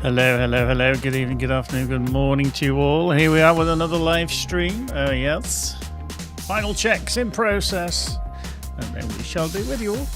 Hello, hello, hello. Good evening, good afternoon, good morning to you all. Here we are with another live stream. Yes. Final checks in process. And then we shall be with you all.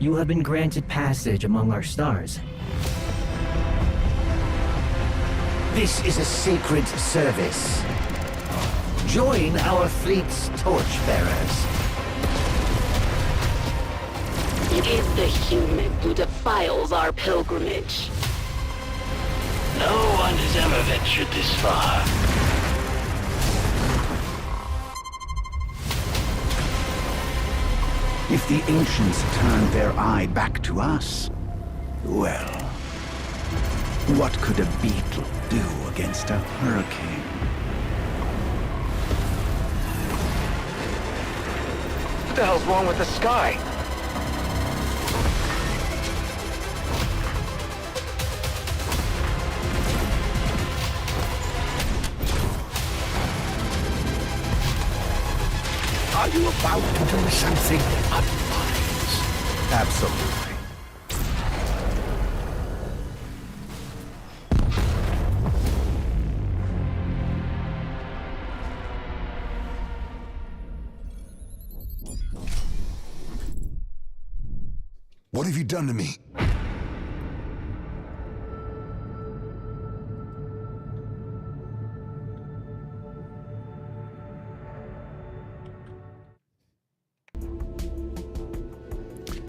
You have been granted passage among our stars. This is a sacred service. Join our fleet's torchbearers. It is the human who defiles our pilgrimage. No one has ever ventured this far. If the ancients turned their eye back to us, well, what could a beetle do against a hurricane? What the hell's wrong with the sky? Are you about to do something unwise? Absolutely. What have you done to me?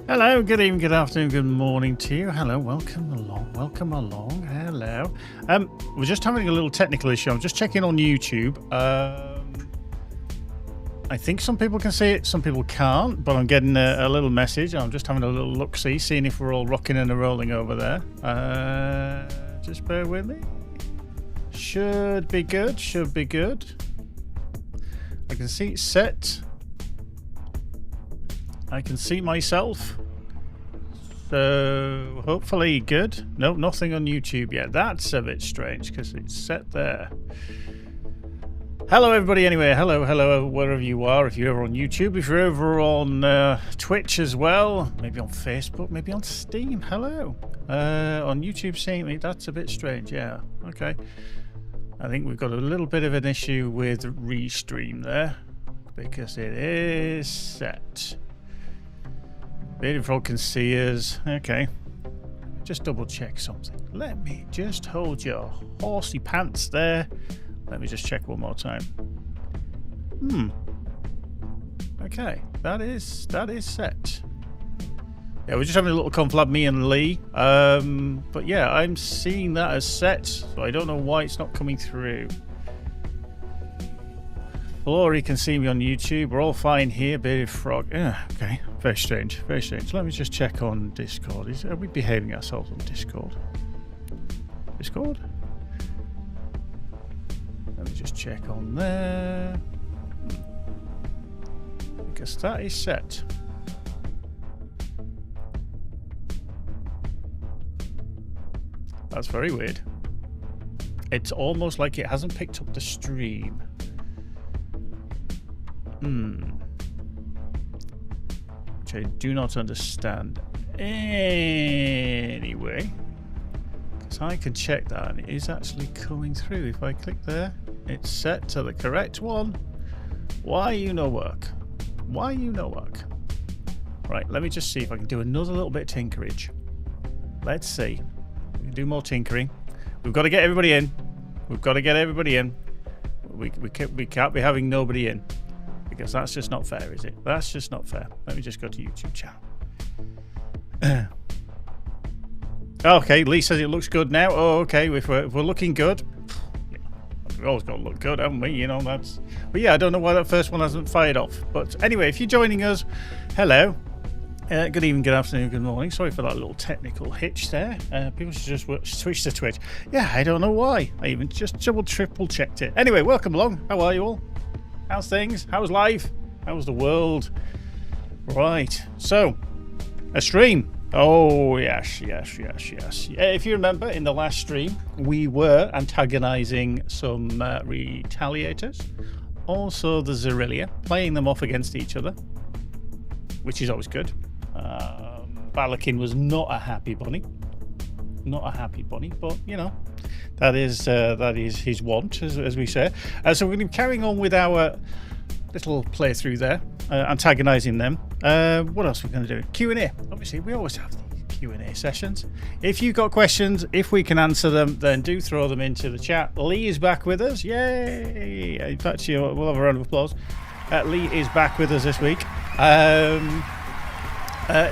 Hello, good evening, good afternoon, good morning to you. Hello, welcome along, hello. We're just having a little technical issue. I'm just checking on YouTube. I think some people can see it, some people can't, but I'm getting a little message. I'm just having a little look-see, seeing if we're all rocking and rolling over there. Just bear with me. Should be good, should be good. I can see it set. I can see myself. So hopefully good. No, nothing on YouTube yet. That's a bit strange because it's set there. Hello everybody anyway. Hello, wherever you are. If you're over on YouTube, if you're over on Twitch as well, maybe on Facebook, maybe on Steam. Hello. On YouTube seeing me, that's a bit strange. Yeah, okay. I think we've got a little bit of an issue with Restream there because it is set. Baden Frog can see us. Okay. Just double check something. Let me just hold your horsey pants there. Let me just check one more time. Okay, that is set. Yeah, we're just having a little conflab, me and Lee. But yeah, I'm seeing that as set, so I don't know why it's not coming through. Flory can see me on YouTube. We're all fine here. Bearded Frog. Yeah, okay. Very strange. Very strange. Let me just check on Discord. Are we behaving ourselves on Discord? Discord? Let me just check on there. Because that is set. That's very weird. It's almost like it hasn't picked up the stream. Which I do not understand. Anyway, because I can check that and it is actually coming through. If I click there, it's set to the correct one. Why you no work? Why you no work? Right, let me just see if I can do another little bit of tinkerage. Let's see. We can do more tinkering. We've got to get everybody in. We've got to get everybody in. We can't be having nobody in. Because that's just not fair, is it? That's just not fair. Let me just go to YouTube channel. Okay, Lee says it looks good now. Oh, okay. If we're looking good, we've always got to look good, haven't we? You know, that's... But yeah, I don't know why that first one hasn't fired off. But anyway, if you're joining us, hello. Good evening, good afternoon, good morning. Sorry for that little technical hitch there. People should just switch to Twitch. Yeah, I don't know why. I even just triple checked it. Anyway, welcome along. How are you all? How's things? How's life? How's the world? Right. So, a stream. Oh, yes. If you remember, in the last stream, we were antagonizing some retaliators. Also, the Zerilia, playing them off against each other, which is always good. Balakin was not a happy bunny. Not a happy bunny, but, you know, that is his want, as we say. So we're going to be carrying on with our little playthrough there, antagonizing them. What else are we going to do? Q&A. Obviously, we always have these Q&A sessions. If you've got questions, if we can answer them, then do throw them into the chat. Lee is back with us. Yay! In fact, we'll have a round of applause. Lee is back with us this week.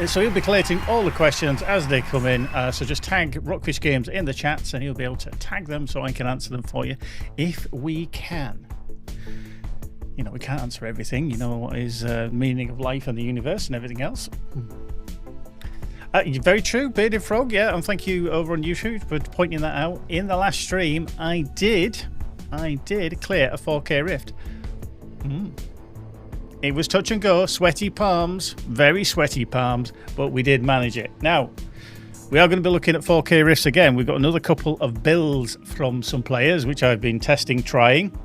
So he'll be collating all the questions as they come in. So just tag Rockfish Games in the chats and he'll be able to tag them so I can answer them for you if we can. You know, we can't answer everything. You know what is meaning of life and the universe and everything else. Very true, Bearded Frog. Yeah, and thank you over on YouTube for pointing that out. In the last stream, I did clear a 4K rift. It was touch and go, sweaty palms, very sweaty palms, but we did manage it. Now, we are going to be looking at 4K rifts again. We've got another couple of builds from some players, which I've been testing, trying.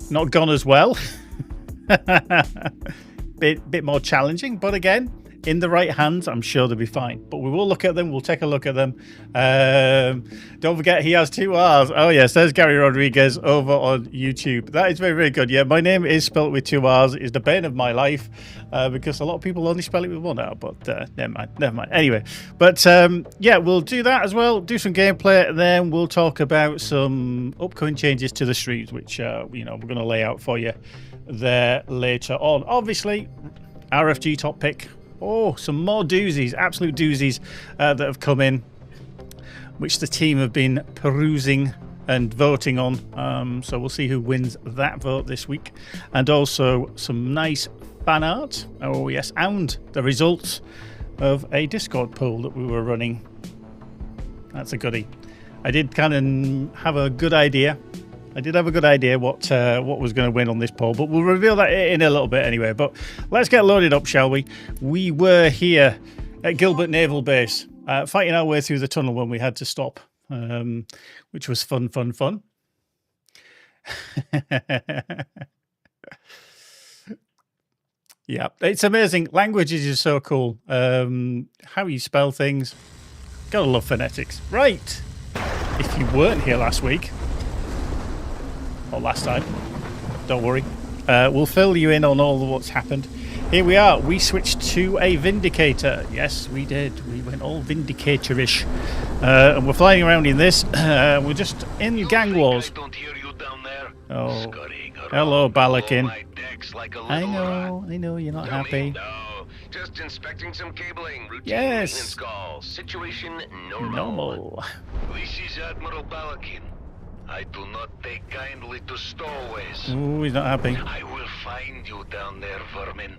Not gone as well. Bit more challenging, but again, in the right hands, I'm sure they'll be fine. But we will look at them. We'll take a look at them. Don't forget, he has 2 R's. Oh, yes, there's Gary Rodriquez over on YouTube. That is very, very good. Yeah, my name is spelled with 2 R's. It's the bane of my life because a lot of people only spell it with 1 R. But never mind. Anyway, but yeah, we'll do that as well. Do some gameplay. And then we'll talk about some upcoming changes to the streams, which, you know, we're going to lay out for you there later on. Obviously, RFG Top Pic. Oh, some more doozies, absolute doozies that have come in, which the team have been perusing and voting on. So we'll see who wins that vote this week. And also some nice fan art. Oh, yes. And the results of a Discord poll that we were running. That's a goodie. I did kind of have a good idea. I did have a good idea what was going to win on this poll, but we'll reveal that in a little bit anyway. But let's get loaded up, shall we? We were here at Gilbert Naval Base, fighting our way through the tunnel when we had to stop, which was fun. Yeah, it's amazing. Languages is so cool. How you spell things. Gotta love phonetics. Right. If you weren't here last week, or last time, don't worry, we'll fill you in on all of what's happened. Here we are. We switched to a Vindicator. Yes, we did. We went all Vindicator-ish, and we're flying around in this. We're just in gang wars. I don't hear you down there. Oh, Scurrying Hello, Balakin. My deck's like a I little rat. know, you're not Tell me, happy. No, just inspecting some cabling. Routine Yes. maintenance call. Situation normal. Normal. This is Admiral Balakin. I do not take kindly to stowaways. Ooh, he's not happy. I will find you down there, vermin,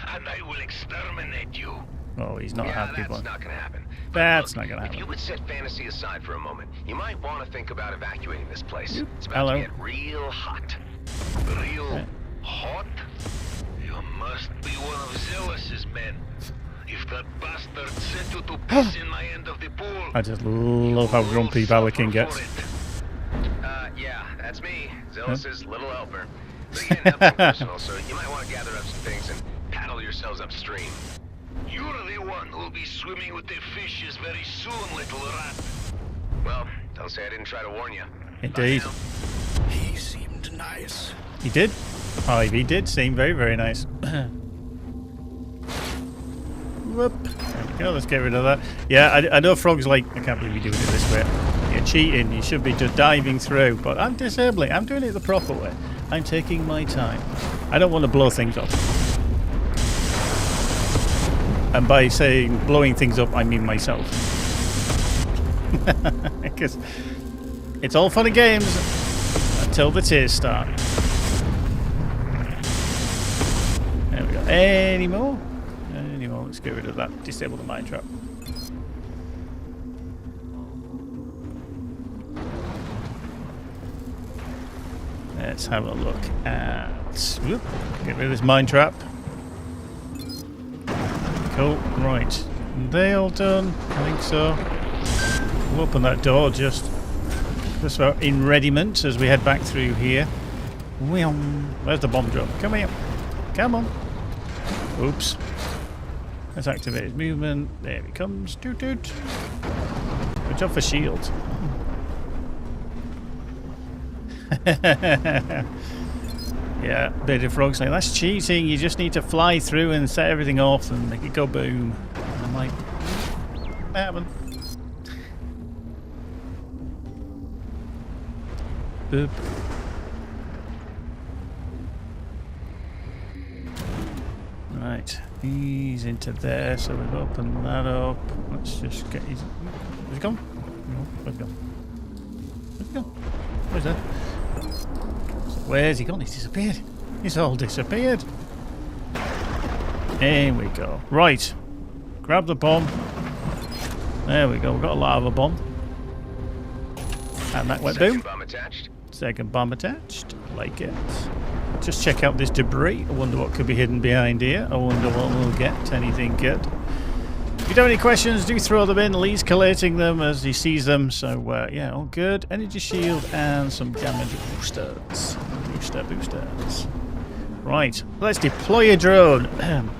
and I will exterminate you. Oh, he's not happy. That's But not gonna happen. that's Look, not gonna If you happen. would set fantasy aside for a moment, you might want to think about evacuating this place. It's about Hello. to get real hot. Real hot? You must be one of Zealous' men. If that bastard sent you to piss in my end of the pool, I just love how grumpy Balakin gets. Yeah, that's me, Zealous' little helper. But again, nothing personal, so you might want to gather up some things and paddle yourselves upstream. You're the one who'll be swimming with the fishes very soon, little rat. Well, don't say I didn't try to warn you. Indeed. Bye now. He seemed nice. He did. Oh, he did seem very, very nice. Whoop. There we go, let's get rid of that. Yeah, I know Frog's like, I can't believe you're doing it this way. You're cheating, you should be just diving through. But I'm disabling, I'm doing it the proper way. I'm taking my time. I don't want to blow things up. And by saying blowing things up, I mean myself. Because it's all fun and games until the tears start. There we go. Any more? Any more? Let's get rid of that. Disable the mine trap. Let's have a look at... Whoop, get rid of this mine trap. Cool, right. Are they all done? I think so. We'll open that door just for in readiment as we head back through here. Where's the bomb drop? Come here. Come on. Oops. Let's activate his movement. There he comes. Toot toot. Good job for shield. Yeah, Beta Frog's like, that's cheating, you just need to fly through and set everything off and make it go boom. And I'm like, what happened? Boop. Right, he's into there, so we've opened that up. Let's just get his... Where's he gone? Where's he gone? Where's he gone? Where's that? Where's he gone? He's disappeared. He's all disappeared. Here we go. Right. Grab the bomb. There we go. We've got a lava bomb. And that went boom. Bomb attached. Second bomb attached. Like it. Just check out this debris. I wonder what could be hidden behind here. I wonder what we'll get. Anything good? If you have any questions, do throw them in. Lee's collating them as he sees them. So, yeah, all good. Energy shield and some damage boosters. Boosters. Right, let's deploy a drone.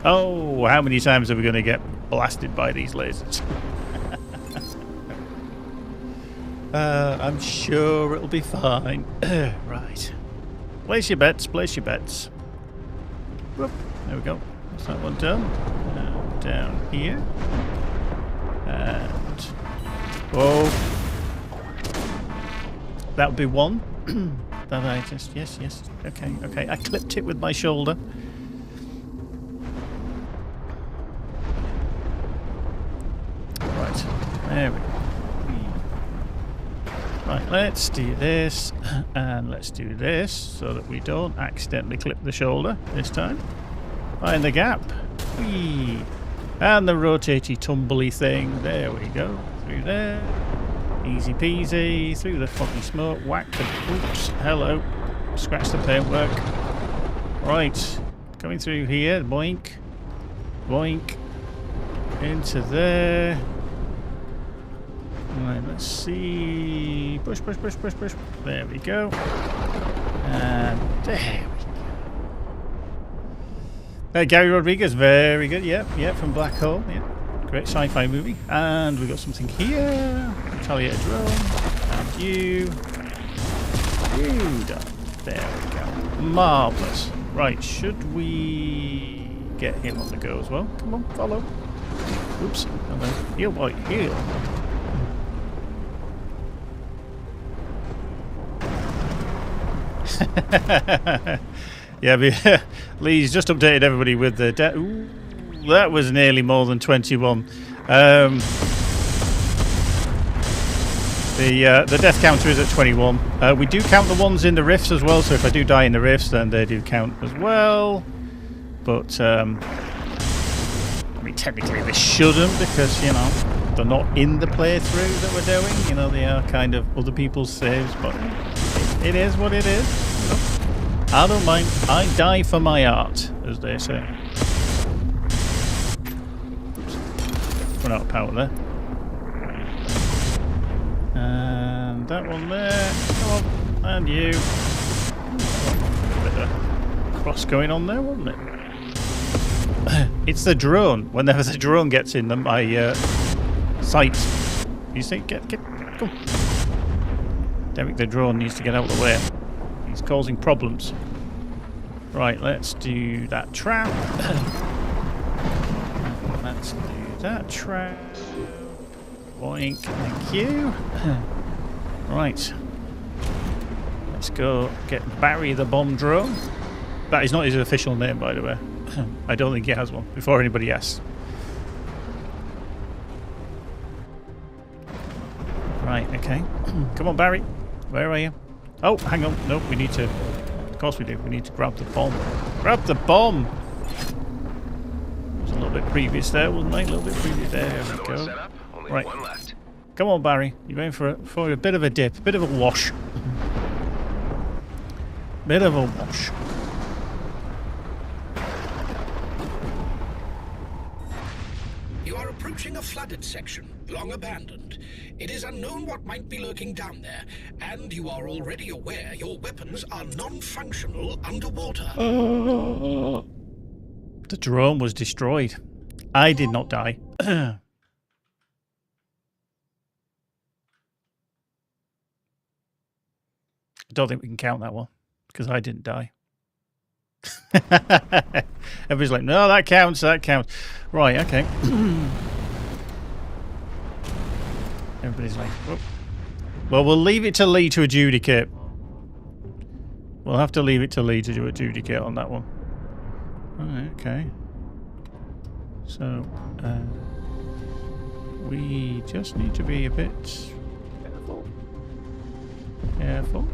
Oh, how many times are we going to get blasted by these lasers? I'm sure it'll be fine. Right. Place your bets, place your bets. Whoop, there we go. That's that one done. Down here. And... whoa. That would be one. That I just... Yes. Okay. I clipped it with my shoulder. Right. There we go. Right, let's do this. And let's do this so that we don't accidentally clip the shoulder this time. Find the gap. Whee! And the rotatey tumbly thing. There we go. Through there. Easy peasy. Through the foggy smoke. Whack the... Oops. Hello. Scratch the paintwork. Right. Coming through here. Boink. Boink. Into there. Right, let's see. Push. There we go. And there we go. Gary Rodriquez, very good. Yep, from Black Hole. Yep. Great sci-fi movie. And we've got something here. Retaliator drone. And you. You done. There we go. Marvellous. Right, should we get him on the go as well? Come on, follow. Oops. Hello. Heal, boy, heal. Yeah, Lee's just updated everybody with the ooh, that was nearly more than 21. The death counter is at 21. We do count the ones in the rifts as well, so if I do die in the rifts, then they do count as well. But I mean, technically they shouldn't, because you know they're not in the playthrough that we're doing. You know, they are kind of other people's saves, but it is what it is. You know? I don't mind. I die for my art, as they say. Oops. Run out of power there. And that one there. Come on. And you. A bit of cross going on there, wasn't it? It's the drone. Whenever the drone gets in my sights. You see? Go. Derek the drone needs to get out of the way. He's causing problems. Right, let's do that trap. Let's do that trap. Boink, thank you. Right. Let's go get Barry the bomb drone. That is not his official name, by the way. I don't think he has one, before anybody asks. Right, okay. Come on, Barry. Where are you? Oh, hang on. Nope, we need to... Of course we do. We need to grab the bomb. Grab the bomb! It was a little bit previous there, wasn't it? A little bit previous there. There we go. Right. One left. Come on, Barry. You're going for a bit of a dip. A bit of a wash. Bit of a wash. You are approaching a flooded section, long abandoned. It is unknown what might be lurking down there, and you are already aware your weapons are non-functional underwater. The drone was destroyed. I did not die. I don't think we can count that one, because I didn't die. Everybody's like, no, that counts, that counts. Right, okay. Everybody's like, whoop. Well, we'll leave it to Lee to adjudicate. We'll have to leave it to Lee to adjudicate on that one. Right, okay. So, we just need to be a bit careful. Careful.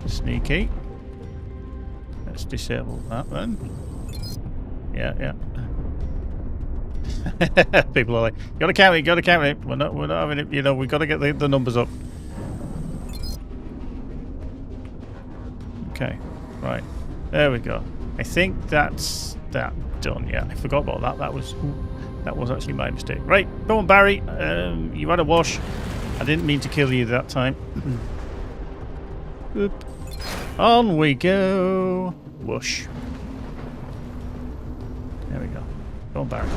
Sneaky. Let's disable that then. Yeah. People are like, gotta count it, gotta count it. We're not having it, you know, we gotta get the numbers up. Okay, right. There we go. I think that's that done. Yeah, I forgot about that. That was actually my mistake. Right, go on, Barry. You had a wash. I didn't mean to kill you that time. Oop. On we go. Whoosh. There we go. Go on, Barry.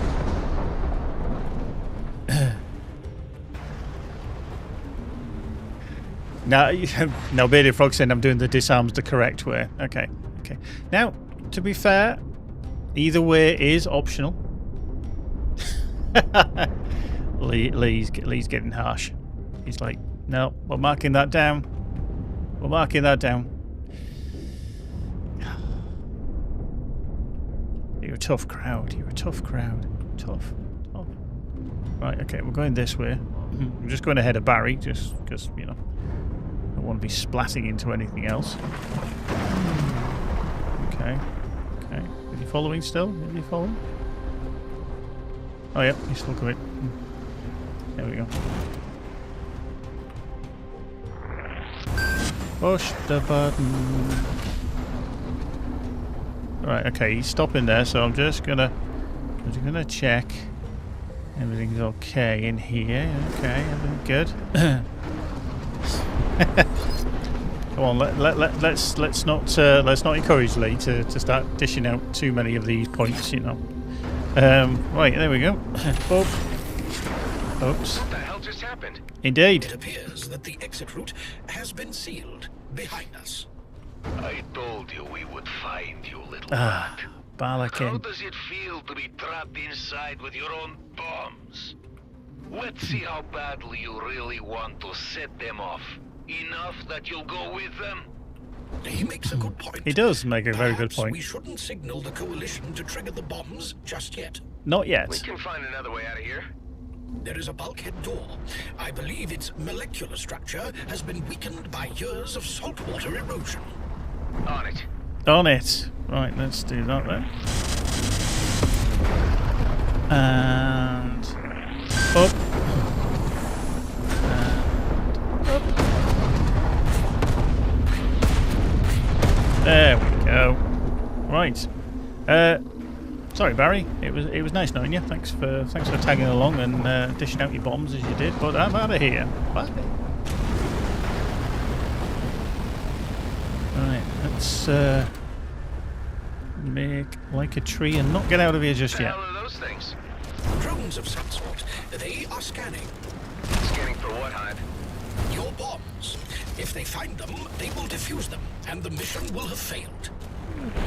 Now, Bearded Frog saying I'm doing the disarms the correct way. Okay. Now, to be fair, either way is optional. Lee's getting harsh. He's like, no, we're marking that down. We're marking that down. You're a tough crowd. You're a tough crowd. Tough. Right, okay, we're going this way. I'm just going ahead of Barry, just because, you know, I don't want to be splatting into anything else. Okay. Is he following still? Is he following? Oh, yeah, he's still coming. There we go. Push the button. Right, okay, he's stopping there, so I'm just gonna check everything's okay in here. Okay, everything good. Come on, let's not encourage Lee to start dishing out too many of these points, you know. Right, there we go. Oh. Oops. What the hell just happened? Indeed. It appears that the exit route has been sealed behind us. I told you we would find you, little Ah, rat. How Barlakin. does it feel to be trapped inside with your own bombs? Let's see how badly you really want to set them off. Enough that you'll go with them? He makes a good point. He does make a very good Perhaps point. we shouldn't signal the coalition to trigger the bombs just yet. Not yet. We can find another way out of here. There is a bulkhead door. I believe its molecular structure has been weakened by years of saltwater erosion. On it. On it. Right, let's do that then. And up. And up. There we go. Right. Sorry, Barry. It was nice knowing you. Thanks for tagging along and dishing out your bombs as you did. But I'm out of here. Bye. Right. Let's make like a tree and not get out of here just yet. What the hell are those things? Drones of some sort. They are scanning. Scanning for what, Hive? Your bombs. If they find them, they will defuse them, and the mission will have failed.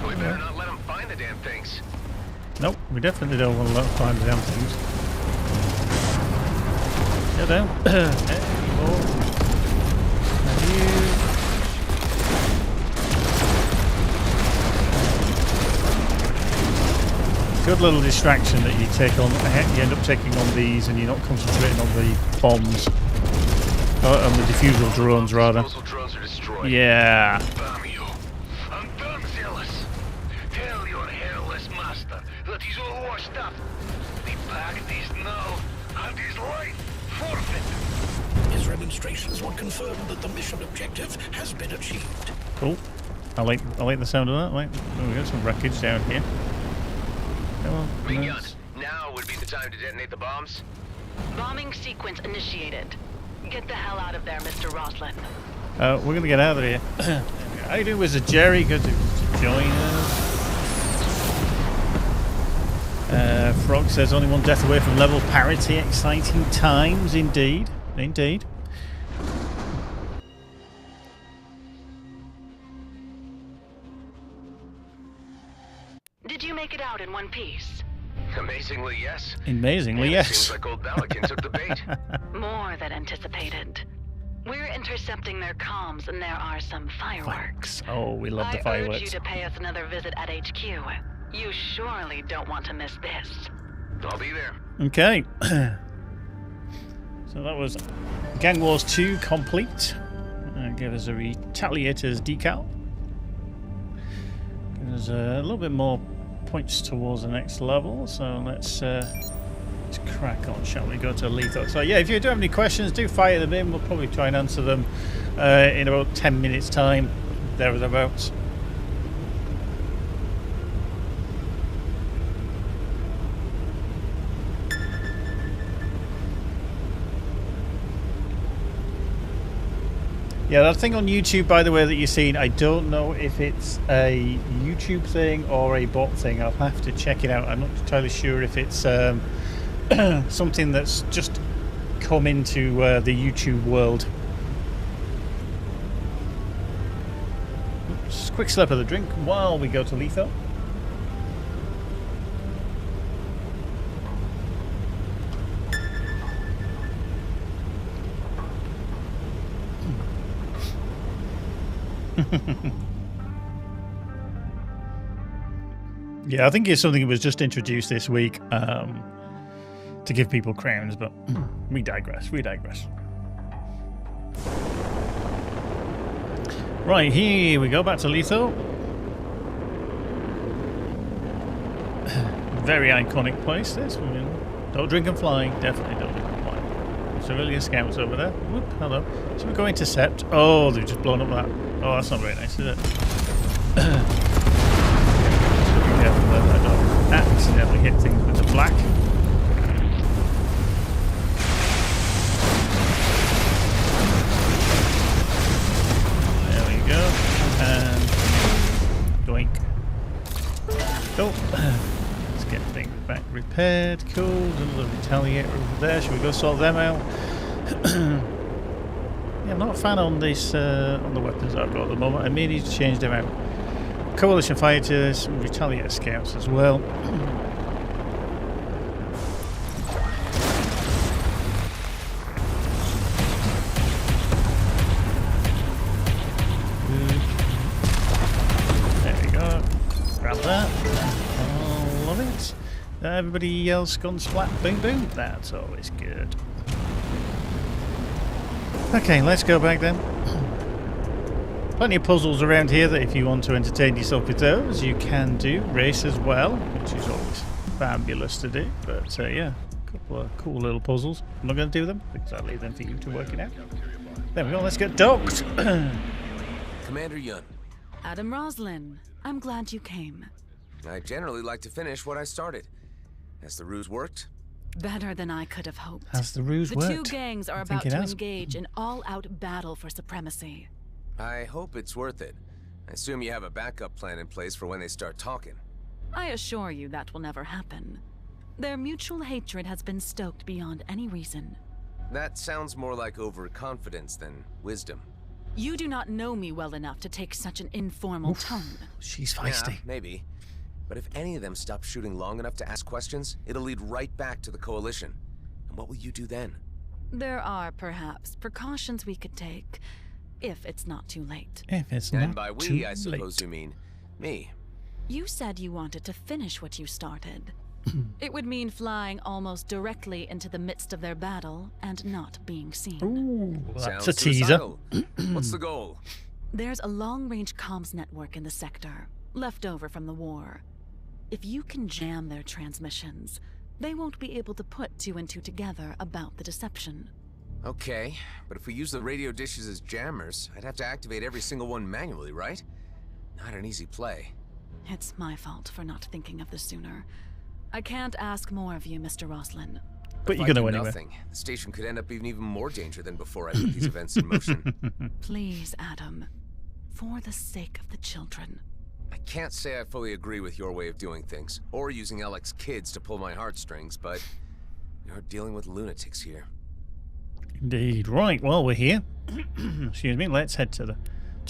We better not let them find the damn things. Nope, we definitely don't want to let them find the damn things. Go down. Anymore. Good little distraction that you take on. You end up taking on these, and you're not concentrating on the bombs, on the diffusal drones rather. Disposal drones are destroyed. Yeah. Damn you. I'm done, Zealous. Tell your hairless master that he's all washed up. The pact is null, and his life forfeit. His remonstrations would confirm that the mission objective has been achieved. Cool. I like the sound of that. Like, oh, we got some wreckage down here. Come on. Minion, Nice. now would be the time to detonate the bombs. Bombing sequence initiated. Get the hell out of there, Mr. Roslin. We're gonna get out of here. How you doing, Wizard Jerry? Good to join us. Frog says only one death away from level parity. Exciting times, indeed. Indeed. Did you make it out in one piece? Amazingly, yes. Amazingly, And yes. It seems like old Balakin took the bait. More than anticipated. We're intercepting their comms, and there are some fireworks. Oh, we love the I urge fireworks. you to pay us another visit at HQ. You surely don't want to miss this. I'll be there. Okay. So that was Gang Wars 2 complete. Give us a Retaliators decal. Give us a little bit more points towards the next level. So let's crack on, shall we? Go to lethal. So yeah, if you do have any questions, do fire them in. We'll probably try and answer them in about 10 minutes time, thereabouts. Yeah, that thing on YouTube, by the way, that you're seeing, I don't know if it's a YouTube thing or a bot thing. I'll have to check it out. I'm not entirely sure if it's something that's just come into the YouTube world. Oops, quick slip of the drink while we go to lethal. Yeah, I think it's something that was just introduced this week to give people crowns, but we digress. Right, here we go, back to lethal. Very iconic place, this. Don't drink and fly. Definitely don't drink and fly. Civilian scouts over there. Whoop, hello. So we go intercept. Oh, they've just blown up that. Oh, that's not very nice, is it? Careful that I don't accidentally hit things with the black. There we go. And doink. Cool. Let's get things back repaired. Cool. There's another retaliator over there. Should we go sort them out? Yeah, I'm not a fan on this on the weapons that I've got at the moment. I may need to change them out. Coalition fighters, retaliator scouts as well. Everybody else gone splat? Boom, boom. That's always good. Okay, let's go back then. Plenty of puzzles around here that if you want to entertain yourself with those, you can do. Race as well, which is always fabulous to do. But yeah, a couple of cool little puzzles. I'm not going to do them because I'll leave them for you to work it out. There we go, let's get docked. Commander Yun. Adam Roslin, I'm glad you came. I generally like to finish what I started. Has the ruse worked? Better than I could have hoped. Has the ruse worked? The two gangs are about to engage in all-out battle for supremacy. I hope it's worth it. I assume you have a backup plan in place for when they start talking. I assure you that will never happen. Their mutual hatred has been stoked beyond any reason. That sounds more like overconfidence than wisdom. You do not know me well enough to take such an informal tone. She's feisty. Yeah, maybe. But if any of them stop shooting long enough to ask questions, it'll lead right back to the Coalition. And what will you do then? There are, perhaps, precautions we could take, if it's not too late. If it's and not by we, too I suppose late. you mean me. You said you wanted to finish what you started. It would mean flying almost directly into the midst of their battle and not being seen. Ooh, that's Sounds a teaser. What's the goal? There's a long-range comms network in the sector, left over from the war. If you can jam their transmissions, they won't be able to put two and two together about the deception. Okay, but if we use the radio dishes as jammers, I'd have to activate every single one manually, right? Not an easy play. It's my fault for not thinking of this sooner. I can't ask more of you, Mr. Roslin. But you're going to anyway. Nothing. The station could end up in even more danger than before I put these events in motion. Please, Adam. For the sake of the children. I can't say I fully agree with your way of doing things, or using Alec's kids to pull my heartstrings, but you're dealing with lunatics here. Indeed. Right, well, we're here. Excuse me, let's head to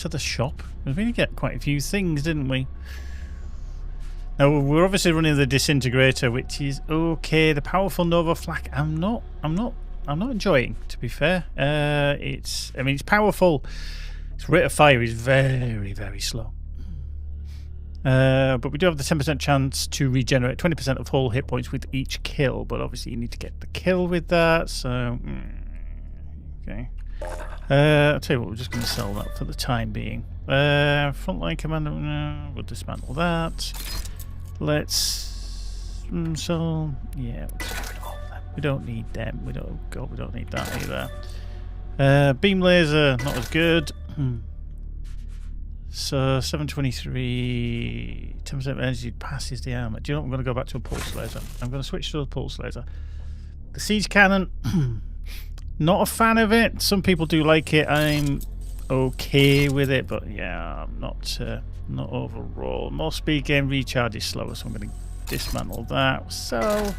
the shop. We really get quite a few things, didn't we? Now, we're obviously running the disintegrator, which is okay. The powerful Nova Flak, I'm not enjoying, to be fair. It's powerful. Its rate of fire is very, very slow. But we do have the 10% chance to regenerate 20% of whole hit points with each kill. But obviously, you need to get the kill with that. So, okay. I'll tell you what, we're just going to sell that for the time being. Frontline commander, no, we'll dismantle that. Let's sell. Yeah, we'll just get rid of all of them. We don't need them. We don't need that either. Beam laser, not as good. So 723, 10% energy passes the armor. Do you know what? I'm going to go back to a pulse laser. I'm going to switch to a pulse laser. The siege cannon, not a fan of it. Some people do like it. I'm okay with it, but yeah, I'm not overall. More speed gain, recharge is slower, so I'm going to dismantle that. So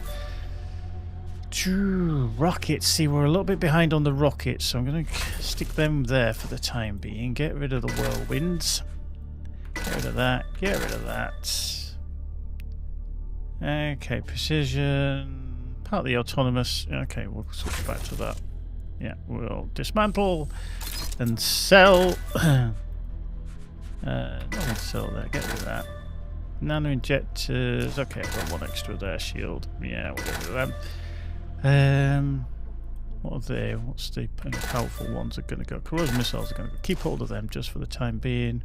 rockets. See, we're a little bit behind on the rockets, so I'm going to stick them there for the time being. Get rid of the whirlwinds. Get rid of that. Get rid of that. Okay, precision. Partly autonomous. Okay, we'll switch back to that. Yeah, we'll dismantle and sell. Nothing to sell there. Get rid of that. Nano injectors. Okay, I've got one extra there. Shield. Yeah, we'll get rid of them. What are they? What's the powerful ones are going to go? Corrosion missiles are going to go. Keep hold of them just for the time being.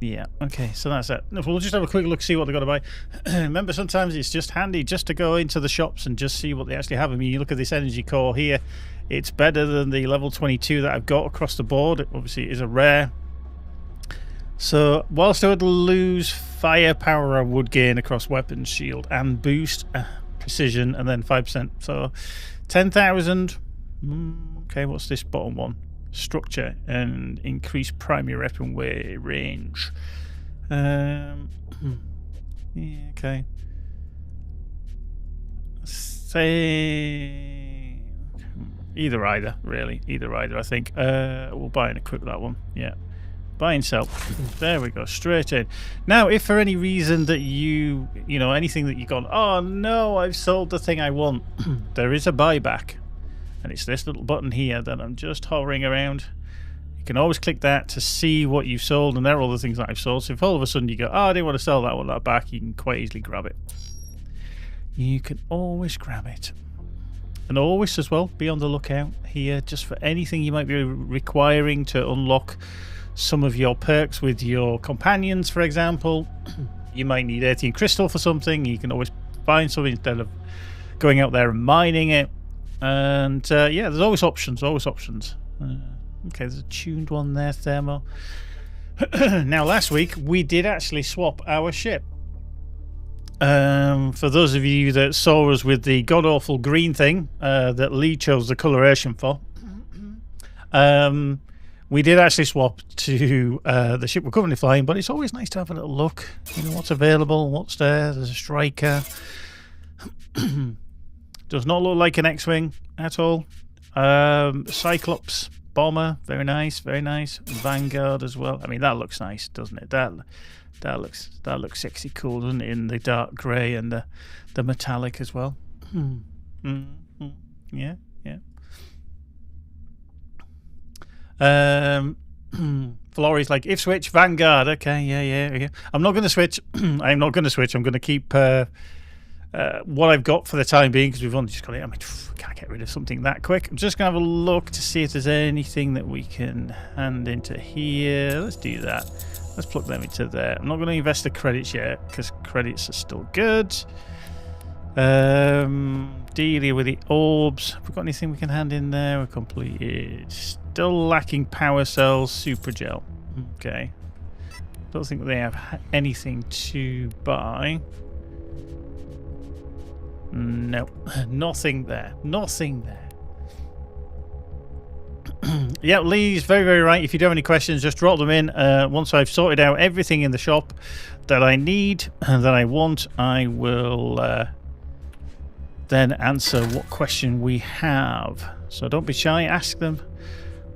Yeah, okay, so that's it. We'll just have a quick look, see what they've got to buy. Remember, sometimes it's just handy just to go into the shops and just see what they actually have. I mean, you look at this energy core here, it's better than the level 22 that I've got across the board. Obviously, it is a rare. So, whilst I would lose firepower, I would gain across weapons, shield, and boost. Precision, and then 5%. So 10,000. Okay, what's this bottom one? Structure and increase primary weapon range. Yeah, okay. Say either, really. Either, I think. We'll buy and equip that one. Yeah. Buy and sell. There we go, straight in. Now, if for any reason that you know, anything that you've gone, oh no, I've sold the thing I want, there is a buyback. And it's this little button here that I'm just hovering around. You can always click that to see what you've sold, and there are all the things that I've sold. So if all of a sudden you go, oh, I didn't want to sell that back, you can quite easily grab it. you can always grab it. And always as well, be on the lookout here just for anything you might be requiring to unlock some of your perks with your companions, for example. You might need 18 crystal for something. You can always find something instead of going out there and mining it. And yeah, there's always options, always options. Okay, there's a tuned one there, Thermo. Now, last week, we did actually swap our ship. For those of you that saw us with the god-awful green thing that Lee chose the coloration for, we did actually swap to the ship we're currently flying, but it's always nice to have a little look. You know, what's available, what's there. There's a striker. Does not look like an X-Wing at all. Cyclops bomber, very nice, very nice. Vanguard as well. I mean, that looks nice, doesn't it? That looks sexy cool, doesn't it? In the dark grey and the metallic as well. Yeah, yeah. Florrie's like, if switch, Vanguard. Okay, yeah. I'm not going to switch. I'm not going to switch. I'm going to keep what I've got for the time being, because we've only just got it. I mean, can't get rid of something that quick. I'm just going to have a look to see if there's anything that we can hand into here. Let's do that. Let's plug them into there. I'm not going to invest the credits yet, because credits are still good. Dealing with the orbs. Have we got anything we can hand in there? We're completed. Still lacking power cells, super gel. Okay. Don't think they have anything to buy. No, nothing there. Nothing there. Yeah, Lee's very, very right. If you do have any questions, just drop them in. Once I've sorted out everything in the shop that I need and that I want, I will then answer what question we have. So don't be shy, ask them.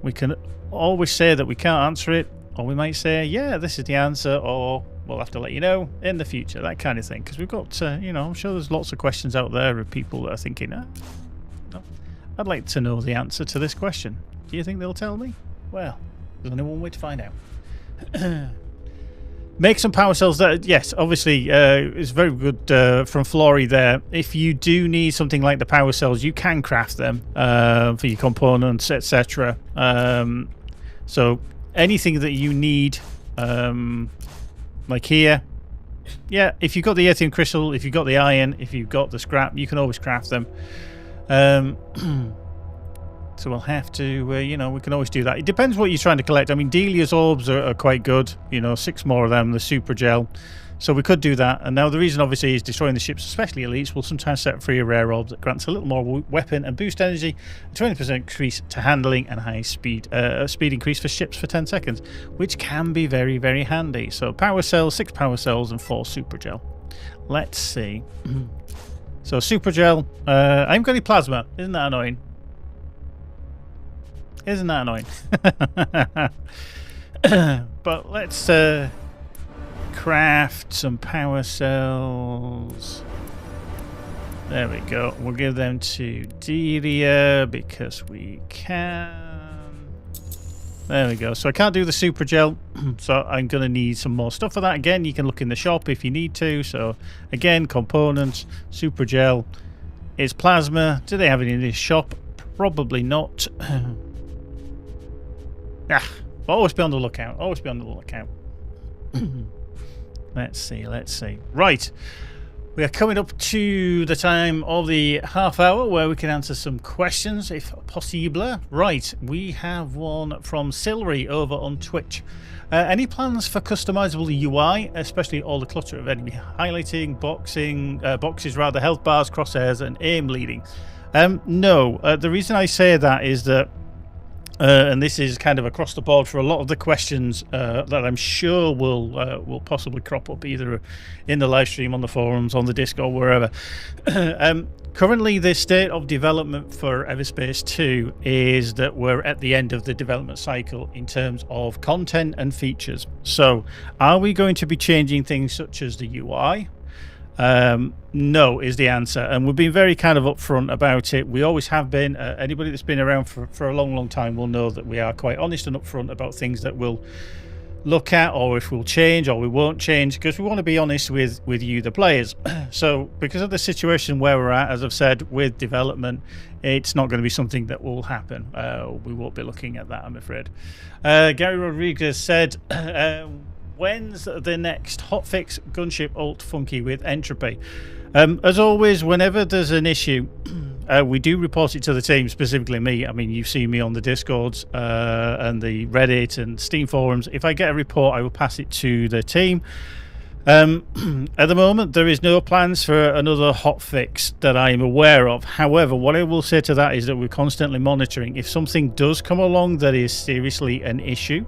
We can always say that we can't answer it, or we might say, yeah, this is the answer, or we'll have to let you know in the future, that kind of thing. Because we've got, you know, I'm sure there's lots of questions out there of people that are thinking, no, I'd like to know the answer to this question. Do you think they'll tell me? Well, there's only one way to find out. Make some power cells. That, yes, obviously, it's very good from Flory there. If you do need something like the power cells, you can craft them for your components, etc. So anything that you need, like here, yeah, if you've got the 18 crystal, if you've got the iron, if you've got the scrap, you can always craft them. So we'll have to, you know, we can always do that. It depends what you're trying to collect. I mean, Delia's orbs are quite good. You know, 6 more of them, the super gel. So we could do that. And now the reason, obviously, is destroying the ships, especially elites, will sometimes set free a rare orb that grants a little more weapon and boost energy, a 20% increase to handling, and high speed increase for ships for 10 seconds, which can be very, very handy. So power cells, 6 power cells, and 4 super gel. Let's see. So super gel. I haven't got any plasma. Isn't that annoying? Isn't that annoying? But let's craft some power cells. There we go. We'll give them to Delia because we can. There we go. So I can't do the super gel, so I'm going to need some more stuff for that. Again, you can look in the shop if you need to. So again, components, super gel. Is plasma. Do they have it in this shop? Probably not. Always be on the lookout. Always be on the lookout. Let's see. Right. We are coming up to the time of the half hour where we can answer some questions, if possible. Right. We have one from Silvery over on Twitch. Any plans for customizable UI, especially all the clutter of enemy highlighting, boxes, health bars, crosshairs, and aim leading? No. The reason I say that is that and this is kind of across the board for a lot of the questions that I'm sure will possibly crop up either in the live stream, on the forums, on the Discord, wherever. Currently, the state of development for EVERSPACE 2 is that we're at the end of the development cycle in terms of content and features. So, are we going to be changing things such as the UI? No is the answer, and we've been very kind of upfront about it. We always have been. Anybody that's been around for a long time will know that we are quite honest and upfront about things that will look at, or if we'll change or we won't change, because we want to be honest with you, the players. So because of the situation where we're at, as I've said, with development, it's not going to be something that will happen. We won't be looking at that, I'm afraid. Gary Rodriquez said, when's the next hotfix Gunship ult funky with entropy? As always, whenever there's an issue, we do report it to the team, specifically me. I mean, you've seen me on the Discords and the Reddit and Steam forums. If I get a report, I will pass it to the team. At the moment, there is no plans for another hotfix that I am aware of. However, what I will say to that is that we're constantly monitoring. If something does come along that is seriously an issue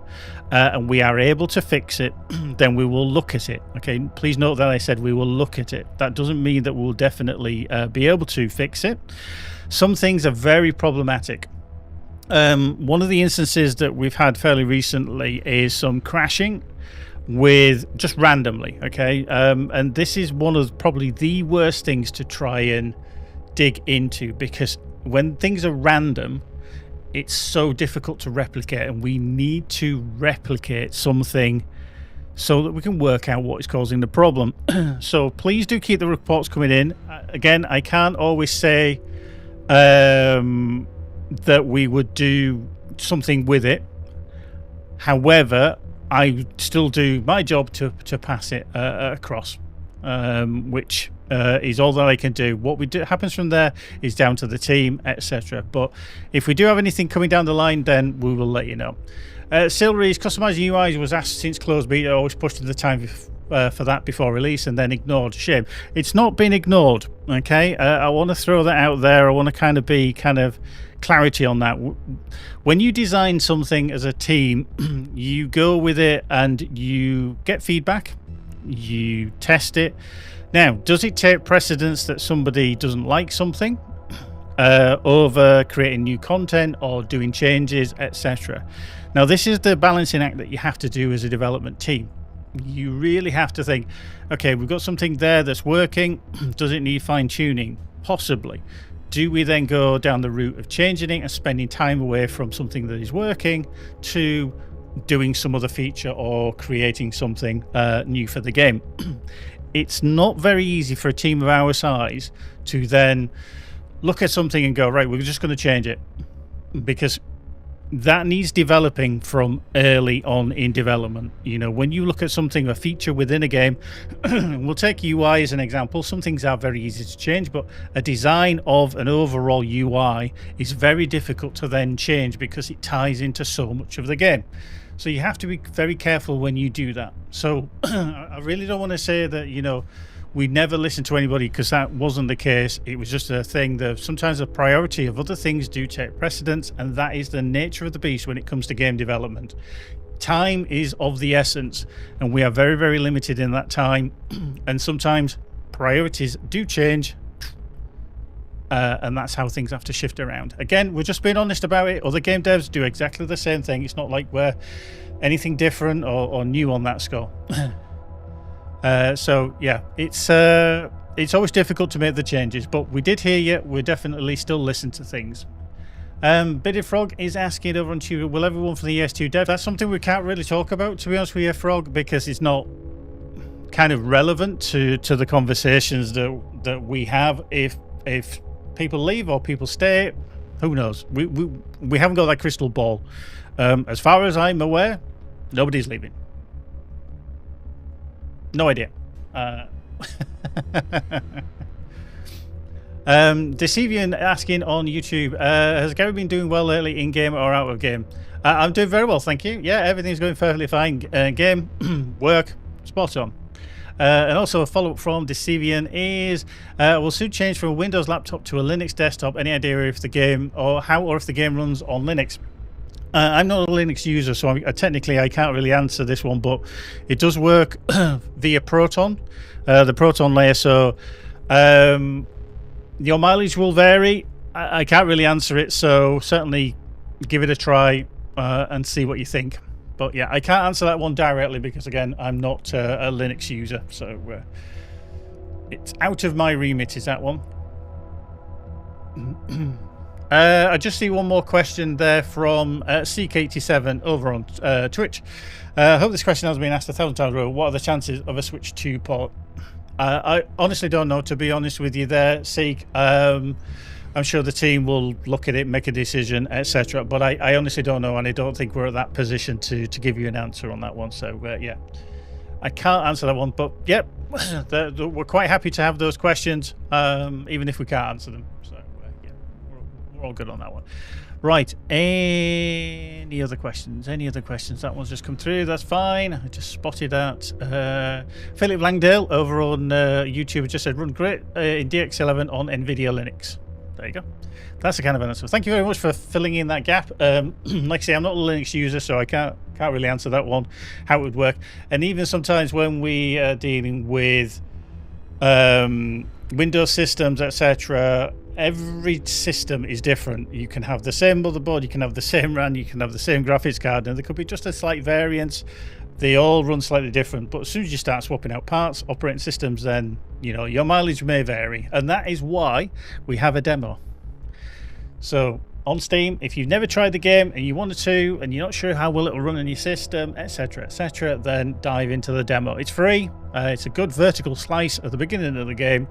and we are able to fix it, then we will look at it. Okay, please note that I said we will look at it. That doesn't mean that we'll definitely be able to fix it. Some things are very problematic. One of the instances that we've had fairly recently is some crashing with just randomly, okay, and this is one of probably the worst things to try and dig into, because when things are random, it's so difficult to replicate, and we need to replicate something so that we can work out what is causing the problem. So please do keep the reports coming in. Again, I can't always say that we would do something with it. However, I still do my job to pass it across, which is all that I can do. What we do happens from there is down to the team, etc. But if we do have anything coming down the line, then we will let you know. Silvery's customizing UIs was asked since closed beta, always pushed to the time for that before release and then ignored. Shame. It's not been ignored, okay? I want to throw that out there. I want to be clarity on that. When you design something as a team, you go with it and you get feedback, you test it. Now, does it take precedence that somebody doesn't like something over creating new content or doing changes, etc.? Now, this is the balancing act that you have to do as a development team. You really have to think, okay, we've got something there that's working. Does it need fine-tuning? Possibly. Do we then go down the route of changing it and spending time away from something that is working to doing some other feature or creating something new for the game? It's not very easy for a team of our size to then look at something and go, right, we're just going to change it, because that needs developing from early on in development. You know, when you look at something, a feature within a game, we'll take UI as an example. Some things are very easy to change, but a design of an overall UI is very difficult to then change because it ties into so much of the game. So you have to be very careful when you do that. So I really don't want to say that, you know, we never listen to anybody, because that wasn't the case. It was just a thing that sometimes the priority of other things do take precedence, and that is the nature of the beast when it comes to game development. Time is of the essence, and we are very, very limited in that time, and sometimes priorities do change, and that's how things have to shift around. Again, we're just being honest about it. Other game devs do exactly the same thing. It's not like we're anything different or new on that score. So yeah, it's always difficult to make the changes, but we did hear you. We definitely still listen to things. Biddy Frog is asking over on YouTube, will everyone from the ES2 dev? That's something we can't really talk about, to be honest with you, Frog, because it's not kind of relevant to the conversations that we have. If people leave or people stay, who knows? We haven't got that crystal ball. As far as I'm aware, nobody's leaving. No idea. Decevian asking on YouTube, has Gary been doing well lately in game or out of game? I'm doing very well, thank you. Yeah, everything's going perfectly fine. Game, work, spot on. And also a follow-up from Decevian is, will soon change from a Windows laptop to a Linux desktop. Any idea if the game or if the game runs on Linux? I'm not a Linux user, so technically I can't really answer this one, but it does work via Proton, the Proton layer. So your mileage will vary. I can't really answer it, so certainly give it a try and see what you think. But yeah, I can't answer that one directly because, again, I'm not a Linux user, so it's out of my remit, is that one. I just see one more question there from Seek87 over on Twitch. I hope this question has been asked 1,000 times. What are the chances of a Switch 2 port? I honestly don't know, to be honest with you there, Seek. I'm sure the team will look at it, make a decision, etc. But I honestly don't know, and I don't think we're at that position to give you an answer on that one. So, yeah, I can't answer that one. But, yep, we're quite happy to have those questions, even if we can't answer them. So, yeah, we're all good on that one. Right, any other questions? Any other questions? That one's just come through. That's fine. I just spotted that. Philip Langdale over on YouTube just said, run great in DX11 on NVIDIA Linux. There you go. That's the kind of answer. Thank you very much for filling in that gap. Like I say, I'm not a Linux user, so I can't really answer that one, how it would work. And even sometimes when we are dealing with Windows systems, etc., every system is different. You can have the same motherboard, you can have the same RAM, you can have the same graphics card, and there could be just a slight variance. They all run slightly different, but as soon as you start swapping out parts, operating systems, then your mileage may vary, and that is why we have a demo. So on Steam, if you've never tried the game and you wanted to, and you're not sure how well it will run on your system, etc., then dive into the demo. It's free. It's a good vertical slice at the beginning of the game,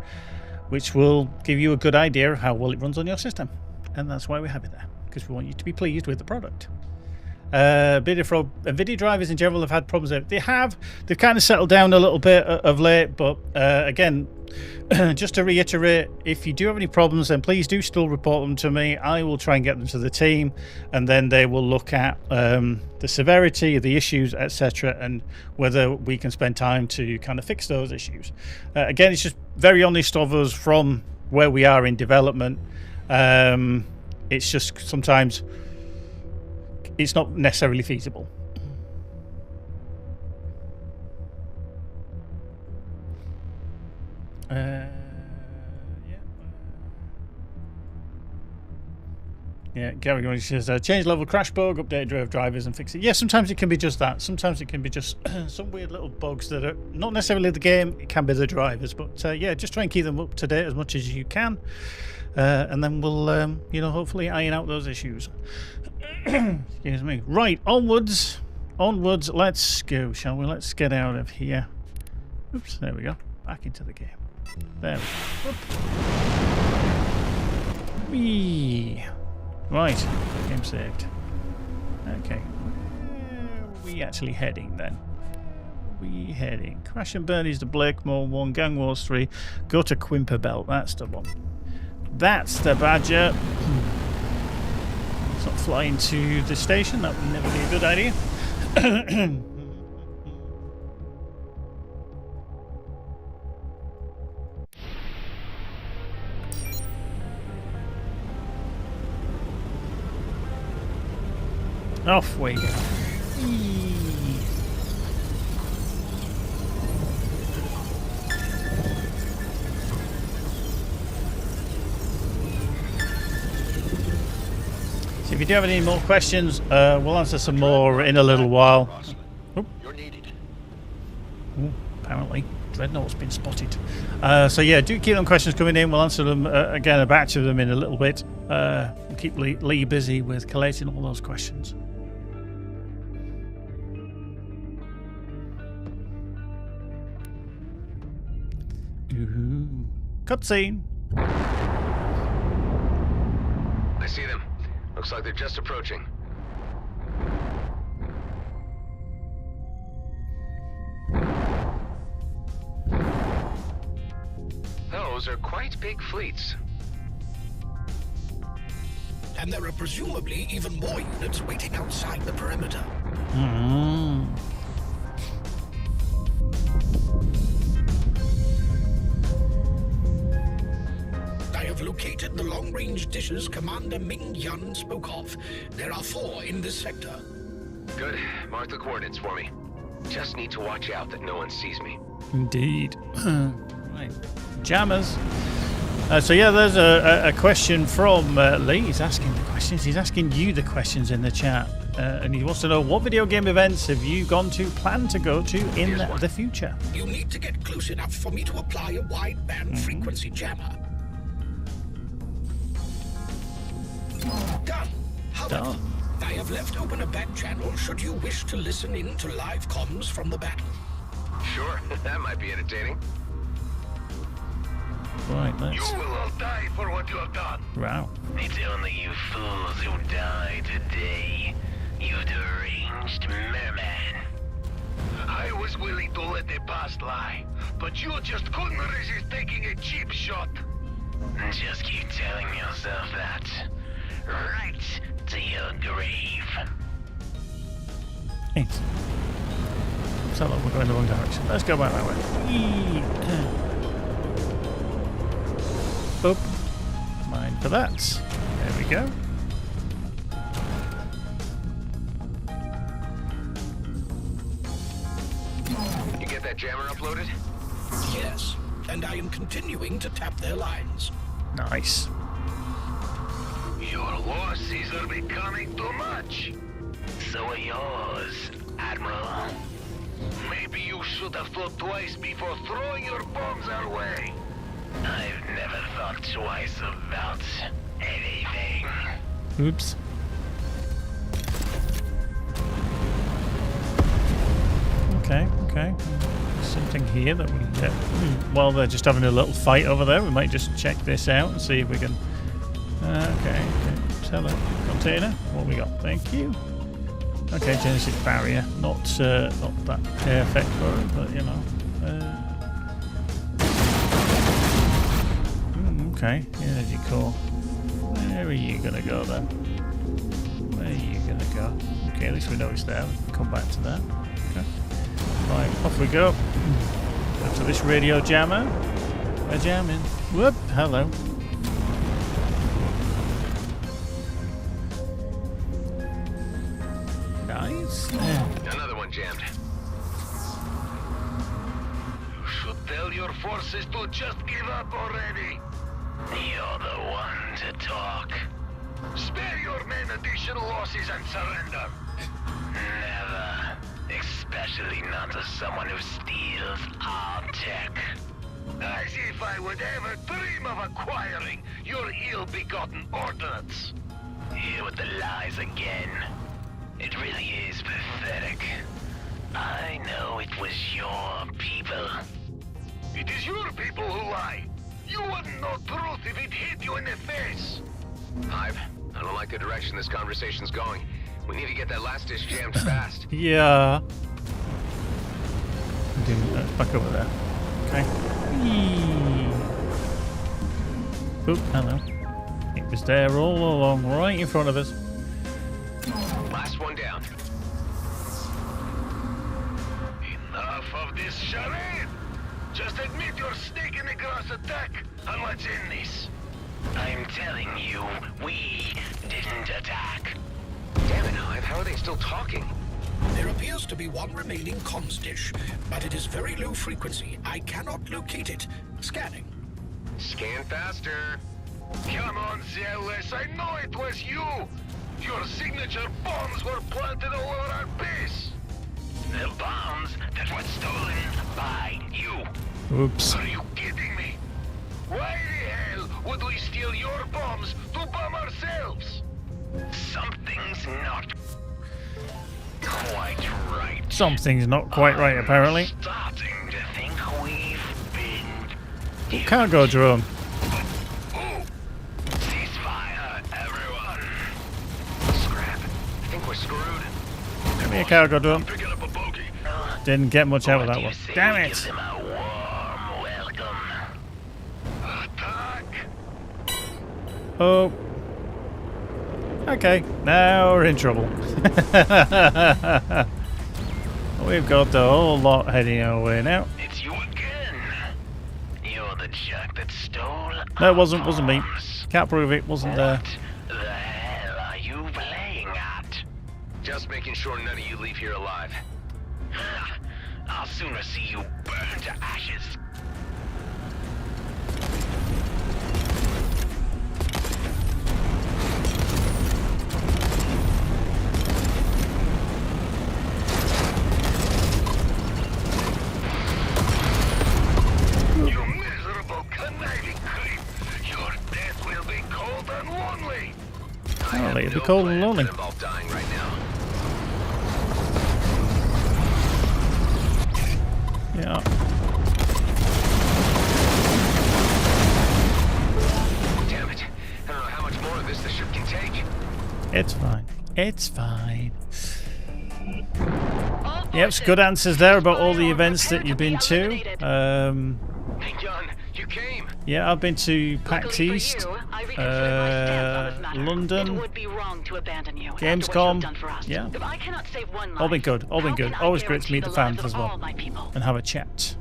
which will give you a good idea of how well it runs on your system, and that's why we have it there, because we want you to be pleased with the product. NVIDIA drivers in general have had problems there. They've kind of settled down a little bit of late, but again, just to reiterate, if you do have any problems, then please do still report them to me. I will try and get them to the team, and then they will look at the severity of the issues, etc., and whether we can spend time to kind of fix those issues. Again, it's just very honest of us from where we are in development. It's just sometimes it's not necessarily feasible. Yeah, Gary Rodriquez says, change level crash bug, update drivers and fix it. Yeah, sometimes it can be just that. Sometimes it can be just some weird little bugs that are not necessarily the game, it can be the drivers. But yeah, just try and keep them up to date as much as you can. And then we'll, hopefully iron out those issues. Excuse me. Right, onwards, let's go, shall we? Let's get out of here. Oops, there we go. Back into the game. There we go. Whee. Right, game saved. Okay. Where are we actually heading then? Crash and Burn is the Blightmonger 1, Gang Wars 3, go to Quimper Belt, that's the one. That's the Badger. Let's not fly into the station, that would never be a good idea. Off we go. So if you do have any more questions, we'll answer some more in a little while. You're needed. Ooh, apparently Dreadnought's been spotted. So yeah, do keep them questions coming in. We'll answer them again, a batch of them in a little bit. We'll keep Lee busy with collating all those questions. Ooh. Cutscene. I see them. Looks like they're just approaching. Those are quite big fleets. And there are presumably even more units waiting outside the perimeter. Mm-hmm. I have located the long-range dishes Commander Ming Yun spoke of. There are 4 in this sector. Good. Mark the coordinates for me. Just need to watch out that no one sees me. Indeed. Right. Jammers. So yeah, there's a question from Lee. He's asking the questions. He's asking you the questions in the chat. And he wants to know, what video game events have you plan to go to in the future? You need to get close enough for me to apply a wide band frequency jammer. Done. However, I have left open a back channel should you wish to listen in to live comms from the battle. Sure, that might be entertaining. Right, let's... You will all die for what you have done. Wow. It's only you fools who die today. You deranged merman. I was willing to let the past lie, but you just couldn't resist taking a cheap shot. Just keep telling yourself that. Right to your grave. Thanks. So look, we're going the wrong direction. Let's go back that way. Boop. Mine for that. There we go. You get that jammer uploaded? Yes, and I am continuing to tap their lines. Nice. Your losses are becoming too much. So are yours, Admiral. Maybe you should have thought twice before throwing your bombs our way. I've never thought twice about anything. Oops. Okay, okay. Something here that we can get. While they're just having a little fight over there, we might just check this out and see if we can... okay. Tell it. Container. What we got? Thank you. Okay, Genesis barrier. Not that perfect for it, but you know. Okay. Energy core. Where are you gonna go then? Where are you gonna go? Okay, at least we know it's there. We can come back to that. Okay. Right, off we go. Go to this radio jammer. We're jamming. Whoop! Hello. Nice. Another one jammed. You should tell your forces to just give up already. You're the one to talk. Spare your men additional losses and surrender. Never. Especially not to someone who steals our tech. As if I would ever dream of acquiring your ill-begotten ordnance. Here with the lies again. It really is pathetic. I know it was your people. It is your people who lie. You wouldn't know truth if it hit you in the face. Hive, I don't like the direction this conversation's going. We need to get that last dish jammed fast. Yeah. Back over there. Okay. Oop, hello. It was there all along, right in front of us. Last one down. Enough of this charade! Just admit your snake in the grass attack, and let's end this. I'm telling you, we didn't attack. Damn it, Hive, how are they still talking? There appears to be one remaining comms dish, but it is very low frequency. I cannot locate it. Scanning. Scan faster. Come on, Zealous, I know it was you! Your signature bombs were planted all over our base! The bombs that were stolen by you! Oops. Are you kidding me? Why the hell would we steal your bombs to bomb ourselves? Something's not quite right. Something's not quite right, apparently. I'm starting to think we've been... Cargo drone. Ceasefire, everyone! Scrap. I think we're screwed. Give me a cargo drone. Picking up a bogey. Didn't get much out of that one. Damn it! Give them a warm welcome. Attack! Oh. Okay, now we're in trouble. We've got the whole lot heading our way now. It's you again. You're the jerk that stole. No, it wasn't me. Can't prove it, wasn't there. What the hell are you playing at? Just making sure none of you leave here alive. I'll sooner see you burn to ashes. You miserable, conniving creep! Your death will be cold and lonely! Oh, it'll be cold and lonely. Dying right now. Yeah. Damn it. I don't know how much more of this the ship can take. It's fine. It's fine. Yep, some good answers there about all the events that you've been to. Hey, Gun, you came. Yeah, I've been to PAX East, London, Gamescom. Yeah, all been good. All been good. Always great to meet the fans as well and have a chat.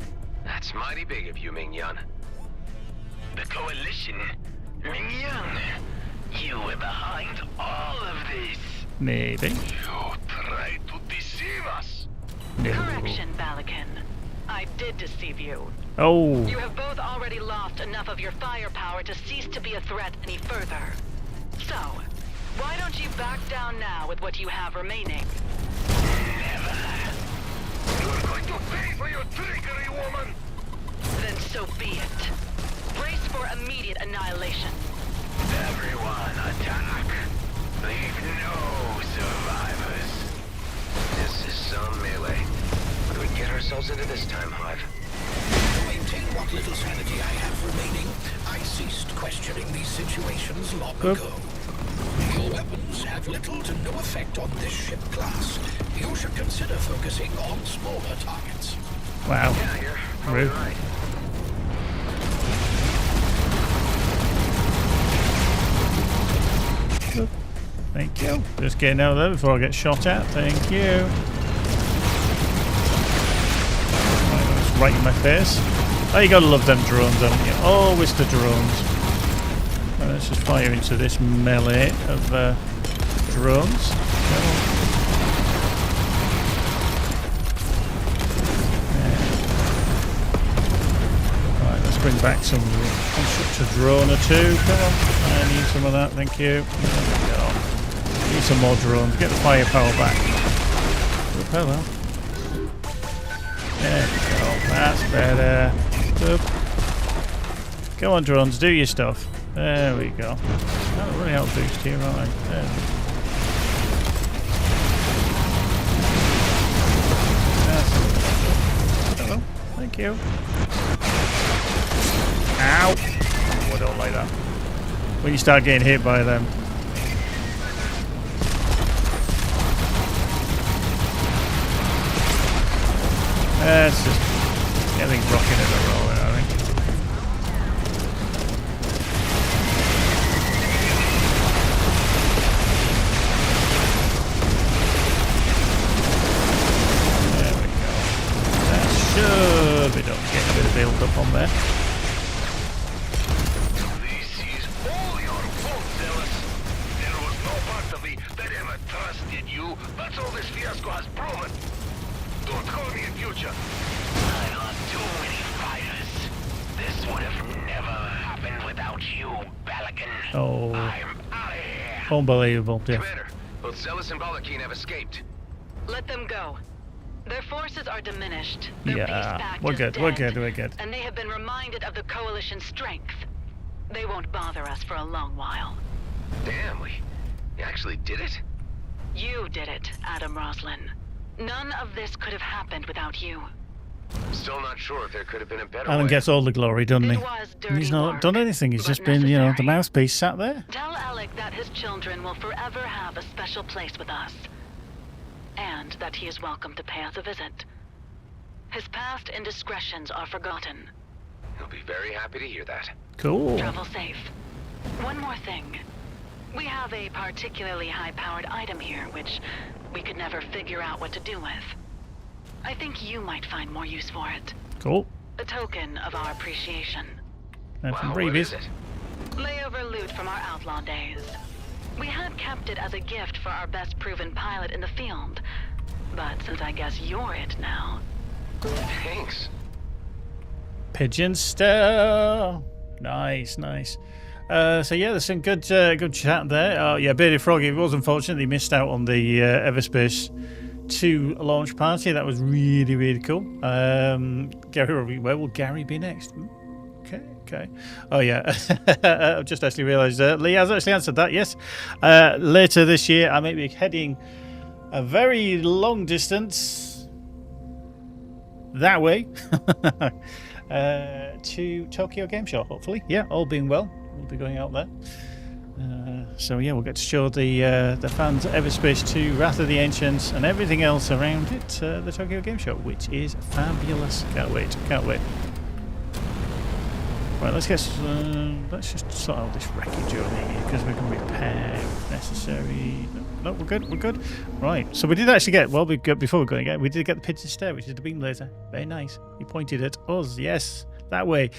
That's mighty big of you, Ming-Yan. The Coalition? Ming-Yan, you were behind all of this. Maybe. You tried to deceive us. No. Correction, Balakin. I did deceive you. Oh. You have both already lost enough of your firepower to cease to be a threat any further. So, why don't you back down now with what you have remaining? Never. You're going to pay for your trickery, woman. Then so be it. Brace for immediate annihilation. Everyone attack. Leave no survivors. This is some melee. What do we get ourselves into this time, Hive? To maintain what little sanity I have remaining, I ceased questioning these situations long ago. Your weapons have little to no effect on this ship class. You should consider focusing on smaller targets. Wow. Yeah, you're probably Rude. right. Thank you. Just getting out of there before I get shot at. Thank you. It's right in my face. Oh, you gotta love them drones, haven't you? Always the drones. Right, let's just fire into this melee of drones. Right, let's bring back some constructor drone or two. Come on. I need some of that, thank you. There we go. Need some more drones. Get the firepower back. Oop, hello. There we go. That's better. Oop. Come on, drones, do your stuff. There we go. Oh, really out boost here, aren't I? There we go. Hello. Thank you. Ow! Oh, I don't like that. When you start getting hit by them. It's just everything's rocking and rolling, I think. There we go. That should be done. Getting a bit of build up on there. This is all your fault, Zealous. There was no part of me that ever trusted you. That's all this fiasco has proven. Don't call me in future. I lost too many fighters. This would have never happened without you, Balakin. Oh. I'm out of here. Unbelievable, yeah. Commander, both Zealous and Balakin have escaped. Let them go. Their forces are diminished. Their peace Yeah, pact we're is good, dead, we're good, we're good. And they have been reminded of the Coalition's strength. They won't bother us for a long while. Damn, we actually did it? You did it, Adam Roslin. None of this could have happened without you. Still not sure if there could have been a better Alan way. gets all the glory, doesn't he? It was dirty And he's not work, done anything, he's but just been, you know, the necessary. mouthpiece sat there. Tell Alec that his children will forever have a special place with us. And that he is welcome to pay us a visit. His past indiscretions are forgotten. He'll be very happy to hear that. Cool. Travel safe. One more thing. We have a particularly high-powered item here, which we could never figure out what to do with. I think you might find more use for it. Cool. A token of our appreciation. And from Wow, what is Breebies. it? Layover loot from our outlaw days. We had kept it as a gift for our best proven pilot in the field. But since I guess you're it now... Thanks. Pigeon Star. Nice, nice. So yeah, there's some good chat there. Yeah, Bearded Froggy, it was unfortunate he missed out on the EVERSPACE 2 launch party. That was really, really cool. Gary, where will Gary be next? Okay. Oh yeah, I've just actually realised Lee has actually answered that. Yes, later this year I may be heading a very long distance that way to Tokyo Game Show. Hopefully, yeah, all being well, we'll be going out there. So yeah, we'll get to show the fans EVERSPACE 2, Wrath of the Ancients, and everything else around it, the Tokyo Game Show, which is fabulous. Can't wait. Right, let's just sort out this wreckage over here because we can repair if necessary. No, we're good. Right, so we did actually get, well, before we're going to we did get the pigeon stair, which is the beam laser. Very nice. He pointed at us. Yes, that way.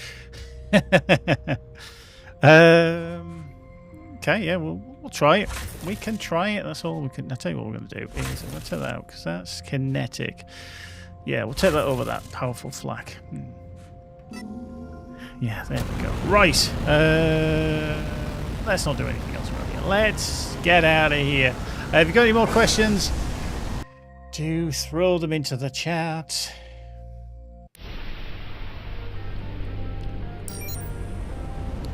Okay, yeah, we'll try it. We can try it. That's all we can. I'll tell you what we're going to do is I'm going to take that out because that's kinetic. Yeah, we'll take that over that powerful flak. Yeah, there we go. Right. Let's not do anything else around here. Let's get out of here. If you've got any more questions, do throw them into the chat.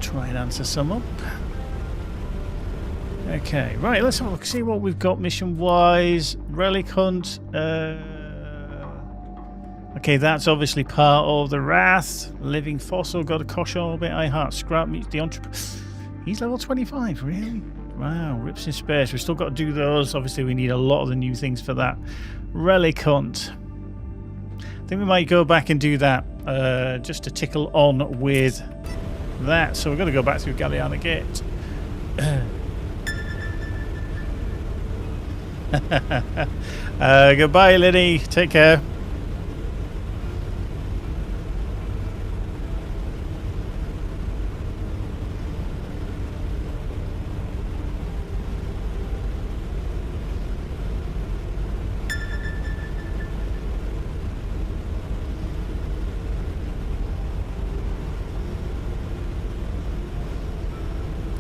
Try and answer some up. Okay, right, let's have a look, see what we've got mission-wise. Relic hunt. Okay, that's obviously part of the Wrath. Living fossil, got a Kosh orbit. I heart scrap meets the entrepreneur. He's level 25, really? Wow, rips in space. We've still got to do those. Obviously, we need a lot of the new things for that. Relic hunt. I think we might go back and do that just to tickle on with that. So we're going to go back through Galliana Gate. Goodbye, Liddy. Take care.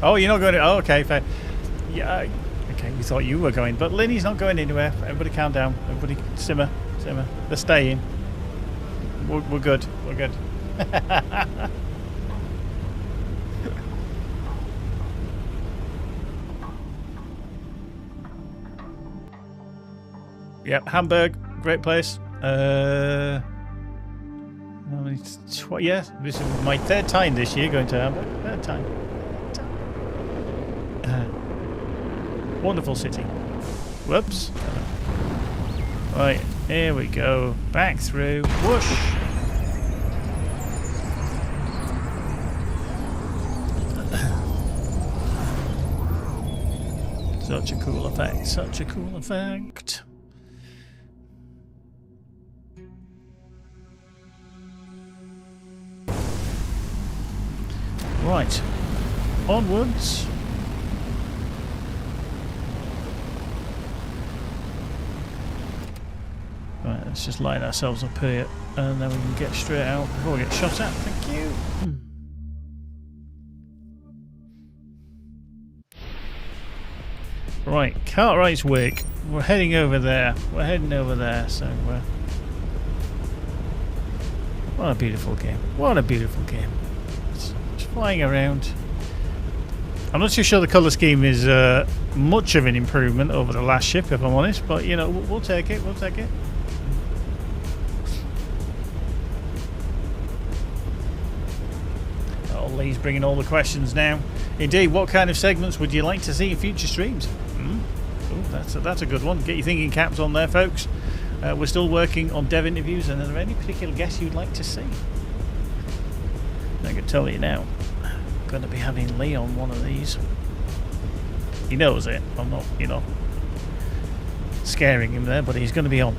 Oh, you're not going to... Oh, okay, fair. Yeah, okay, we thought you were going. But Linny's not going anywhere. Everybody calm down. Everybody simmer. They're staying. We're good. We're good. Yep, Hamburg. Great place. Yeah, this is my third time this year going to Hamburg. Third time. Wonderful city. Whoops. Right, here we go. Back through. Whoosh. Such a cool effect. Such a cool effect. Right. Onwards. Right, let's just line ourselves up here and then we can get straight out before we get shot at. Thank you. Right, Cartwright's Wake. We're heading over there. So what a beautiful game. What a beautiful game. It's flying around. I'm not too sure the colour scheme is much of an improvement over the last ship, if I'm honest, but you know, we'll take it. Lee's bringing all the questions now. Indeed, what kind of segments would you like to see in future streams? Oh, that's a good one. Get your thinking caps on there, folks. We're still working on dev interviews, and are there any particular guests you'd like to see? I can tell you now. I'm going to be having Lee on one of these. He knows it. I'm not, scaring him there, but he's going to be on.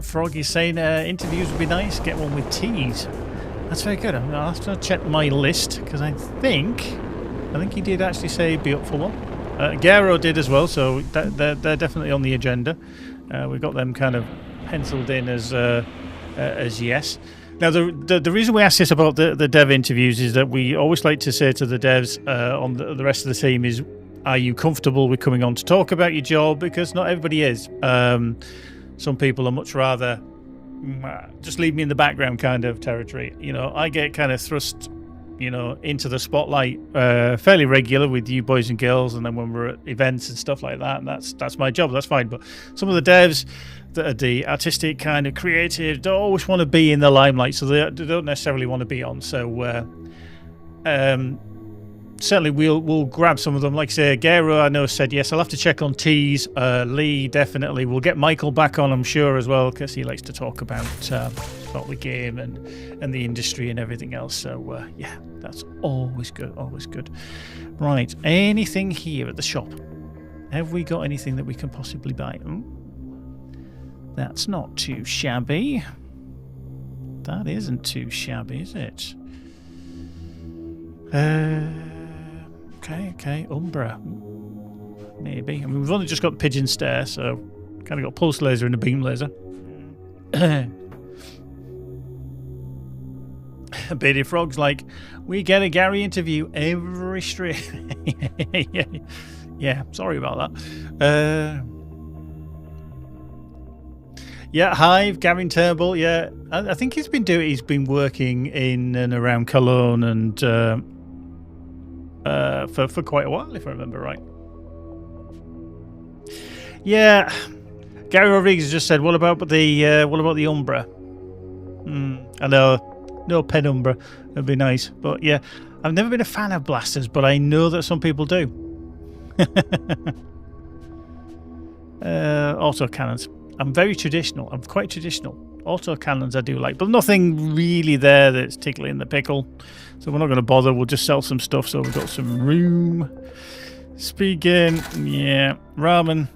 Frog is saying interviews would be nice. Get one with teas. That's very good. I'll have to check my list because I think he did actually say he'd be up for one. Gary did as well, so they're definitely on the agenda. We've got them kind of penciled in as as yes. Now, the reason we ask this about the dev interviews is that we always like to say to the devs on the rest of the team is, are you comfortable with coming on to talk about your job? Because not everybody is. Some people are much rather just leave me in the background kind of territory. You know, I get kind of thrust, you know, into the spotlight fairly regular with you boys and girls, and then when we're at events and stuff like that, and that's my job. That's fine. But some of the devs that are the artistic kind of creative don't always want to be in the limelight, so they don't necessarily want to be on. So certainly we'll grab some of them. Like I say, Gary, I know, said yes. I'll have to check on T's. Lee, definitely. We'll get Michael back on, I'm sure, as well, because he likes to talk about the game and the industry and everything else. So yeah, that's always good, always good. Right, anything here at the shop? Have we got anything that we can possibly buy? That's not too shabby. That isn't too shabby, is it? Okay, Umbra. Maybe. I mean, we've only just got the pigeon stare, so kind of got pulse laser and a beam laser. Bearded Frog's like, we get a Gary interview every stream. Yeah, sorry about that. Yeah, Hive, Gavin Turnbull, yeah. I think he's been working in and around Cologne and for quite a while, if I remember right. Yeah, Gary Rodriquez just said, what about the Umbra? I know, no penumbra, that'd be nice. But yeah, I've never been a fan of blasters, but I know that some people do. Auto cannons. I'm very traditional. I'm quite traditional. Auto cannons I do like, but nothing really there that's tickling the pickle. So we're not going to bother. We'll just sell some stuff so we've got some room. Speaking, yeah. Ramen,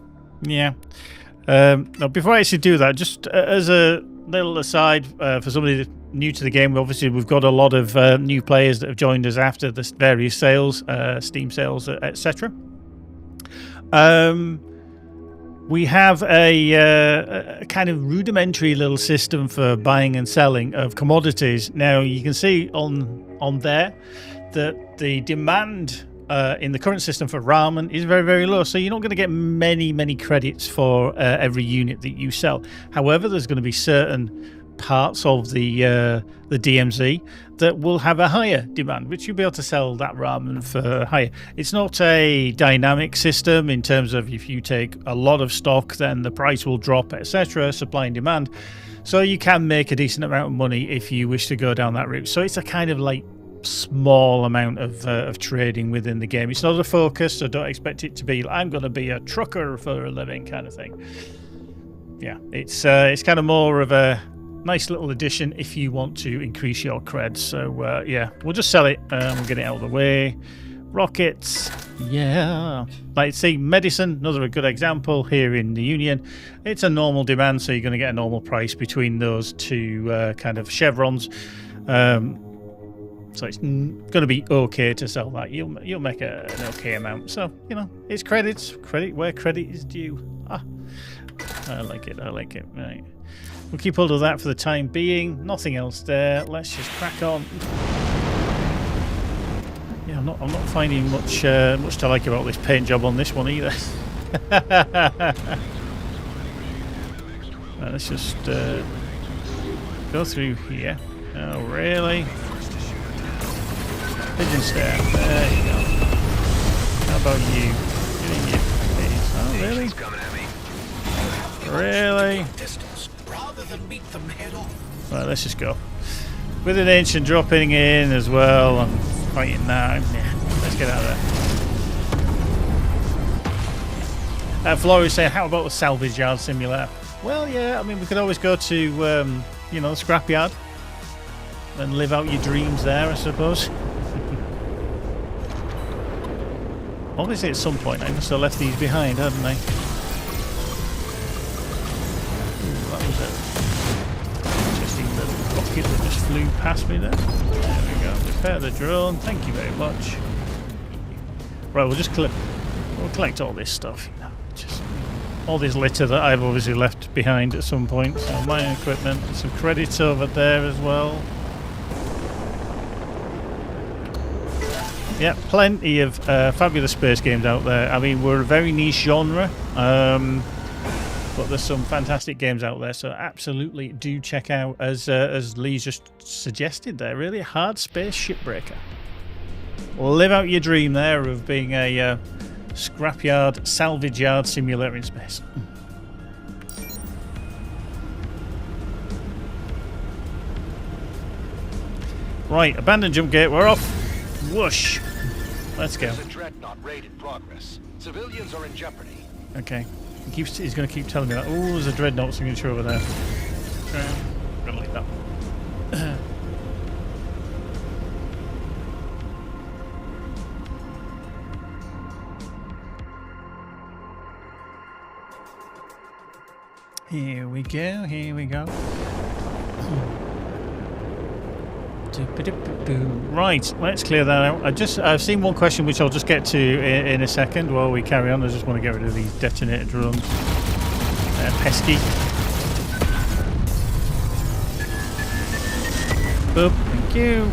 yeah. Now, before I actually do that, just as a little aside for somebody new to the game, obviously we've got a lot of new players that have joined us after the various sales, Steam sales, etc. We have a kind of rudimentary little system for buying and selling of commodities. Now, you can see on there that the demand in the current system for ramen is very, very low. So you're not going to get many credits for every unit that you sell. However, there's going to be certain parts of the DMZ that will have a higher demand, which you'll be able to sell that ramen for higher. It's not a dynamic system in terms of if you take a lot of stock, then the price will drop, etc. Supply and demand. So you can make a decent amount of money if you wish to go down that route. So it's a kind of like small amount of trading within the game. It's not a focus, so don't expect it to be I'm going to be a trucker for a living kind of thing. Yeah, it's kind of more of a nice little addition if you want to increase your creds. So yeah, we'll just sell it. We'll get it out of the way. Rockets, yeah. Like, see, medicine, another good example here in the Union. It's a normal demand, so you're going to get a normal price between those two kind of chevrons. So it's going to be okay to sell that. You'll make an okay amount. So, you know, it's credit where credit is due. I like it. Right. We'll keep hold of that for the time being. Nothing else there. Let's just crack on. Yeah, I'm not finding much to like about this paint job on this one either. Right, let's just go through here. Oh, really? Pigeon stare. There you go. How about you? Oh, really? Really? Right, let's just go. With an ancient dropping in as well, I'm fighting now. Yeah, let's get out of there. Flora is saying, how about the salvage yard simulator? Well, yeah, I mean, we could always go to, you know, the scrapyard and live out your dreams there, I suppose. Obviously, at some point, I must have left these behind, hadn't I? Ooh, that was an interesting little rocket that just flew past me there. There we go. Repair the drone. Thank you very much. Right, we'll just collect all this stuff. You know, just all this litter that I've obviously left behind at some point. So mining equipment, some credits over there as well. Yeah, plenty of fabulous space games out there. I mean, we're a very niche genre, but there's some fantastic games out there. So absolutely do check out, as Lee just suggested there, really a hard space shipbreaker. Live out your dream there of being a scrapyard, salvage yard simulator in space. Right, abandoned jump gate, we're off. Whoosh. Let's go. There's a dreadnought raid in progress. Civilians are in jeopardy. Okay. He's going to keep telling me that. Oh, there's a dreadnought signature over there. I'm going to leave that. Here we go, here we go. Right, let's clear that out. I've seen one question which I'll just get to in a second while we carry on. I just want to get rid of these detonator drones. Pesky. Boop, thank you.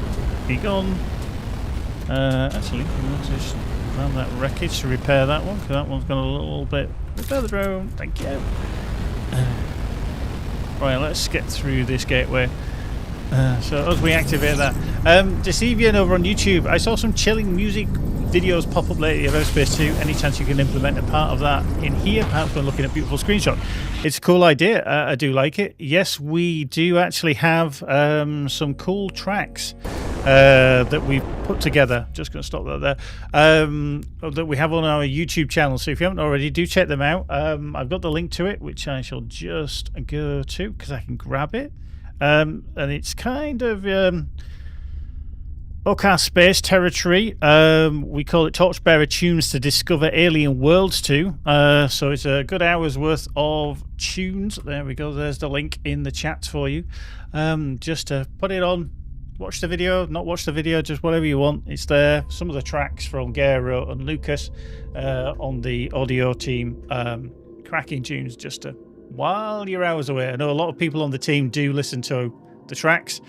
Be gone. Actually, let's just run that wreckage to repair that one, because that one's gone a little bit. Repair the drone, thank you. Right, let's get through this gateway. So as we activate that, Deceivian over on YouTube, I saw some chilling music videos pop up lately of EVERSPACE 2. Any chance you can implement a part of that in here, perhaps when looking at beautiful screenshot? It's a cool idea. I do like it. Yes, we do actually have some cool tracks that we've put together. Just going to stop that there. That we have on our YouTube channel. So if you haven't already, do check them out. I've got the link to it, which I shall just go to because I can grab it. And it's kind of HOTAS space territory. We call it Torchbearer Tunes to Discover Alien Worlds to. So it's a good hour's worth of tunes. There we go. There's the link in the chat for you. Just to put it on, watch the video, not watch the video, just whatever you want. It's there. Some of the tracks from Gary and Lucas on the audio team. Cracking tunes just to while you're hours away. I know a lot of people on the team do listen to the tracks,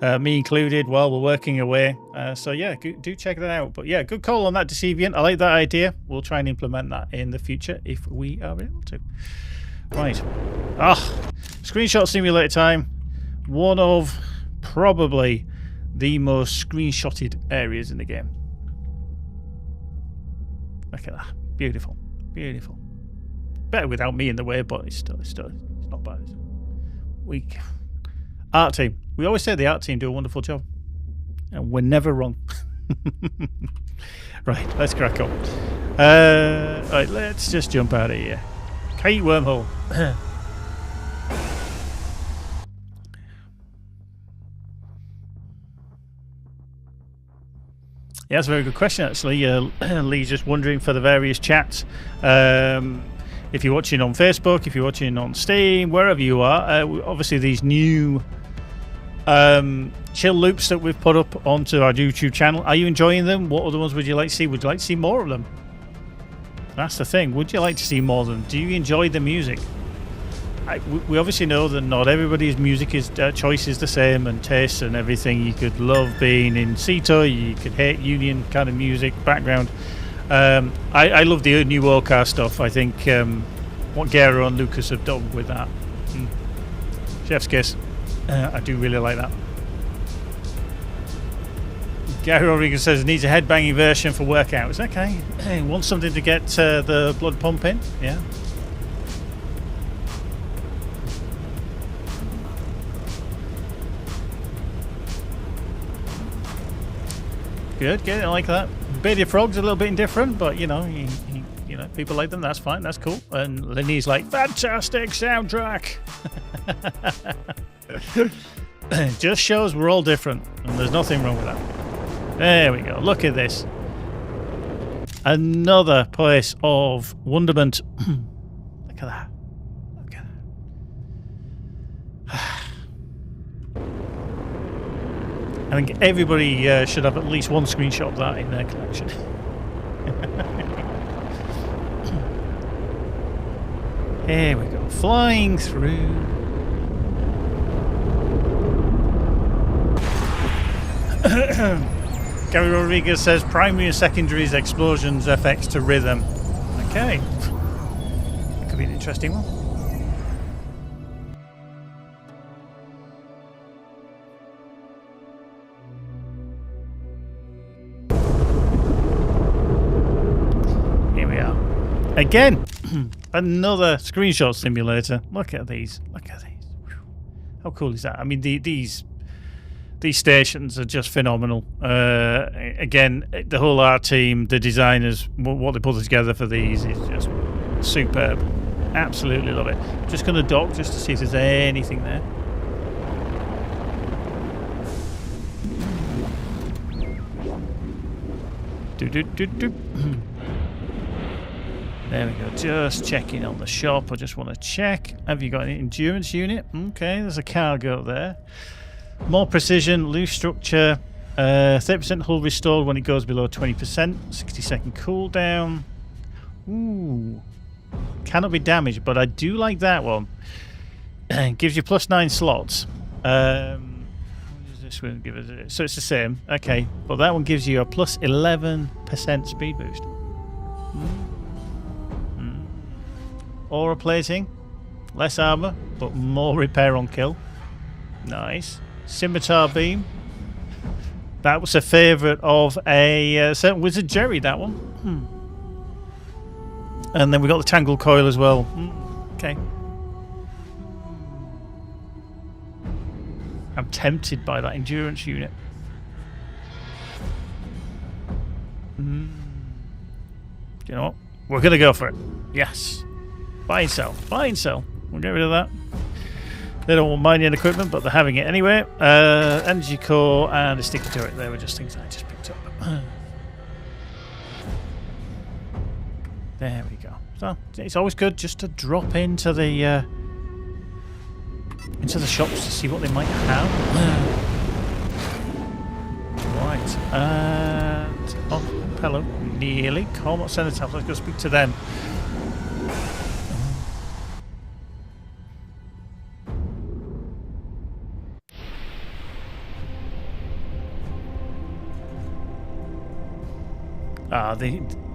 me included, while we're working away. So yeah, do check that out. But yeah, good call on that, Deceivian. I like that idea. We'll try and implement that in the future if we are able to. Right. Screenshot simulator time. One of probably the most screenshotted areas in the game. Look at that. Beautiful. Beautiful. Better without me in the way, but it's not bad. Weak. Art team. We always say the art team do a wonderful job, and we're never wrong. Right, let's crack on. Right, let's just jump out of here. Kite wormhole. Yeah, that's a very good question, actually. Lee's just wondering for the various chats. If you're watching on Facebook, if you're watching on Steam, wherever you are, obviously these new chill loops that we've put up onto our YouTube channel, are you enjoying them? What other ones would you like to see? Would you like to see more of them? That's the thing. Would you like to see more of them? Do you enjoy the music? We obviously know that not everybody's music choice is the same, and tastes and everything. You could love being in Ceto, you could hate Union kind of music background. I love the new WorldCast stuff. I think what Gary and Lucas have done with that. Chef's kiss. I do really like that. Gary Rodriquez says needs a headbanging version for workouts. Okay. Hey, want something to get the blood pumping? Yeah. Good, I like that. Bearded Frog's a little bit indifferent, but you know, you know, people like them. That's fine. That's cool. And Lenny's like, fantastic soundtrack. Just shows we're all different, and there's nothing wrong with that. There we go. Look at this. Another place of wonderment. Look at that. Look at that. I think everybody should have at least one screenshot of that in their collection. Here we go, flying through. Gary Rodriquez says primary and secondaries, explosions, FX to rhythm. Okay. That could be an interesting one. Here we are. Again, another screenshot simulator. Look at these. Look at these. How cool is that? I mean, these stations are just phenomenal. Again, the whole art team, the designers, what they put together for these is just superb. Absolutely love it. Just going to dock just to see if there's anything there. There we go. Just checking on the shop. I just want to check. Have you got an endurance unit? Okay, there's a cargo there. More precision, loose structure, 30% hull restored when it goes below 20%, 60-second cooldown. Ooh, cannot be damaged, but I do like that one. Gives you +9 slots. What does this one give us? So it's the same, okay, but that one gives you a +11% speed boost. Aura plating, less armor, but more repair on kill. Nice. Scimitar beam. That was a favourite of a certain Wizard Jerry, that one. And then we got the Tangled Coil as well. Okay. I'm tempted by that endurance unit. Do you know what? We're going to go for it. Yes. Buy and sell. Buy and sell. We'll get rid of that. They don't want mining equipment, but they're having it anyway. Energy core and a sticky turret. They were just things I just picked up. There we go. So it's always good just to drop into the shops to see what they might have. Right. And oh, hello. Nearly. Khormot Cenotaph. Let's go speak to them.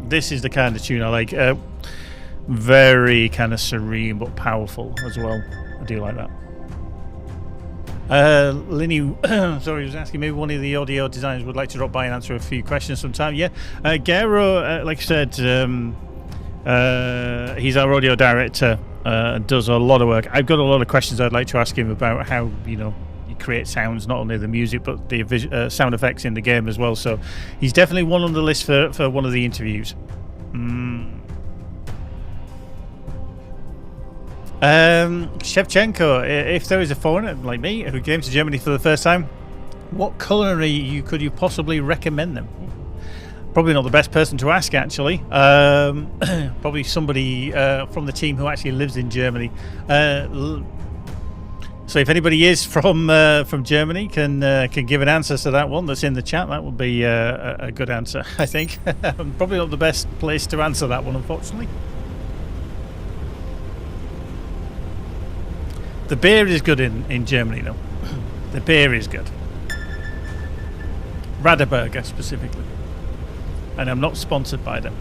This is the kind of tune I like. Very kind of serene but powerful as well. I do like that. Linny, sorry, was asking maybe one of the audio designers would like to drop by and answer a few questions sometime. Yeah, Gary, like I said, he's our audio director. Does a lot of work. I've got a lot of questions I'd like to ask him about how you create sounds, not only the music but the sound effects in the game as well. So he's definitely one on the list for one of the interviews. Shevchenko, if there is a foreigner like me who came to Germany for the first time, what culinary could you possibly recommend them? Probably not the best person to ask, actually. Probably somebody from the team who actually lives in Germany. So if anybody is from Germany can give an answer to that one that's in the chat, that would be a good answer, I think. Probably not the best place to answer that one, unfortunately. The beer is good in Germany, though. The beer is good. Radeberger, specifically. And I'm not sponsored by them.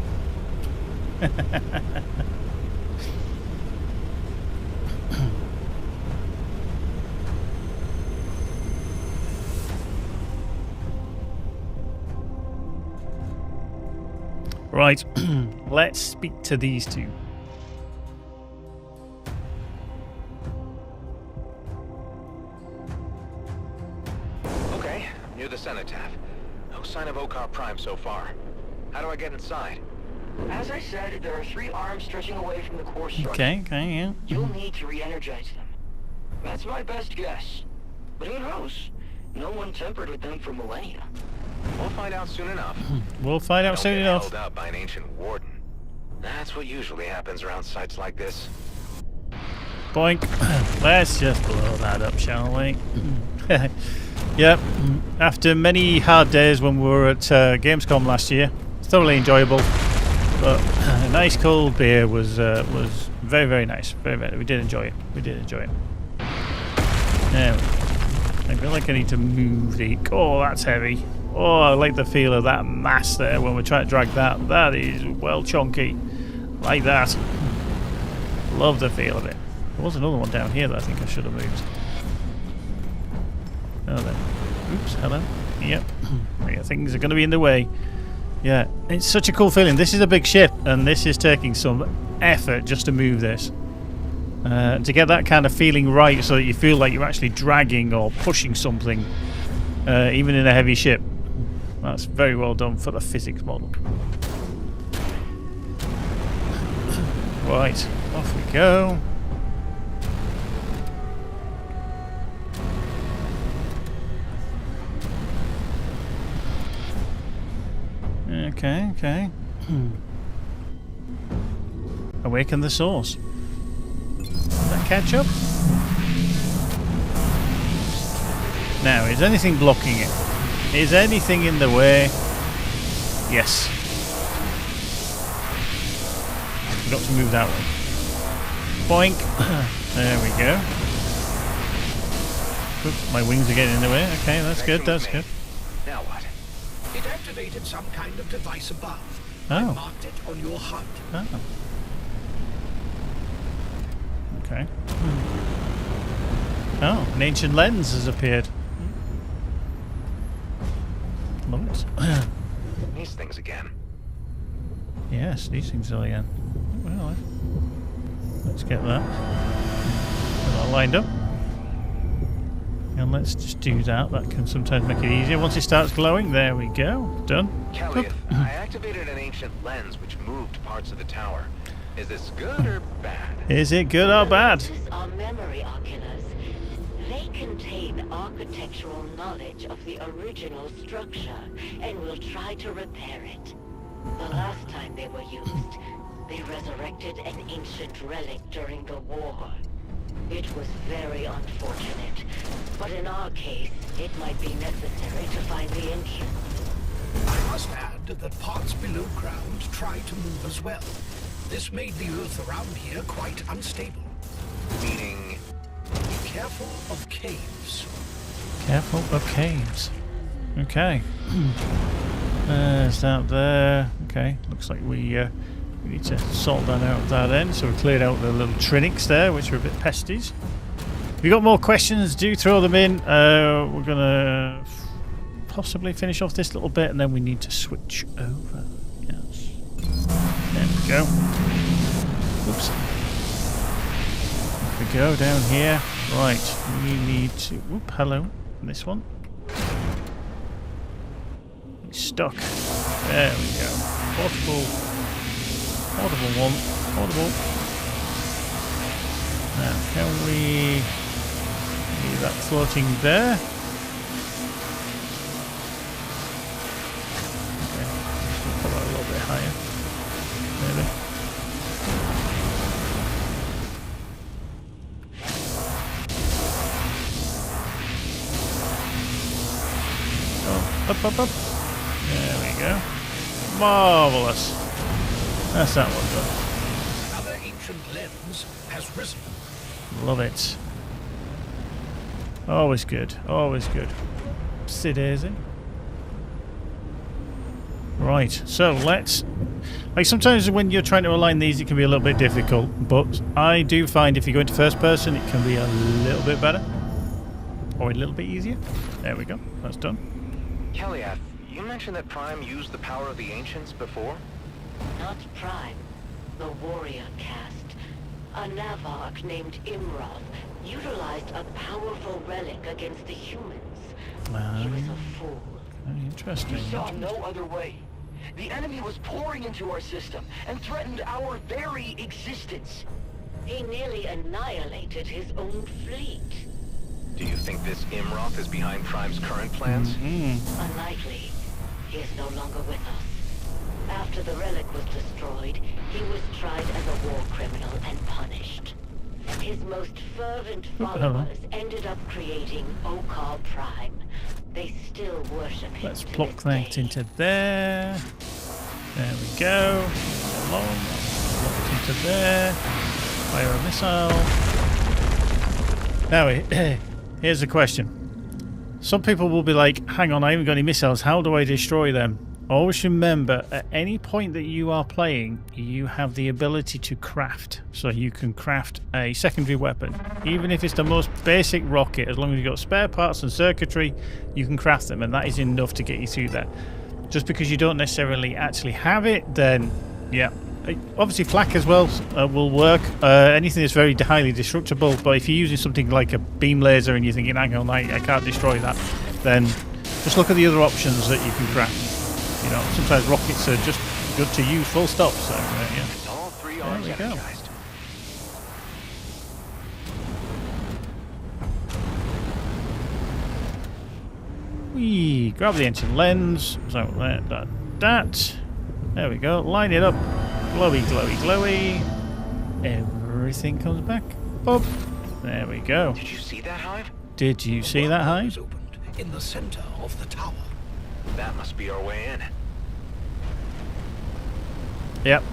Right, let's speak to these two. Okay, near the Cenotaph. No sign of Okar Prime so far. How do I get inside? As I said, there are 3 arms stretching away from the core structure. Okay, yeah. You'll need to re-energize them. That's my best guess. But who knows? No one tempered with them for millennia. We'll find out soon enough. We'll find out soon enough. Held up by an ancient warden. That's what usually happens around sites like this. Boink. Let's just blow that up, shall we? Yep. After many hard days when we were at Gamescom last year, thoroughly enjoyable. But a nice cold beer was Very, very nice. Very, very. We did enjoy it. We did enjoy it. There we go. I feel like I need to move the... Oh, that's heavy. Oh, I like the feel of that mass there when we're trying to drag that. That is well chunky. Like that. Love the feel of it. There was another one down here that I think I should have moved. Oh, there. Oops, hello. Yep. Yeah, things are going to be in the way. Yeah, it's such a cool feeling. This is a big ship, and this is taking some effort just to move this. To get that kind of feeling right so that you feel like you're actually dragging or pushing something, even in a heavy ship. That's very well done for the physics model. Right, off we go. Okay, okay. Awaken the source. Does that catch up? Now, is anything blocking it? Is anything in the way? Yes. Forgot to move that one. Boink. There we go. Oops, my wings are getting in the way. Okay, that's good, that's good. Now what? It activated some kind of device above. Oh. I marked it on your HUD. Oh. Okay. Oh, an ancient lens has appeared. Love it. These things again. Yes, these things are again. Well, let's get that. Get that lined up. And let's just do that. That can sometimes make it easier. Once it starts glowing, there we go. Done. Kelly, I activated an ancient lens which moved parts of the tower. Is this good or bad? Is it good or bad? Our memory oculars. They contain architectural knowledge of the original structure, and will try to repair it. The last time they were used, they resurrected an ancient relic during the war. It was very unfortunate, but in our case, it might be necessary to find the ancient. I must add that parts below ground tried to move as well. This made the earth around here quite unstable. Meaning? Be careful of caves. Careful of caves. Okay. There's that there. Okay, looks like we need to sort that out at that end. So we cleared out the little trinics there, which were a bit pesties. If you've got more questions, do throw them in. We're going to possibly finish off this little bit, and then we need to switch over. Yes. There we go. Oops. There we go, down here. Right, we need to... Whoop, hello. This one. It's stuck. There we go. Portable one. Portable. Now, can we leave that floating there? Okay, let's put that a little bit higher. Maybe. Oh, up. There we go. Marvellous. That's that one done. Another ancient lens has risen. Love it. Always good. Always good. Sit easy. Right, so let's... Like sometimes when you're trying to align these it can be a little bit difficult, but I do find if you go into first person it can be a little bit better. Or a little bit easier. There we go. That's done. Kelly, you mentioned that Prime used the power of the Ancients before? Not Prime, the warrior caste. A Navarch named Imroth utilized a powerful relic against the humans. He was a fool. Interesting. You saw no other way. The enemy was pouring into our system and threatened our very existence. He nearly annihilated his own fleet. Do you think this Imroth is behind Prime's current plans? Unlikely. He is no longer with us. After the relic was destroyed, he was tried as a war criminal and punished. His most fervent followers ended up creating Okar Prime. They still worship him. Let's plop that into there. There we go. Along. Plop it into there. Fire a missile. Now, here's the question. Some people will be like, hang on, I haven't got any missiles. How do I destroy them? Always remember, at any point that you are playing, you have the ability to craft. So you can craft a secondary weapon. Even if it's the most basic rocket, as long as you've got spare parts and circuitry, you can craft them. And that is enough to get you through that. Just because you don't necessarily actually have it, then, yeah. Obviously, flak as well will work. Anything that's very highly destructible. But if you're using something like a beam laser and you're thinking, hang on, I can't destroy that, then just look at the other options that you can craft. You know, sometimes rockets are just good to use, full stop. So, yeah. All three There arms we go. energized. Whee! Grab the engine lens. So, that. There we go. Line it up. Glowy, glowy, glowy. Everything comes back up. There we go. Did you see that hive? Did you see that hive? Is opened in the center of the tower. That must be our way in. Yep.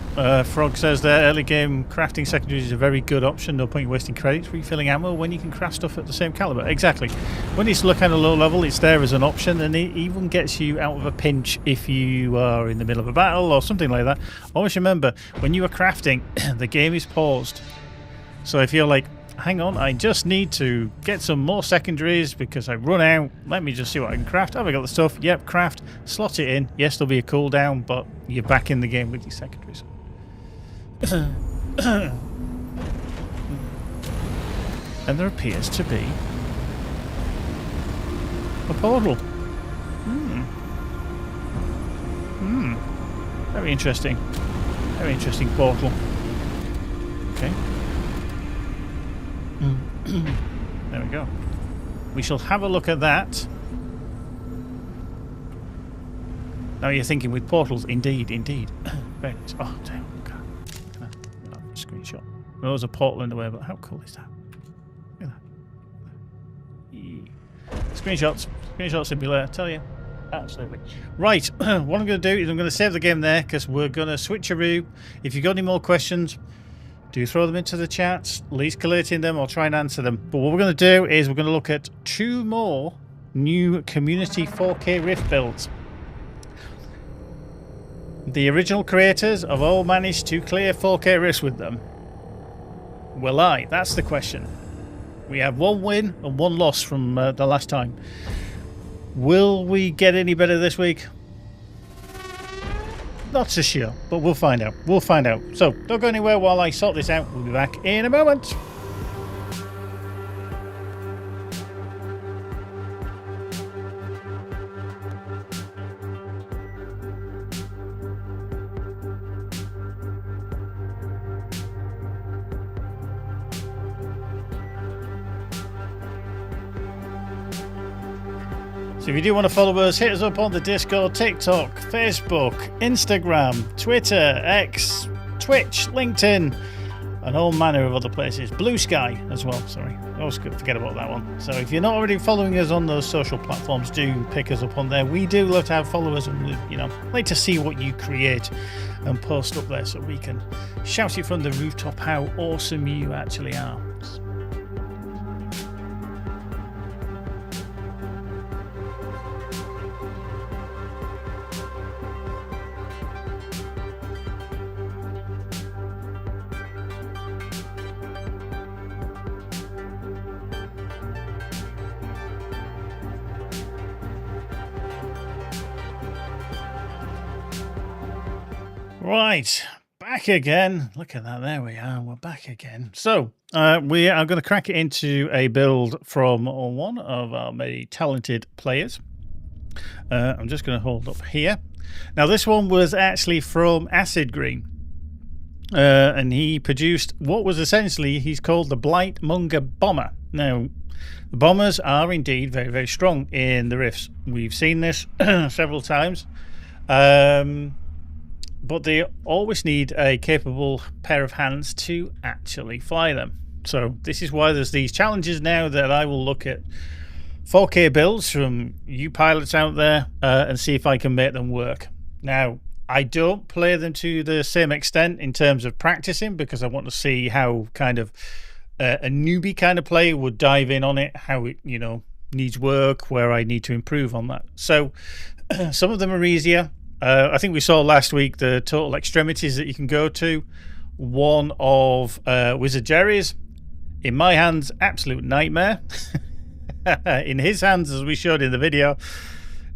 Frog says that early game crafting secondaries is a very good option. No point in wasting credits refilling ammo when you can craft stuff at the same caliber. Exactly. When it's kind of low level, it's there as an option, and it even gets you out of a pinch if you are in the middle of a battle or something like that. Always remember, when you are crafting, the game is paused. So if you're like, hang on, I just need to get some more secondaries because I've run out. Let me just see what I can craft. Have I got the stuff? Yep, craft. Slot it in. Yes, there'll be a cooldown, but you're back in the game with your secondaries. And there appears to be a portal. Very interesting. Very interesting portal. Okay. There we go. We shall have a look at that. Now you're thinking with portals, indeed. Very nice. Oh, damn. Can I screenshot? Well, there's a portal in the way, but how cool is that? Look at that. Yeah. Screenshot simulator, tell you. Absolutely. Right, what I'm going to do is I'm going to save the game there because we're going to switcheroo. If you've got any more questions, do throw them into the chats. Least collating them, I'll try and answer them. But what we're going to do is we're going to look at 2 more new community 4K Rift builds. The original creators have all managed to clear 4K Rifts with them. Will I? That's the question. We have 1 win and 1 loss from the last time. Will we get any better this week? Not so sure, but we'll find out. We'll find out. So, don't go anywhere while I sort this out. We'll be back in a moment. So if you do want to follow us, hit us up on the Discord, TikTok, Facebook, Instagram, Twitter, X, Twitch, LinkedIn, and all manner of other places. Blue Sky as well, sorry. I always forget about that one. So if you're not already following us on those social platforms, do pick us up on there. We do love to have followers and, you know, like to see what you create and post up there so we can shout it from the rooftop how awesome you actually are. Right, back again. Look at that. There we are. We're back again. So we are going to crack it into a build from one of our many talented players. I'm just going to hold up here. Now, this one was actually from Acid Green. And he produced what was essentially, he's called the Blightmonger Bomber. Now, the bombers are indeed very, very strong in the rifts. We've seen this several times. But they always need a capable pair of hands to actually fly them. So this is why there's these challenges now that I will look at 4K builds from you pilots out there and see if I can make them work. Now, I don't play them to the same extent in terms of practicing, because I want to see how kind of a newbie kind of player would dive in on it, how it, you know, needs work, where I need to improve on that. So some of them are easier. I think we saw last week the total extremities that you can go to. One of Wizard Jerry's, in my hands, absolute nightmare. In his hands, as we showed in the video,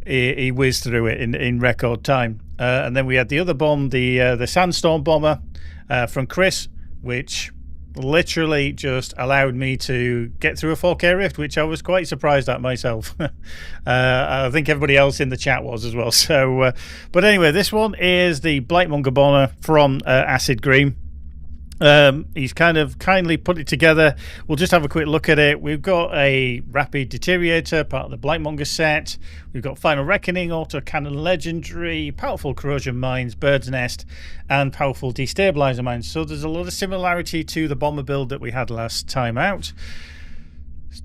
he whizzed through it in record time. And then we had the other bomb, the Sandstorm Bomber from Chris, which literally just allowed me to get through a 4K rift, which I was quite surprised at myself. I think everybody else in the chat was as well. So, but anyway, this one is the Blightmonger bomber from Acid Green. He's kind of kindly put it together. We'll just have a quick look at it. We've got a Rapid Deteriorator, part of the Blightmonger set. We've got Final Reckoning, Auto Cannon Legendary, Powerful Corrosion Mines, Bird's Nest, and Powerful Destabilizer Mines. So there's a lot of similarity to the bomber build that we had last time out.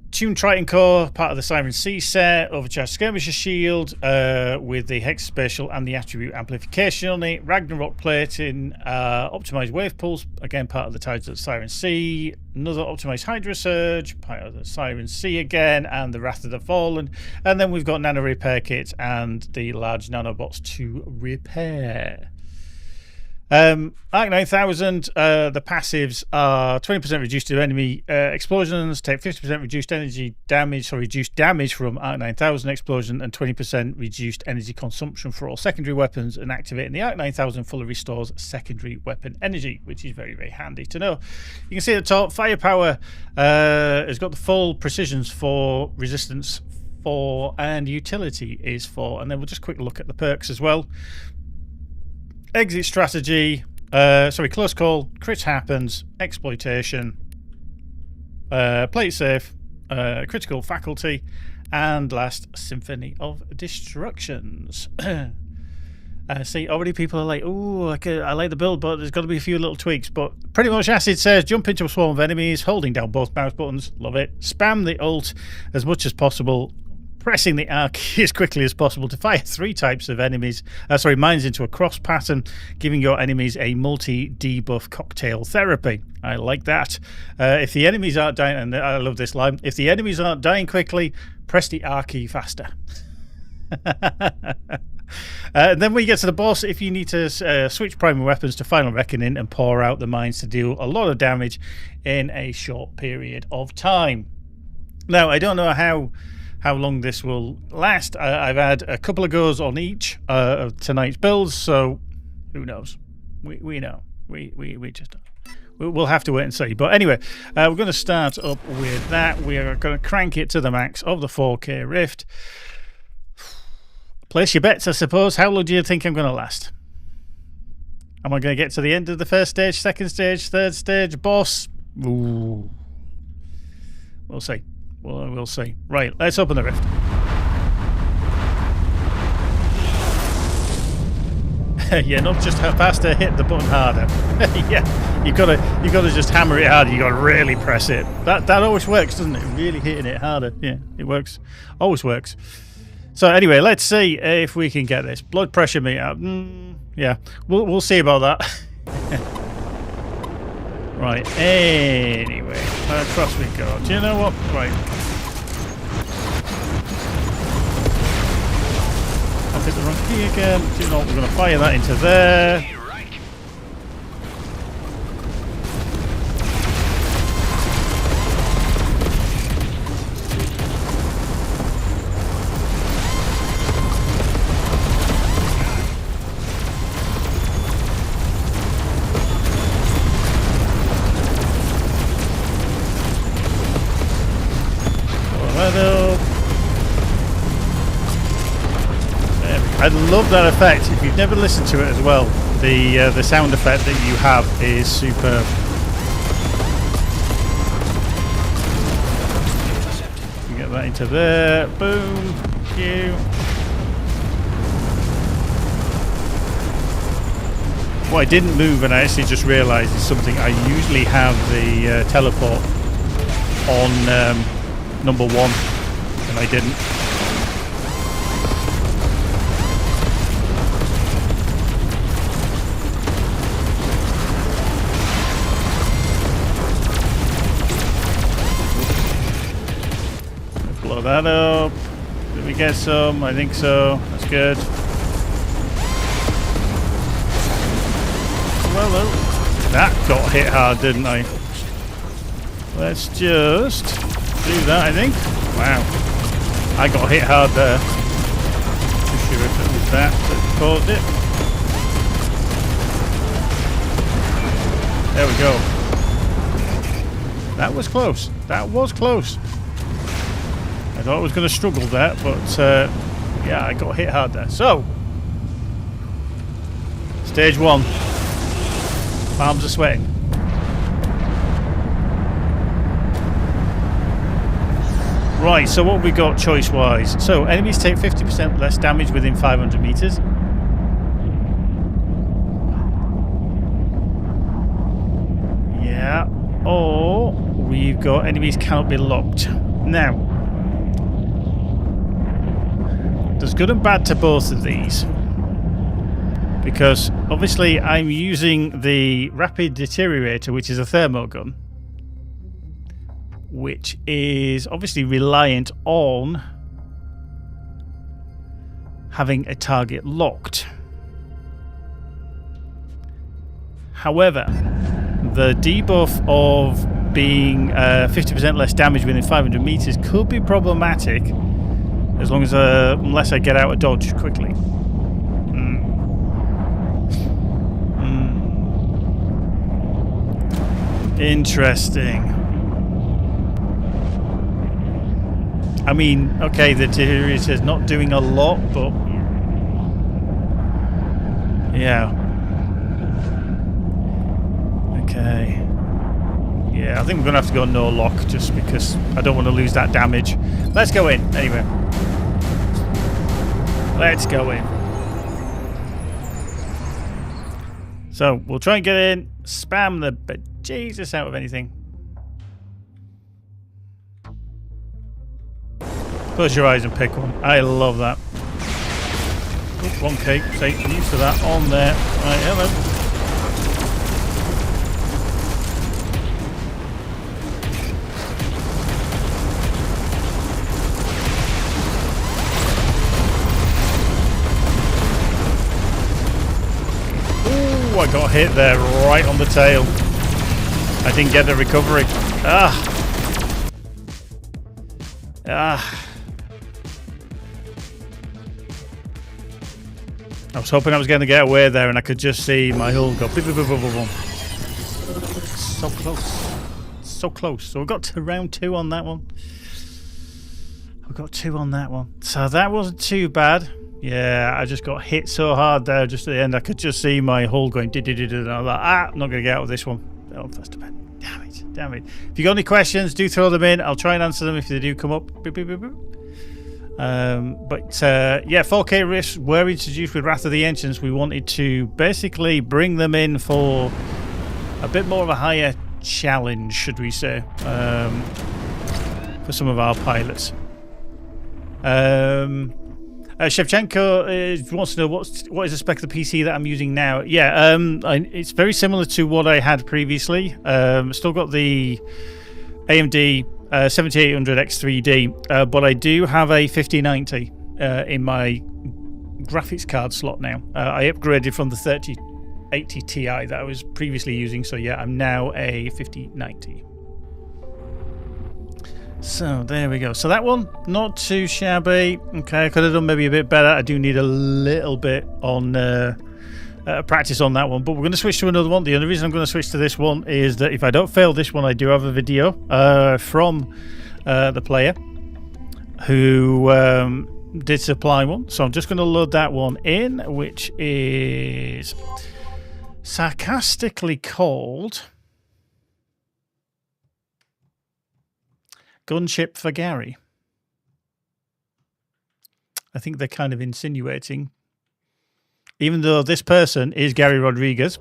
Tuned Triton Core, part of the Siren Sea set, Overcharged Skirmisher Shield with the Hex Spatial and the Attribute Amplification on it, Ragnarok Plating, Optimized Wave Pulse, again part of the Tides of the Siren Sea, another Optimized Hydra Surge, part of the Siren Sea again, and the Wrath of the Fallen, and then we've got Nano Repair Kits and the large nanobots to repair. Arc 9000, the passives are 20% reduced to enemy explosions, take 50% reduced energy damage, so reduced damage from Arc 9000 explosion, and 20% reduced energy consumption for all secondary weapons, and activating the Arc 9000 fully restores secondary weapon energy, which is very, very handy to know. You can see at the top, Firepower has got the full precisions for resistance 4 and utility is 4, and then we'll just quick look at the perks as well. Exit strategy, close call, crit happens, exploitation, play it safe, critical faculty, and last, Symphony of Destructions. See, already people are like, oh, I like the build, but there's got to be a few little tweaks. But pretty much Acid says, jump into a swarm of enemies, holding down both mouse buttons, love it. Spam the ult as much as possible, pressing the R key as quickly as possible to fire 3 types of mines into a cross pattern, giving your enemies a multi-debuff cocktail therapy. I like that. If the enemies aren't dying, and I love this line, if the enemies aren't dying quickly, press the R key faster. Then when you get to the boss, if you need to switch primary weapons to Final Reckoning and pour out the mines to deal a lot of damage in a short period of time. Now, I don't know how long this will last. I've had a couple of goes on each of tonight's builds, so who knows? We know. We just don't. We'll have to wait and see. But anyway, we're going to start up with that. We are going to crank it to the max of the 4K Rift. Place your bets, I suppose. How long do you think I'm going to last? Am I going to get to the end of the first stage, second stage, third stage, boss? Ooh. We'll see. We'll see. Right, let's open the rift. Yeah, not just how faster, hit the button harder. Yeah, you gotta just hammer it harder. You gotta really press it. That always works, doesn't it? Really hitting it harder. Yeah, it works. Always works. So anyway, let's see if we can get this blood pressure meter. Yeah, we'll see about that. Right, anyway, across we go. Do you know what? Right. I'll hit the wrong key again. Do you know what? We're going to fire that into there. I love that effect. If you've never listened to it as well, the sound effect that you have is superb. You get that into there. Boom. Thank you. What I didn't move, and I actually just realised, is something I usually have the teleport on number 1, and I didn't. that up. Did we get some? I think so. That's good. Well, that got hit hard, didn't I? Let's just do that, I think. Wow. I got hit hard there. Not sure if it was that caused it. There we go. That was close. That was close. I thought I was going to struggle there, but yeah, I got hit hard there. So, stage 1. Palms are sweating. Right, so what have we got choice-wise? So, enemies take 50% less damage within 500 meters. Yeah. Or we've got enemies cannot be locked. Now, there's good and bad to both of these. Because obviously I'm using the Rapid Deteriorator, which is a thermo gun, which is obviously reliant on having a target locked. However, the debuff of being 50% less damage within 500 meters could be problematic as long as unless I get out of dodge quickly. Interesting. I mean, okay, the Deteriorator is not doing a lot, but yeah. Okay. Yeah, I think we're going to have to go no lock just because I don't want to lose that damage. Let's go in, anyway. Let's go in. So, we'll try and get in, spam the bejesus out of anything. Close your eyes and pick one. I love that. Oops, one cake. Say, used to that on there. Right, hello. I got hit there right on the tail. I didn't get the recovery. Ah. I was hoping I was going to get away there and I could just see my hull go boom, boom, boom, boom, boom. So close. So close. So we got to round 2 on that one. We got 2 on that one. So that wasn't too bad. Yeah, I just got hit so hard there just at the end. I could just see my hull going and I was like, I'm not going to get out of this one. Oh, first of all. Damn it, damn it. If you got any questions, do throw them in. I'll try and answer them if they do come up. Boop, boop, boop, boop. Yeah, 4K rifts were introduced with Wrath of the Ancients. We wanted to basically bring them in for a bit more of a higher challenge, should we say, for some of our pilots. Shevchenko wants to know what is the spec of the PC that I'm using now. Yeah, it's very similar to what I had previously. Still got the AMD 7800 X3D, but I do have a 5090 in my graphics card slot now. I upgraded from the 3080 Ti that I was previously using, so yeah, I'm now a 5090. So there we go. So that one, not too shabby. Okay, I could have done maybe a bit better. I do need a little bit on practice on that one, but we're going to switch to another one. The only reason I'm going to switch to this one is that if I don't fail this one, I do have a video from the player who did supply one. So I'm just going to load that one in, which is sarcastically called Gunship for Garry. I think they're kind of insinuating, even though this person is Gary Rodriquez,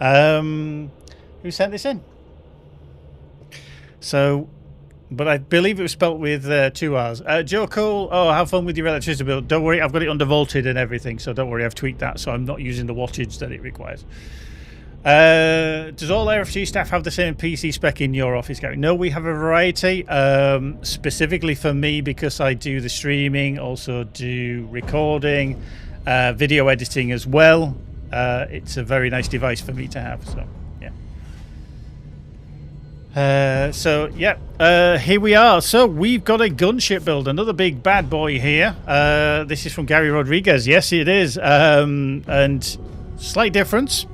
who sent this in. So, but I believe it was spelt with 2 R's. Joe Cole, oh, have fun with your electricity bill. Don't worry, I've got it undervolted and everything, so don't worry, I've tweaked that, so I'm not using the wattage that it requires. Does all RFG staff have the same PC spec in your office, Gary? No, we have a variety. Specifically for me, because I do the streaming, also do recording, video editing as well. It's a very nice device for me to have. So yeah. Here we are. So we've got a gunship build, another big bad boy here. This is from Gary Rodriquez. Yes, it is. And slight difference,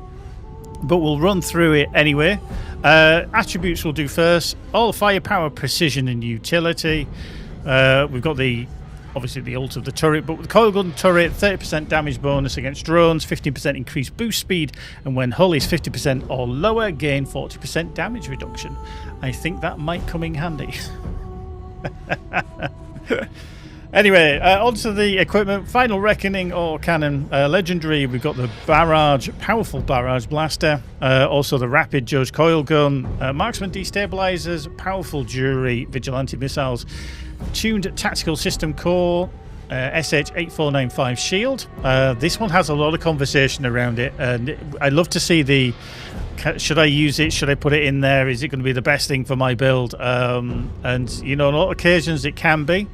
but we'll run through it anyway. Attributes we'll do first. All firepower, precision, and utility. We've got obviously the ult of the turret, but with the coil gun turret, 30% damage bonus against drones, 15% increased boost speed, and when hull is 50% or lower, gain 40% damage reduction. I think that might come in handy. Anyway, onto the equipment. Final Reckoning or cannon. Legendary, we've got the powerful barrage blaster. Also the rapid judge coil gun. Marksman destabilizers, powerful jury, vigilante missiles. Tuned tactical system core. SH-8495 shield. This one has a lot of conversation around it, and I'd love to see should I use it? Should I put it in there? Is it going to be the best thing for my build? And you know, on a lot of occasions it can be.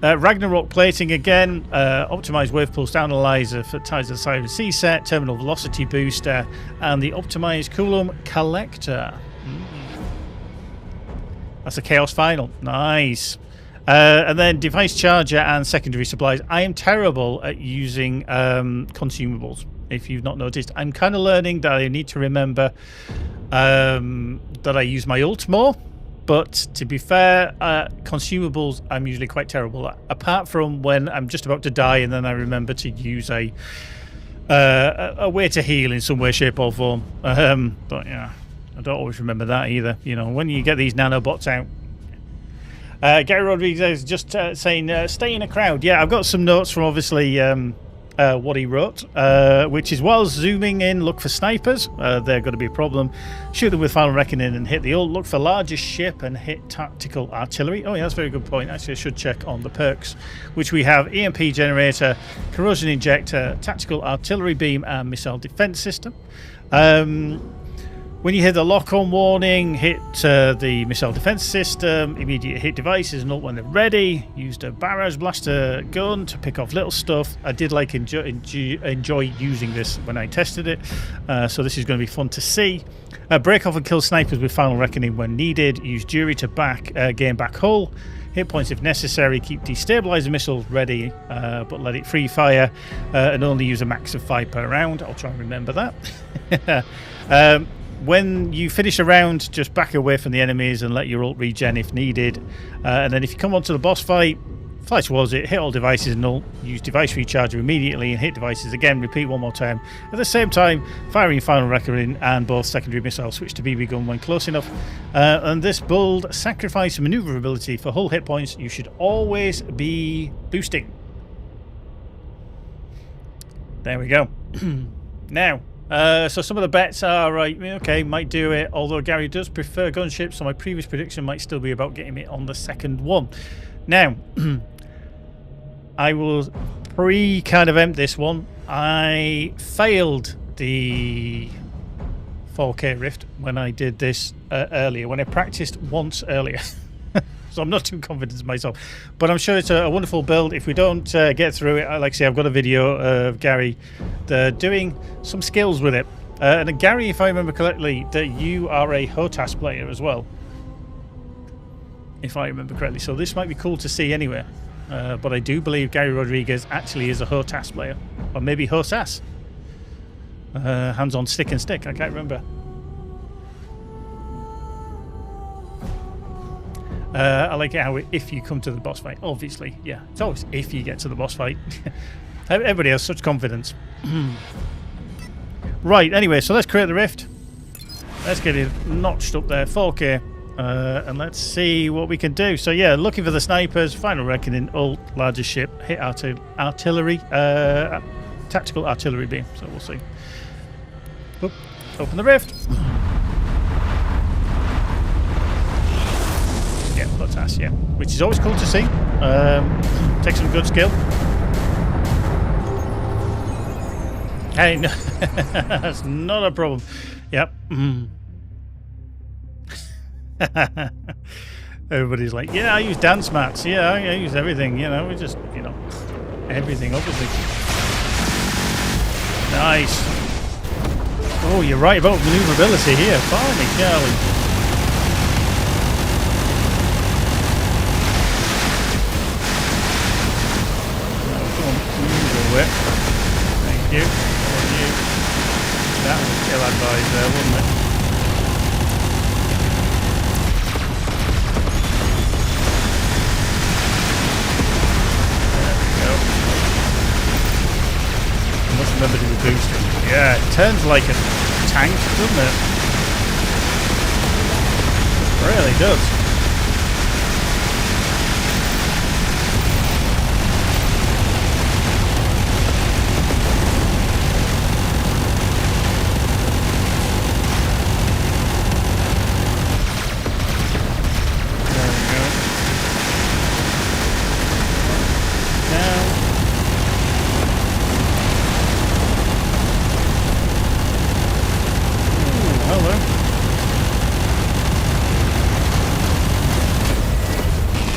Ragnarok plating again, optimized wave pulse analyzer for ties to the Siren C set, terminal velocity booster, and the optimized Coulomb collector. That's a chaos final. Nice. And then device charger and secondary supplies. I am terrible at using consumables. If you've not noticed, I'm kind of learning that I need to remember that I use my ult more. But to be fair, consumables I'm usually quite terrible at. Apart from when I'm just about to die and then I remember to use a way to heal in some way, shape or form. But yeah, I don't always remember that either. You know, when you get these nanobots out. Gary Rodriguez just saying, stay in a crowd. Yeah, I've got some notes from obviously what he wrote, which is while zooming in, look for snipers. They're going to be a problem. Shoot them with Final Reckoning and hit the ult. Look for largest ship and hit tactical artillery. Oh yeah, that's a very good point. Actually, I should check on the perks, which we have EMP generator, corrosion injector, tactical artillery beam, and missile defense system. When you hear the lock-on warning, hit the missile defense system, immediate hit devices, and ult when they're ready. Used a barrage blaster gun to pick off little stuff. I did enjoy using this when I tested it, so this is going to be fun to see. Break off and kill snipers with Final Reckoning when needed. Use jury to gain back hull. Hit points if necessary. Keep destabilizer missiles ready, but let it free fire, and only use a max of 5 per round. I'll try and remember that. When you finish a round, just back away from the enemies and let your ult regen if needed. And then if you come onto the boss fight, fly towards it, hit all devices and ult, use device recharger immediately and hit devices again, repeat one more time. At the same time, firing Final Reckoning and both secondary missiles, switch to BB gun when close enough. And this build, sacrifice maneuverability for hull hit points. You should always be boosting. There we go. Now, so some of the bets are right. Okay, might do it. Although Gary does prefer gunship, so my previous prediction might still be about getting it on the second one. Now, I will kind of empt this one. I failed the 4K Rift when I did this earlier. When I practiced once earlier. So I'm not too confident myself, but I'm sure it's a wonderful build. If we don't get through it, like I say, I've got a video of Gary doing some skills with it. And Gary, if I remember correctly, that you are a HOTAS player as well, if I remember correctly. So this might be cool to see anyway. But I do believe Gary Rodriguez actually is a HOTAS player, or maybe HOTAS. Hands on stick and stick. I can't remember. I like how if you come to the boss fight, obviously, yeah, it's always if you get to the boss fight. Everybody has such confidence. Right, anyway, so let's create the rift. Let's get it notched up there, 4K, and let's see what we can do. So yeah, looking for the snipers, Final Reckoning, ult, largest ship, hit artillery, tactical artillery beam. So we'll see. Oop, open the rift. Yeah, HOTAS, yeah. Which is always cool to see. Takes some good skill. Hey, no, that's not a problem. Yep. Everybody's like, yeah, I use dance mats. Yeah, I use everything. You know, we just, you know, everything, obviously. Nice. Oh, you're right about maneuverability here. Finally, Charlie. Thank you. That was ill advised there, wasn't it? There we go. I must remember to do boosting. Yeah, it turns like a tank, doesn't it? It really does.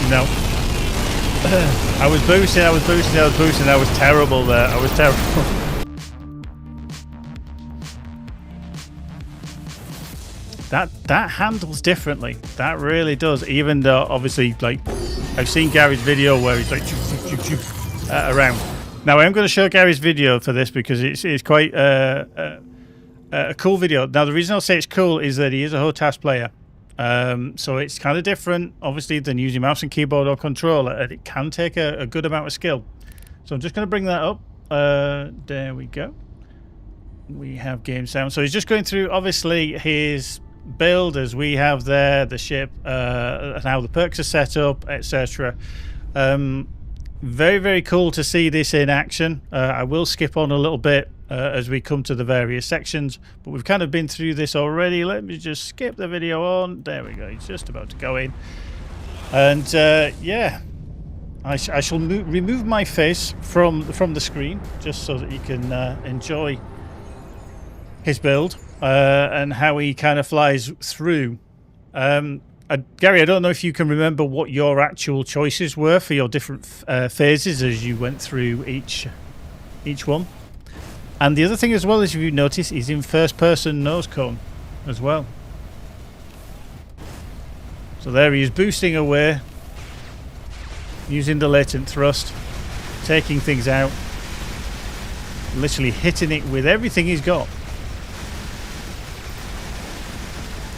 No. I was boosting, I was terrible there. I was terrible. That handles differently. That really does. Even though, obviously, like, I've seen Gary's video where he's like, around. Now, I'm going to show Gary's video for this because it's quite a cool video. Now, the reason I'll say it's cool is that he is a HOTAS player. So it's kind of different, obviously, than using mouse and keyboard or controller. And it can take a good amount of skill. So I'm just going to bring that up. There we go. We have game sound. So he's just going through, obviously, his build as we have there, the ship, and how the perks are set up, etc. Very, very cool to see this in action. I will skip on a little bit as we come to the various sections, but we've kind of been through this already. Let me just skip the video on. There we go. He's just about to go in. And yeah, I shall remove my face from the screen just so that you can enjoy his build and how he kind of flies through. Gary, I don't know if you can remember what your actual choices were for your different phases as you went through each one. And the other thing as well, as you notice, is in first-person nose cone as well. So there he is, boosting away, using the latent thrust, taking things out, literally hitting it with everything he's got.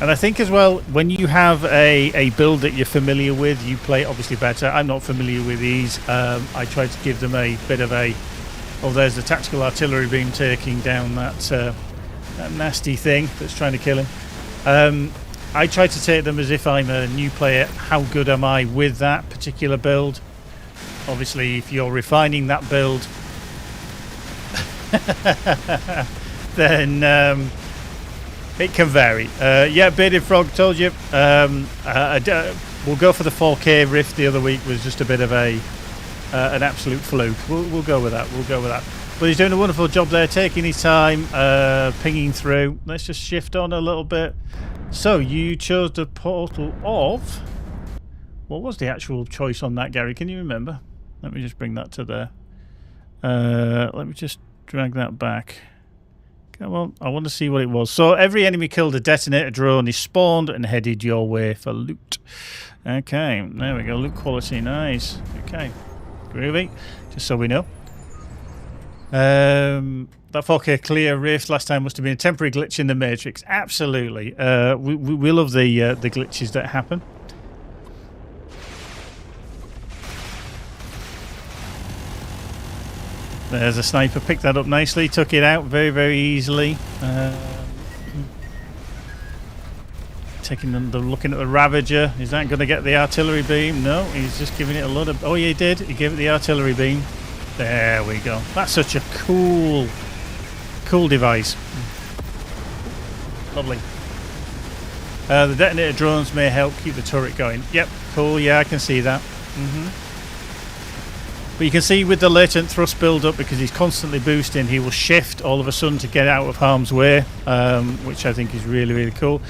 And I think as well, when you have a build that you're familiar with, you play it obviously better. I'm not familiar with these. I try to give them a bit of a... Oh, there's the tactical artillery beam taking down that nasty thing that's trying to kill him. I try to take them as if I'm a new player. How good am I with that particular build? Obviously, if you're refining that build, then it can vary. Yeah, Bearded Frog, told you. We'll go for the 4K Rift the other week. Was just a bit of an absolute fluke. We'll go with that. We'll go with that. But he's doing a wonderful job there, taking his time, pinging through. Let's just shift on a little bit. So you chose the portal of... What was the actual choice on that, Gary? Can you remember? Let me just bring that to there. Let me just drag that back. Come on, I want to see what it was. So every enemy killed a detonator drone is spawned and headed your way for loot. Okay, there we go. Loot quality, nice. Okay, groovy. Just so we know. That 4K clear rift last time must have been a temporary glitch in the Matrix. Absolutely. We love the glitches that happen. There's a sniper, picked that up nicely, took it out very, very easily. Taking the looking at the Ravager. Is that going to get the artillery beam? No, he's just giving it a lot of... Oh, yeah, he did. He gave it the artillery beam. There we go. That's such a cool device. Lovely. The detonator drones may help keep the turret going. Yep, cool. Yeah, I can see that. But you can see with the latent thrust build up, because he's constantly boosting, he will shift all of a sudden to get out of harm's way, which I think is really, really cool.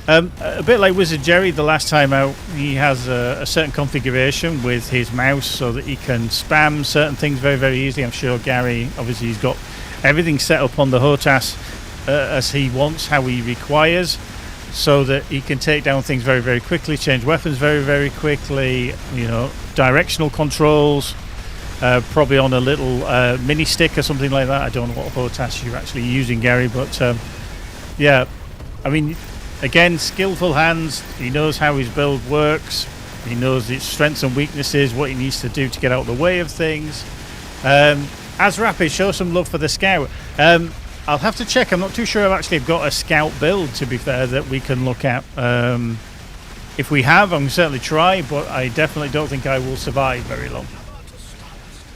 A bit like Wizard Jerry the last time out, he has a certain configuration with his mouse so that he can spam certain things very, very easily. I'm sure Gary, obviously, he's got everything set up on the HOTAS as he wants, how he requires, so that he can take down things very, very quickly, change weapons very, very quickly, you know, directional controls, probably on a little mini stick or something like that. I don't know what HOTAS you're actually using, Gary, but yeah, I mean, again, skillful hands. He knows how his build works. He knows its strengths and weaknesses, what he needs to do to get out of the way of things. As Rapid, show some love for the scout. I'll have to check. I'm not too sure I've actually got a scout build, to be fair, that we can look at. If we have, I'm certainly try, but I definitely don't think I will survive very long.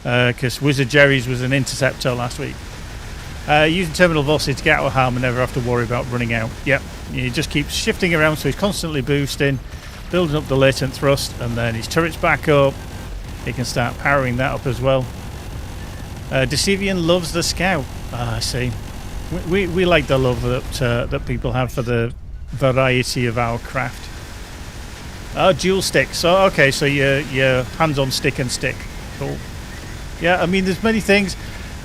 Because Wizard Jerry's was an interceptor last week. Using terminal velocity to get out of harm and never have to worry about running out. Yep, he just keeps shifting around, so he's constantly boosting, building up the latent thrust, and then his turret's back up. He can start powering that up as well. Decivian loves the scout. I see. We like the love that people have for the variety of our craft. Oh, dual sticks. Oh, okay, so you're hands on stick and stick. Cool. Yeah, I mean, there's many things.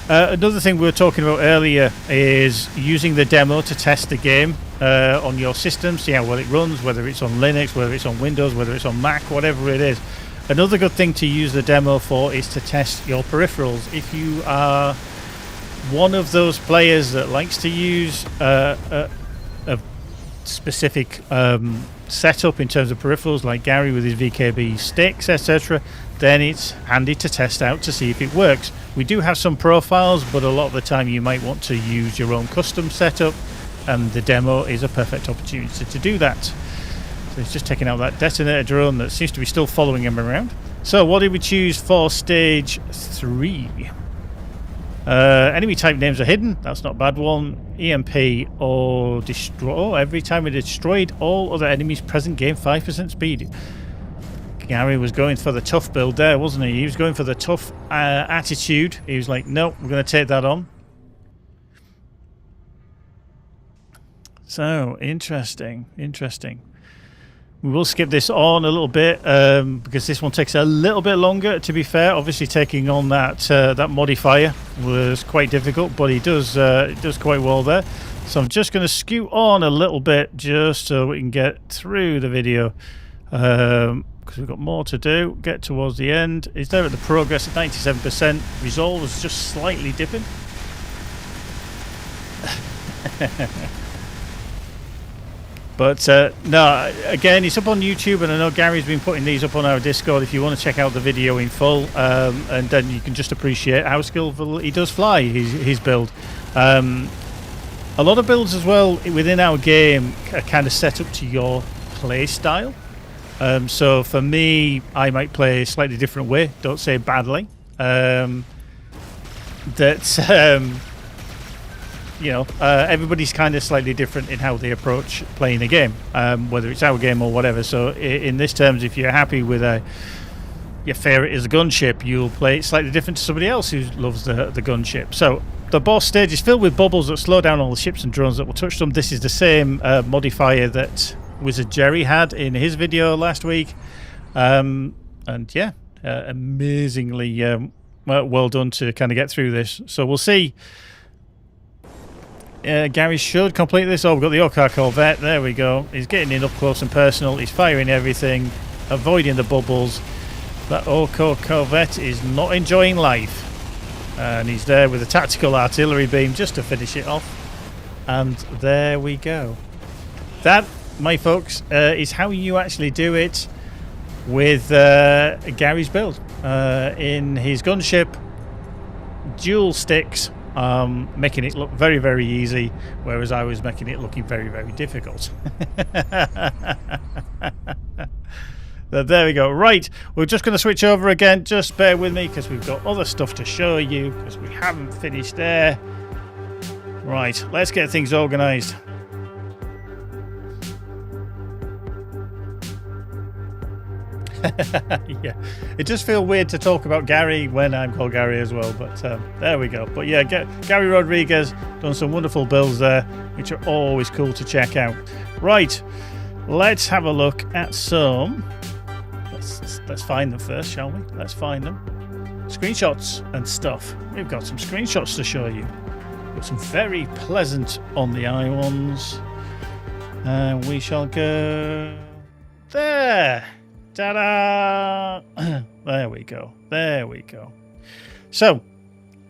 Another thing we were talking about earlier is using the demo to test the game on your system, see how well it runs, whether it's on Linux, whether it's on Windows, whether it's on Mac, whatever it is. Another good thing to use the demo for is to test your peripherals. If you are one of those players that likes to use a specific setup in terms of peripherals, like Gary with his VKB sticks, etc., then it's handy to test out to see if it works. We do have some profiles, but a lot of the time you might want to use your own custom setup, and the demo is a perfect opportunity to do that. So he's just taking out that detonator drone that seems to be still following him around. So what did we choose for stage 3? Enemy type names are hidden. That's not a bad one. EMP or destroy. Oh, every time we destroyed all other enemies present, gain 5% speed. Gary was going for the tough build there, wasn't he? He was going for the tough attitude. He was like, nope, we're going to take that on. So, interesting. We will skip this on a little bit because this one takes a little bit longer, to be fair. Obviously, taking on that modifier was quite difficult, but he does quite well there. So I'm just going to scoot on a little bit just so we can get through the video because we've got more to do. Get towards the end. Is there at the progress at 97%. Resolve is just slightly dipping. But no, again, it's up on YouTube, and I know Gary's been putting these up on our Discord if you want to check out the video in full, and then you can just appreciate how skillful he does fly his build. A lot of builds as well within our game are kind of set up to your play style. So for me, I might play a slightly different way. Don't say badly. You know, everybody's kind of slightly different in how they approach playing a game, whether it's our game or whatever. So in this terms, if you're happy with your favourite is a gunship, you'll play it slightly different to somebody else who loves the gunship. So the boss stage is filled with bubbles that slow down all the ships and drones that will touch them. This is the same modifier that Wizard Jerry had in his video last week. And yeah, amazingly well done to kind of get through this. So we'll see. Gary should complete this. Oh, we've got the Orcar Corvette. There we go. He's getting in up close and personal. He's firing everything, avoiding the bubbles. That Orcar Corvette is not enjoying life. And he's there with a tactical artillery beam just to finish it off. And there we go. That, my folks, is how you actually do it with Gary's build. In his gunship, dual sticks. Making it look very, very easy, whereas I was making it looking very, very difficult. There we go. Right, we're just going to switch over again. Just bear with me because we've got other stuff to show you because we haven't finished there. Right, let's get things organised. Yeah, it does feel weird to talk about Gary when I'm called Gary as well, but there we go. But yeah, Gary Rodriquez done some wonderful builds there, which are always cool to check out. Right, let's have a look at some. Let's find them first, shall we? Let's find them. Screenshots and stuff. We've got some screenshots to show you. Got some very pleasant on the eye ones. We shall go there. Ta-da! There we go. There we go. So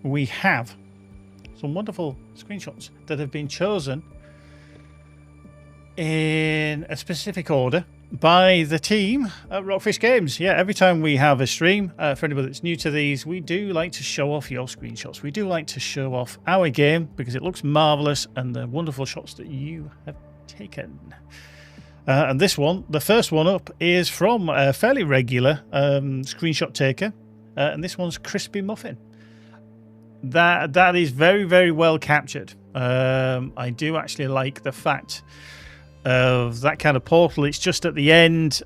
we have some wonderful screenshots that have been chosen in a specific order by the team at Rockfish Games. Yeah, every time we have a stream, for anybody that's new to these, we do like to show off your screenshots. We do like to show off our game because it looks marvelous and the wonderful shots that you have taken. And this one, the first one up, is from a fairly regular screenshot taker, and this one's Crispy Muffin. That is very, very well captured. I do actually like the fact of that kind of portal. It's just at the end.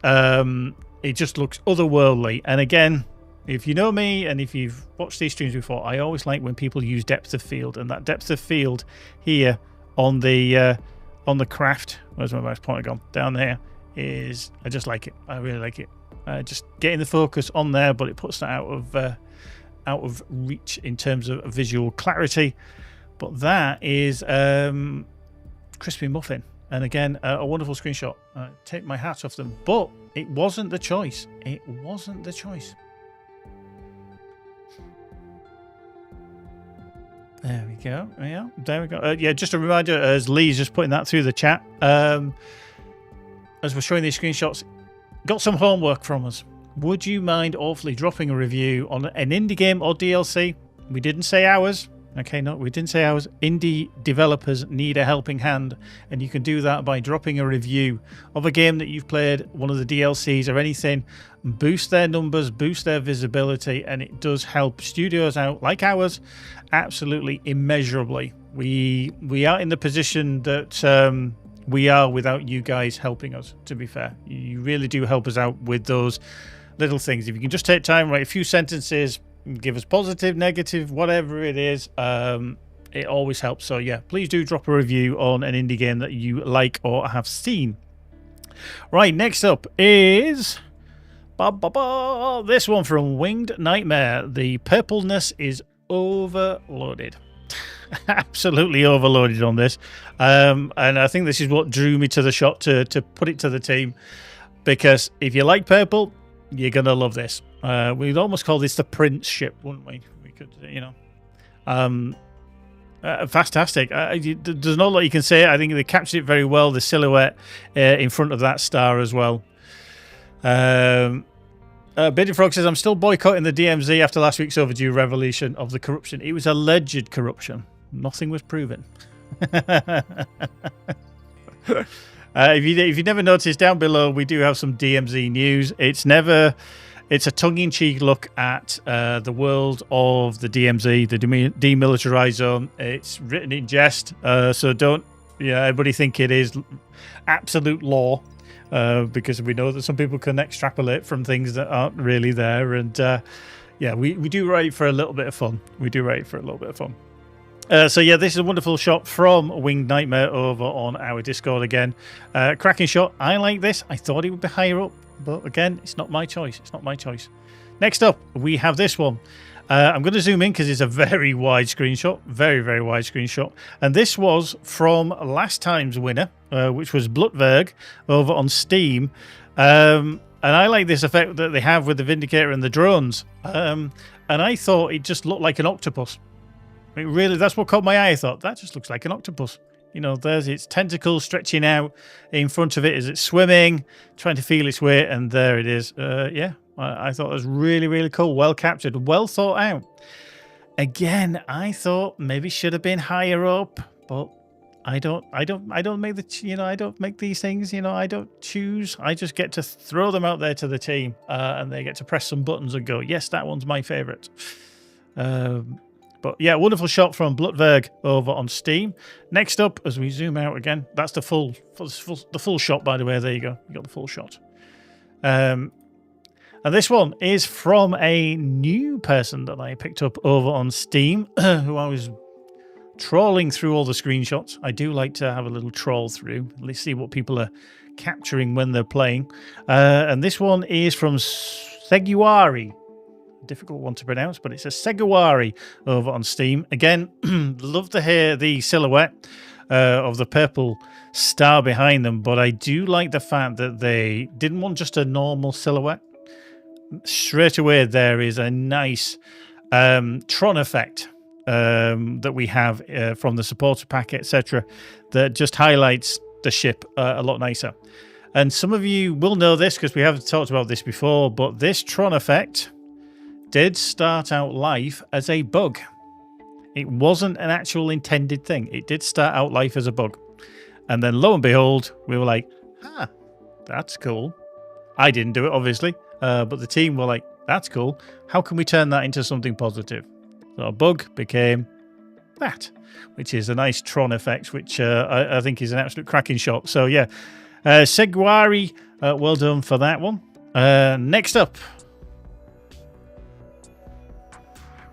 It just looks otherworldly. And again, if you know me and if you've watched these streams before, I always like when people use depth of field, and that depth of field here on the craft, where's my mouse pointer gone? Down there is, I just like it. I really like it. Just getting the focus on there, but it puts that out of reach in terms of visual clarity. But that is Crispy Muffin. And again, a wonderful screenshot. Take my hat off them. But it wasn't the choice. It wasn't the choice. There we go. Yeah, there we go. Yeah, just a reminder, as Lee's just putting that through the chat. As we're showing these screenshots, got some homework from us. Would you mind awfully dropping a review on an indie game or DLC? We didn't say ours. Okay, no, we didn't say ours. Indie developers need a helping hand, and you can do that by dropping a review of a game that you've played, one of the DLCs or anything. Boost their numbers, boost their visibility, and it does help studios out like ours absolutely immeasurably. We are in the position that we are without you guys helping us, to be fair. You really do help us out with those little things. If you can just take time, write a few sentences, give us positive, negative, whatever it is, it always helps. So yeah, please do drop a review on an indie game that you like or have seen. Right, next up is this one from Winged Nightmare. The purpleness is overloaded. Absolutely overloaded on this. And I think this is what drew me to the shot to put it to the team, because if you like purple, you're gonna love this. We'd almost call this the Prince ship, wouldn't we? We could, you know. Fantastic. There's not a lot you can say. I think they captured it very well. The silhouette in front of that star as well. Biddy Frog says, I'm still boycotting the DMZ after last week's overdue revelation of the corruption. It was alleged corruption. Nothing was proven. If you never noticed, down below we do have some DMZ news. It's a tongue-in-cheek look at the world of the DMZ, the demilitarized zone. It's written in jest, so don't everybody think it is absolute law, because we know that some people can extrapolate from things that aren't really there. And we do write for a little bit of fun. So yeah, this is a wonderful shot from Winged Nightmare over on our Discord again. Cracking shot. I like this. I thought it would be higher up, but again, it's not my choice. Next up, we have this one. I'm going to zoom in because it's a very wide screenshot. Very, very wide screenshot. And this was from last time's winner, which was Blightmonger over on Steam. And I like this effect that they have with the Vindicator and the drones. And I thought it just looked like an octopus. It really, that's what caught my eye. I thought, that just looks like an octopus. You know, there's its tentacles stretching out in front of it as it's swimming, trying to feel its way, and there it is. I thought it was really, really cool. Well captured, well thought out. Again, I thought maybe should have been higher up, but I don't make I don't make these things. I don't choose. I just get to throw them out there to the team, and they get to press some buttons and go, yes, that one's my favorite. But yeah, wonderful shot from Blightmonger over on Steam. Next up, as we zoom out again, that's the full shot, by the way. There you go. You got the full shot. And this one is from a new person that I picked up over on Steam, who I was trawling through all the screenshots. I do like to have a little trawl through, at least see what people are capturing when they're playing. And this one is from Seguari. Difficult one to pronounce, but it's a Seguari over on Steam. Again, love to hear the silhouette of the purple star behind them, but I do like the fact that they didn't want just a normal silhouette. Straight away, there is a nice Tron effect that we have from the supporter pack, etc., that just highlights the ship a lot nicer. And some of you will know this because we haven't talked about this before, but this Tron effect did start out life as a bug. It wasn't an actual intended thing. It did start out life as a bug. And then lo and behold, we were like, that's cool. I didn't do it, obviously. But the team were like, that's cool. How can we turn that into something positive? So a bug became that, which is a nice Tron effect, which I think is an absolute cracking shot. So yeah, Seguari, well done for that one. Next up,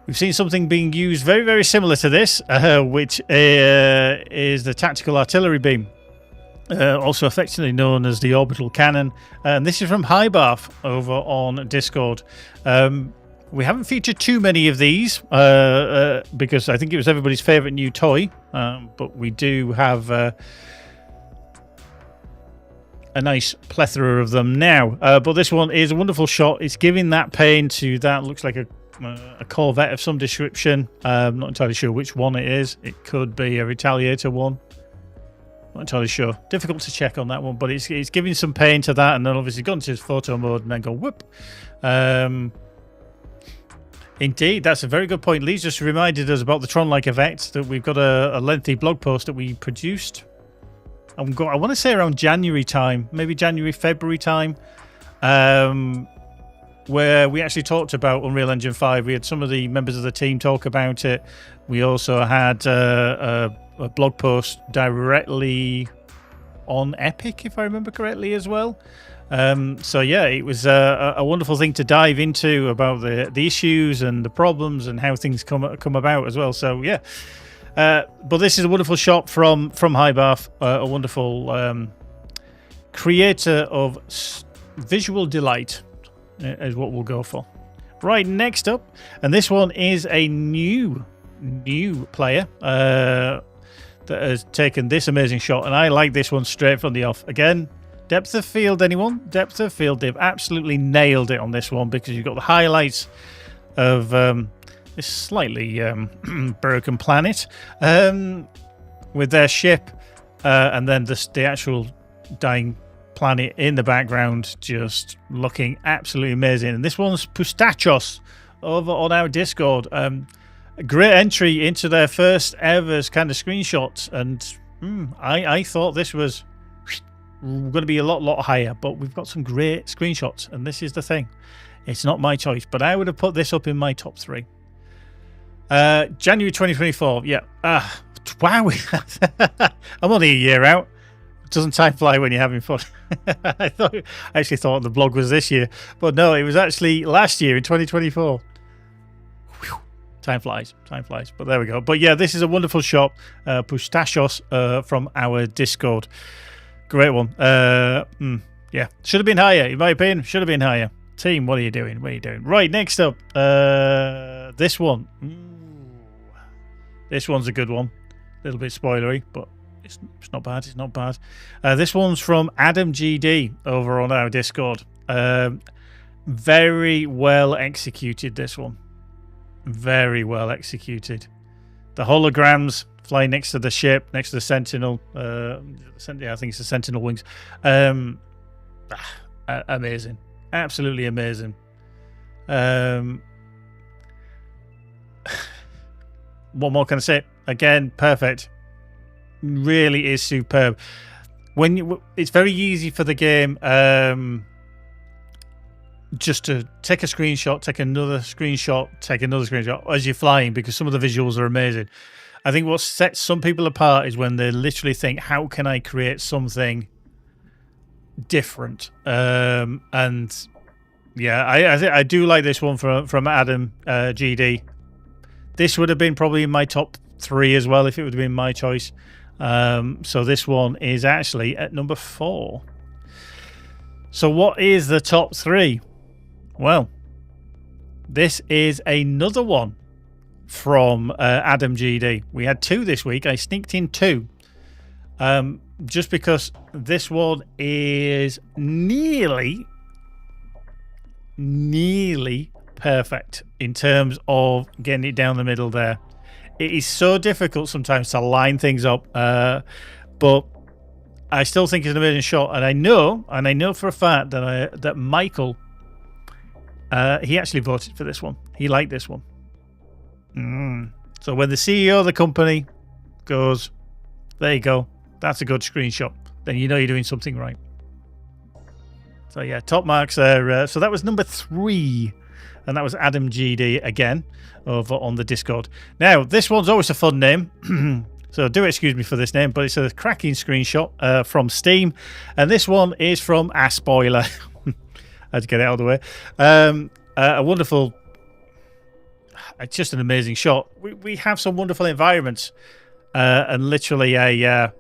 we've seen something being used very, very similar to this, which is the tactical artillery beam. Also affectionately known as the orbital cannon. And this is from Highbarth over on Discord. We haven't featured too many of these because I think it was everybody's favourite new toy. But we do have a nice plethora of them now. But this one is a wonderful shot. It's giving that pain to that. Looks like a Corvette of some description. I'm not entirely sure which one it is. It could be a Retaliator one. Not entirely sure. Difficult to check on that one, but it's giving some pain to that, and then obviously gone to his photo mode and then go whoop. Indeed, that's a very good point. Lee's just reminded us about the Tron-like effect, that we've got a lengthy blog post that we produced. I want to say around January time, maybe January, February time, where we actually talked about Unreal Engine 5. We had some of the members of the team talk about it. We also had a blog post directly on Epic, if I remember correctly, as well. So yeah, it was a wonderful thing to dive into about the issues and the problems and how things come about as well. So yeah, but this is a wonderful shot from Highbarth, a wonderful creator of visual delight is what we'll go for. Right, next up, and this one is a new player that has taken this amazing shot, and I like this one straight from the off. Again, depth of field, anyone? Depth of field, they've absolutely nailed it on this one because you've got the highlights of this slightly broken planet with their ship, and then the actual dying planet in the background, just looking absolutely amazing. And this one's Pustachos over on our Discord. A great entry into their first ever kind of screenshots, and I thought this was going to be a lot higher, but we've got some great screenshots, and this is the thing. It's not my choice, but I would have put this up in my top 3. January 2024, yeah. Wow. I'm only a year out. Doesn't time fly when you're having fun? I actually thought the blog was this year, but no, it was actually last year in 2024. Whew. Time flies, but there we go. But yeah, this is a wonderful shot. Pustachos from our Discord. Great one. Yeah, should have been higher, in my opinion. Should have been higher. Team, what are you doing? Right, next up, this one. This one's a good one. A little bit spoilery, but it's not bad. It's not bad. This one's from Adam GD over on our Discord. Very well executed, this one. Very well executed. The holograms flying next to the ship, next to the Sentinel. I think it's the Sentinel wings. Amazing. Absolutely amazing. What more can I say? Again, perfect. Really is superb. It's very easy for the game just to take a screenshot, take another screenshot, take another screenshot as you're flying, because some of the visuals are amazing. I think what sets some people apart is when they literally think, how can I create something different? And Yeah, I do like this one from Adam GD. This would have been probably in my top 3 as well if it would have been my choice. So this one is actually at number 4. So what is the top 3? Well, this is another one from Adam GD. We had 2 this week. I sneaked in 2. Just because this one is nearly perfect in terms of getting it down the middle there. It is so difficult sometimes to line things up, but I still think it's an amazing shot, and I know for a fact that Michael, he actually voted for this one. He liked this one. So when the CEO of the company goes, there you go, that's a good screenshot, then you know you're doing something right. So yeah, top marks there. So that was number 3, and that was Adam GD again over on the Discord. Now this one's always a fun name, so do excuse me for this name, but it's a cracking screenshot from Steam, and this one is from a spoiler. I had to get it out of the way. A wonderful, it's just an amazing shot. We have some wonderful environments, and literally a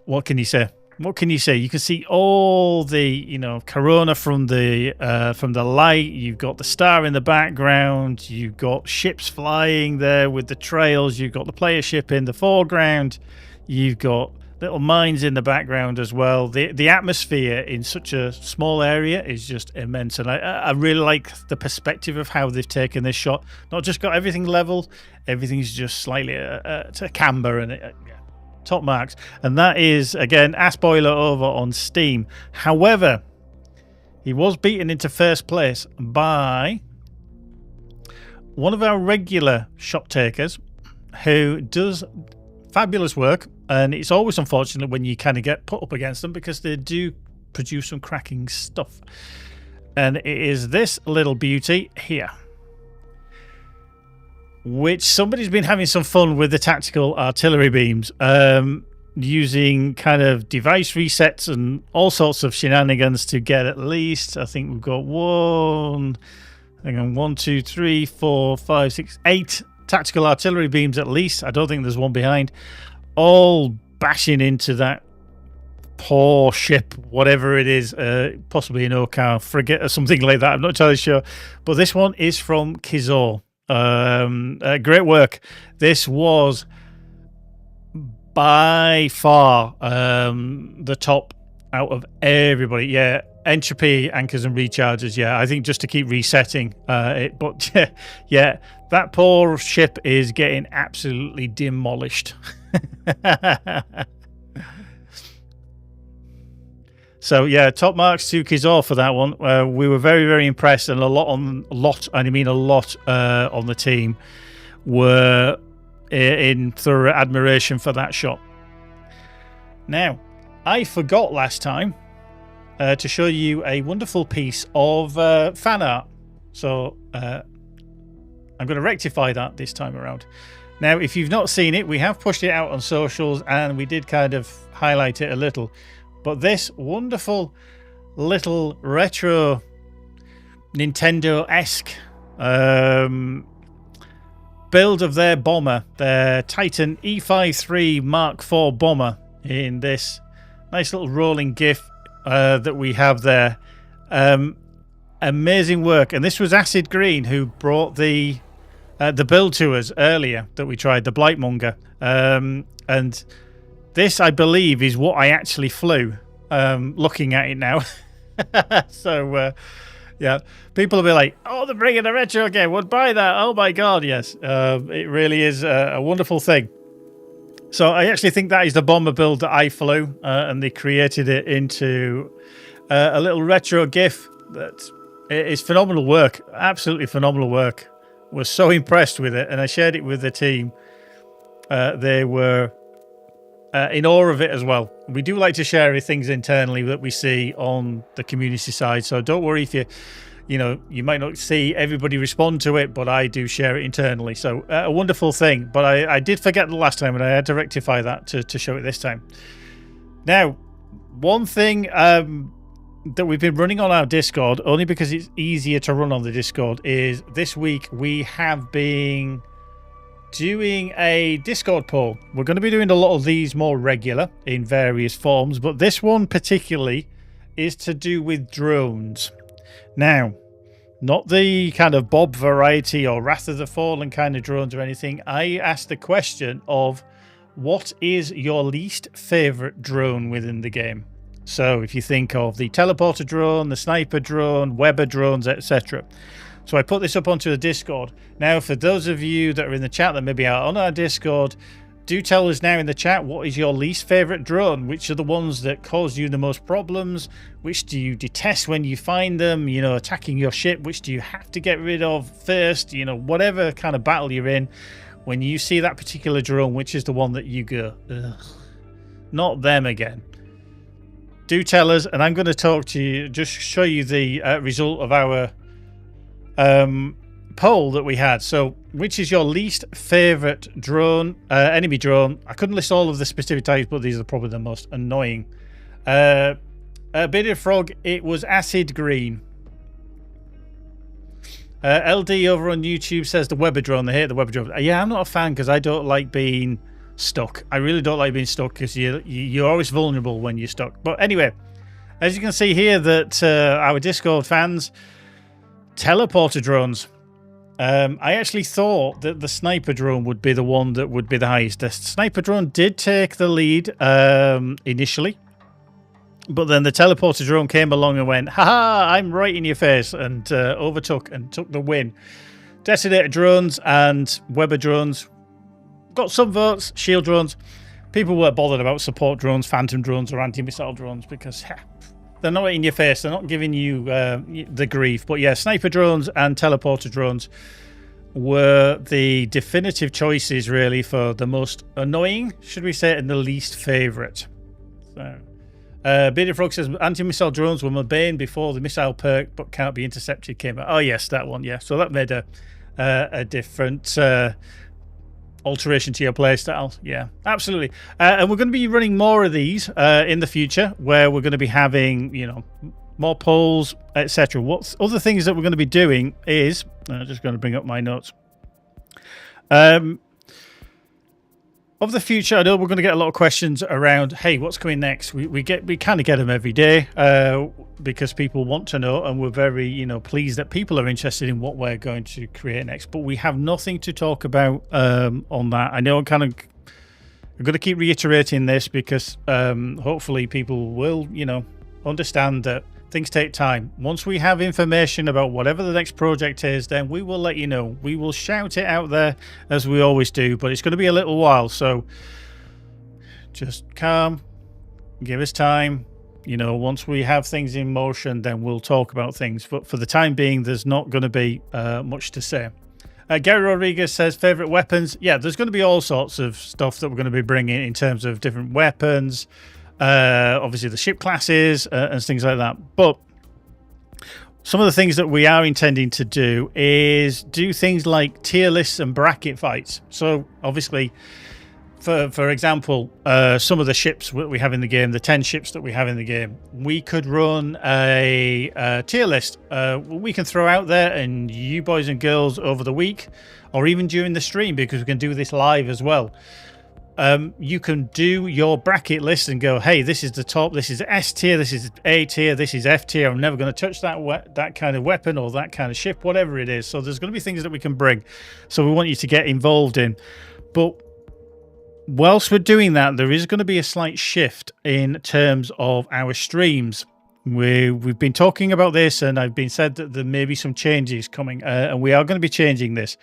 what can you say? What can you say? You can see all the, corona from the light. You've got the star in the background. You've got ships flying there with the trails. You've got the player ship in the foreground. You've got little mines in the background as well. The atmosphere in such a small area is just immense, and I really like the perspective of how they've taken this shot. Not just got everything level, everything's just slightly to camber, and top marks. And that is again a spoiler over on Steam. However, he was beaten into first place by one of our regular shop takers who does fabulous work, and it's always unfortunate when you kind of get put up against them because they do produce some cracking stuff. And it is this little beauty here, which somebody's been having some fun with the tactical artillery beams, using kind of device resets and all sorts of shenanigans to get at least, I think we've got 1, 2, 3, 4, 5, 6, 8 tactical artillery beams at least. I don't think there's one behind, all bashing into that poor ship, whatever it is, possibly an Okar frigate or something like that. I'm not entirely sure, but this one is from Kizor. Great work. This was by far the top out of everybody. Yeah, entropy, anchors and recharges. Yeah, I think just to keep resetting it, but yeah, that poor ship is getting absolutely demolished. So yeah, top marks to Kizor for that one. We were very, very impressed, and a lot on the team were in thorough admiration for that shot. Now, I forgot last time to show you a wonderful piece of fan art, so I'm going to rectify that this time around. Now, if you've not seen it, we have pushed it out on socials, and we did kind of highlight it a little. But this wonderful little retro Nintendo-esque build of their bomber, their Titan E53 Mark IV bomber, in this nice little rolling GIF that we have there. Amazing work. And this was Acid Green who brought the build to us earlier that we tried, the Blightmonger. And this, I believe, is what I actually flew, looking at it now. So, yeah, people will be like, oh, they're bringing a retro game. Would buy that. Oh, my God, yes. It really is a wonderful thing. So I actually think that is the bomber build that I flew, and they created it into a little retro GIF. That is phenomenal work. Absolutely phenomenal work. Was so impressed with it, and I shared it with the team. They were in awe of it as well. We do like to share things internally that we see on the community side, so don't worry if you might not see everybody respond to it, but I do share it internally. So a wonderful thing. But I did forget the last time, and I had to rectify that to show it this time. Now, one thing that we've been running on our Discord, only because it's easier to run on the Discord, is this week we have been doing a Discord poll. We're going to be doing a lot of these more regular in various forms, but this one particularly is to do with drones. Now, not the kind of Bob variety or Wrath of the Fallen kind of drones or anything. I asked the question of, what is your least favorite drone within the game? So if you think of the teleporter drone, the sniper drone, Weber drones, etc. So I put this up onto the Discord. Now, for those of you that are in the chat that maybe are on our Discord, do tell us now in the chat, what is your least favorite drone? Which are the ones that cause you the most problems? Which do you detest when you find them, you know, attacking your ship? Which do you have to get rid of first? You know, whatever kind of battle you're in, when you see that particular drone, which is the one that you go, ugh, not them again? Do tell us, and I'm going to talk to you, just show you the result of our poll that we had. So, which is your least favorite drone, enemy drone? I couldn't list all of the specific types, but these are probably the most annoying. Bearded Frog, it was acid green. LD over on YouTube says the Weber drone. They hate the Weber drone. Yeah, I'm not a fan because I don't like being stuck. I really don't like being stuck because you're always vulnerable when you're stuck. But anyway, as you can see here, that our Discord fans, teleporter drones. I actually thought that the sniper drone would be the one that would be the highest. The sniper drone did take the lead initially, but then the teleporter drone came along and went, haha, I'm right in your face, and overtook and took the win. Detonator drones and Weber drones got some votes. Shield drones, people weren't bothered about support drones, phantom drones, or anti-missile drones because they're not in your face. They're not giving you the grief. But yeah, sniper drones and teleporter drones were the definitive choices, really, for the most annoying, should we say, and the least favourite. So, Bearded Frog says anti-missile drones were my bane before the missile perk, but can't be intercepted came out. Oh yes, that one. Yeah, so that made a different alteration to your playstyle. Yeah, absolutely. And we're going to be running more of these in the future, where we're going to be having, you know, more polls, etc. What other things that we're going to be doing is, I'm just going to bring up my notes. Of the future, I know we're going to get a lot of questions around, hey, what's coming next? We kind of get them every day because people want to know, and we're very, you know, pleased that people are interested in what we're going to create next. But we have nothing to talk about on that. I know I'm going to keep reiterating this because hopefully people will, you know, understand that things take time. Once we have information about whatever the next project is, then we will let you know. We will shout it out there as we always do, but it's going to be a little while, so just calm, give us time. You know, once we have things in motion, then we'll talk about things, but for the time being, there's not going to be much to say. Gary Rodriquez says favorite weapons. Yeah, there's going to be all sorts of stuff that we're going to be bringing in terms of different weapons, obviously the ship classes and things like that. But some of the things that we are intending to do is do things like tier lists and bracket fights. So obviously, for example, some of the ships that we have in the game, the 10 ships that we have in the game, we could run a tier list. We can throw out there, and you boys and girls over the week, or even during the stream, because we can do this live as well. You can do your bracket list and go, hey, this is the top, this is S tier, this is A tier, this is F tier. I'm never going to touch that kind of weapon or that kind of ship, whatever it is. So there's going to be things that we can bring. So we want you to get involved in. But whilst we're doing that, there is going to be a slight shift in terms of our streams. We've been talking about this, and I've been said that there may be some changes coming, and we are going to be changing this.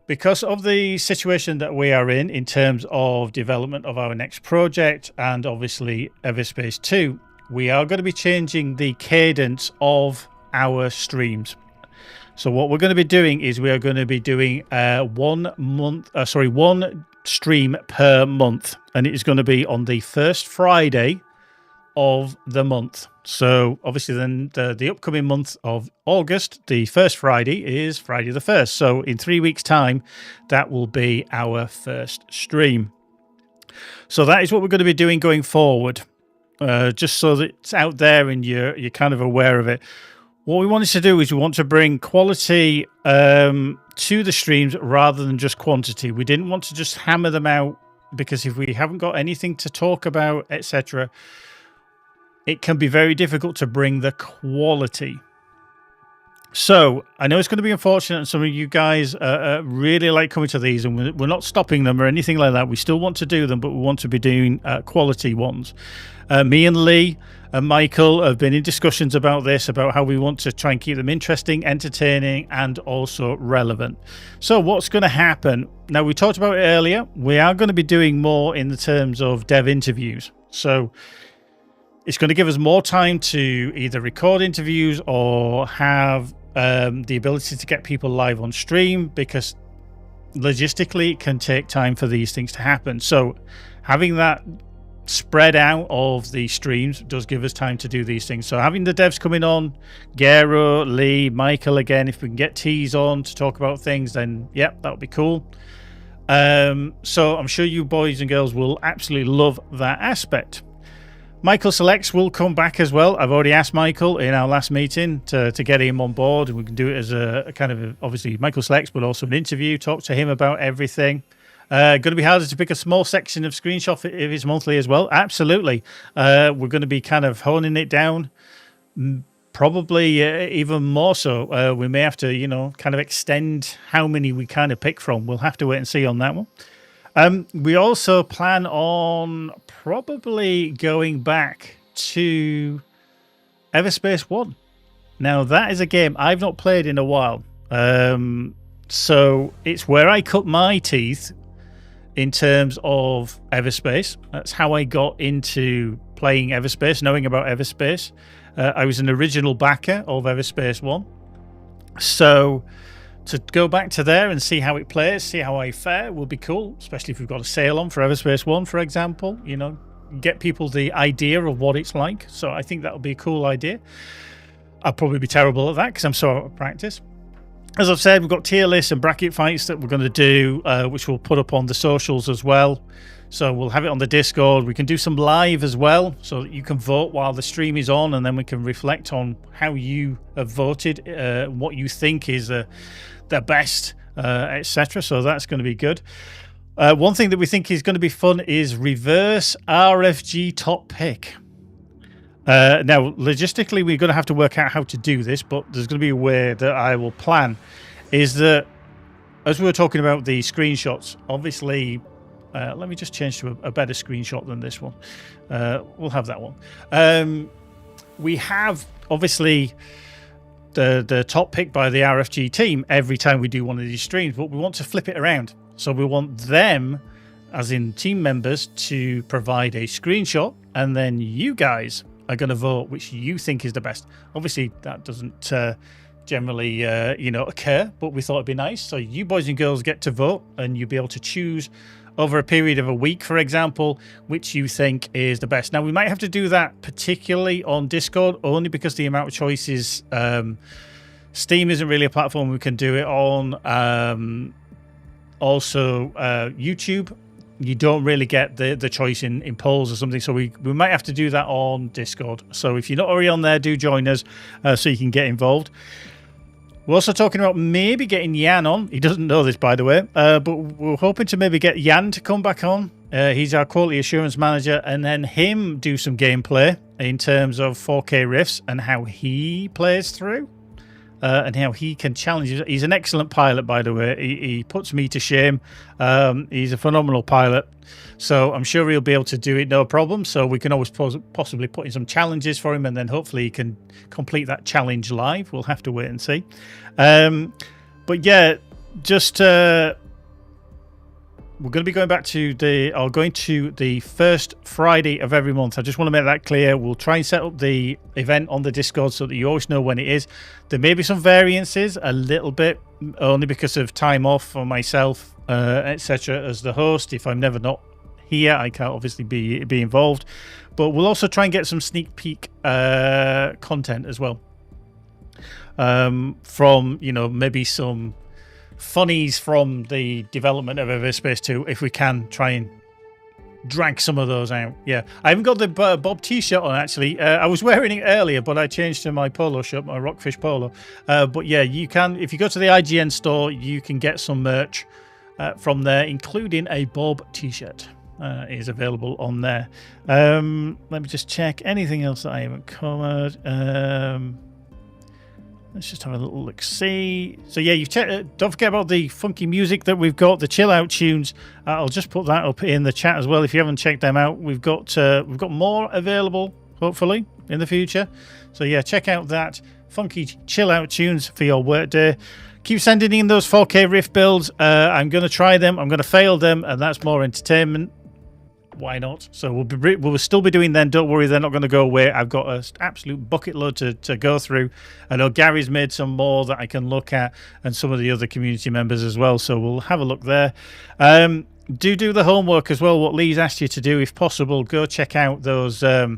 Because of the situation that we are in terms of development of our next project, and obviously EVERSPACE 2, we are going to be changing the cadence of our streams. So what we're going to be doing is we are going to be doing one stream per month, and it is going to be on the first Friday of the month. So obviously then the upcoming month of August, the first Friday is Friday the 1st. So in 3 weeks' time, that will be our first stream. So that is what we're going to be doing going forward. just so that it's out there and you're kind of aware of it. What we wanted to do is we want to bring quality to the streams rather than just quantity. We didn't want to just hammer them out, because if we haven't got anything to talk about, etc., it can be very difficult to bring the quality. So I know it's going to be unfortunate, and some of you guys really like coming to these, and we're not stopping them or anything like that. We still want to do them, but we want to be doing quality ones. Me and Lee and Michael have been in discussions about this, about how we want to try and keep them interesting, entertaining, and also relevant. So what's going to happen? Now, we talked about it earlier. We are going to be doing more in the terms of dev interviews. So it's going to give us more time to either record interviews or have the ability to get people live on stream, because logistically it can take time for these things to happen. So having that spread out of the streams does give us time to do these things. So having the devs coming on, Gary, Lee, Michael again, if we can get T's on to talk about things, then yep, that would be cool. So I'm sure you boys and girls will absolutely love that aspect. Michael Selects will come back as well. I've already asked Michael in our last meeting to get him on board, and we can do it as a kind of obviously Michael Selects, but also an interview, talk to him about everything. Going to be harder to pick a small section of screenshot if it's monthly as well. Absolutely. We're going to be kind of honing it down, probably even more so. We may have to, kind of extend how many we kind of pick from. We'll have to wait and see on that one. We also plan on probably going back to EVERSPACE 1. Now, that is a game I've not played in a while. So it's where I cut my teeth in terms of EVERSPACE. That's how I got into playing EVERSPACE, knowing about EVERSPACE. I was an original backer of EVERSPACE 1. So to go back to there and see how it plays, see how I fare, will be cool, especially if we've got a sale on for EVERSPACE 1, for example. Get people the idea of what it's like. So I think that would be a cool idea. I'll probably be terrible at that because I'm so out of practice. As I've said, we've got tier lists and bracket fights that we're going to do, which we'll put up on the socials as well. So we'll have it on the Discord. We can do some live as well, so that you can vote while the stream is on, and then we can reflect on how you have voted, what you think is the best, etc. So that's going to be good. One thing that we think is going to be fun is reverse RFG Top Pic. Now, logistically, we're going to have to work out how to do this, but there's going to be a way that I will plan. Is that, as we were talking about the screenshots, obviously, let me just change to a better screenshot than this one. We'll have that one. We have, obviously, the top pick by the RFG team every time we do one of these streams, but we want to flip it around. So we want them, as in team members, to provide a screenshot, and then you guys are going to vote which you think is the best. Obviously, that doesn't generally, occur, but we thought it'd be nice. So you boys and girls get to vote, and you'll be able to choose over a period of a week, for example, which you think is the best. Now, we might have to do that particularly on Discord, only because the amount of choices. Steam isn't really a platform we can do it on. Also, YouTube, you don't really get the choice in polls or something, so we might have to do that on Discord. So if you're not already on there, do join us so you can get involved. We're also talking about maybe getting Jan on. He doesn't know this, by the way, but we're hoping to maybe get Jan to come back on. He's our quality assurance manager, and then him do some gameplay in terms of 4K riffs and how he plays through. And how he can challenge. He's an excellent pilot, by the way. He puts me to shame. He's a phenomenal pilot. So I'm sure he'll be able to do it no problem. So we can always possibly put in some challenges for him, and then hopefully he can complete that challenge live. We'll have to wait and see. But yeah, just we're going to be going back to the first Friday of every month. I just want to make that clear. We'll try and set up the event on the Discord so that you always know when it is. There may be some variances a little bit, only because of time off for myself, etc. as the host. If I'm never not here, I can't obviously be involved. But we'll also try and get some sneak peek content as well. From, maybe some funnies from the development of EVERSPACE 2, if we can try and drag some of those out. Yeah, I haven't got the Bob T-shirt on actually. I was wearing it earlier, but I changed to my polo shirt, my Rockfish polo. But yeah, you can, if you go to the IGN store, you can get some merch from there, including a Bob T-shirt. Is available on there. Let me just check anything else that I haven't covered. Let's just have a little look. See. So yeah, you've checked. Don't forget about the funky music that we've got, the chill out tunes. I'll just put that up in the chat as well. If you haven't checked them out, we've got more available hopefully in the future. So yeah, check out that funky chill out tunes for your workday. Keep sending in those 4K Rift builds. I'm going to try them. I'm going to fail them, and that's more entertainment. Why not? So we'll still be doing them. Don't worry, they're not going to go away. I've got an absolute bucket load to go through. I know Gary's made some more that I can look at, and some of the other community members as well. So we'll have a look there. Do the homework as well. What Lee's asked you to do, if possible, go check out those other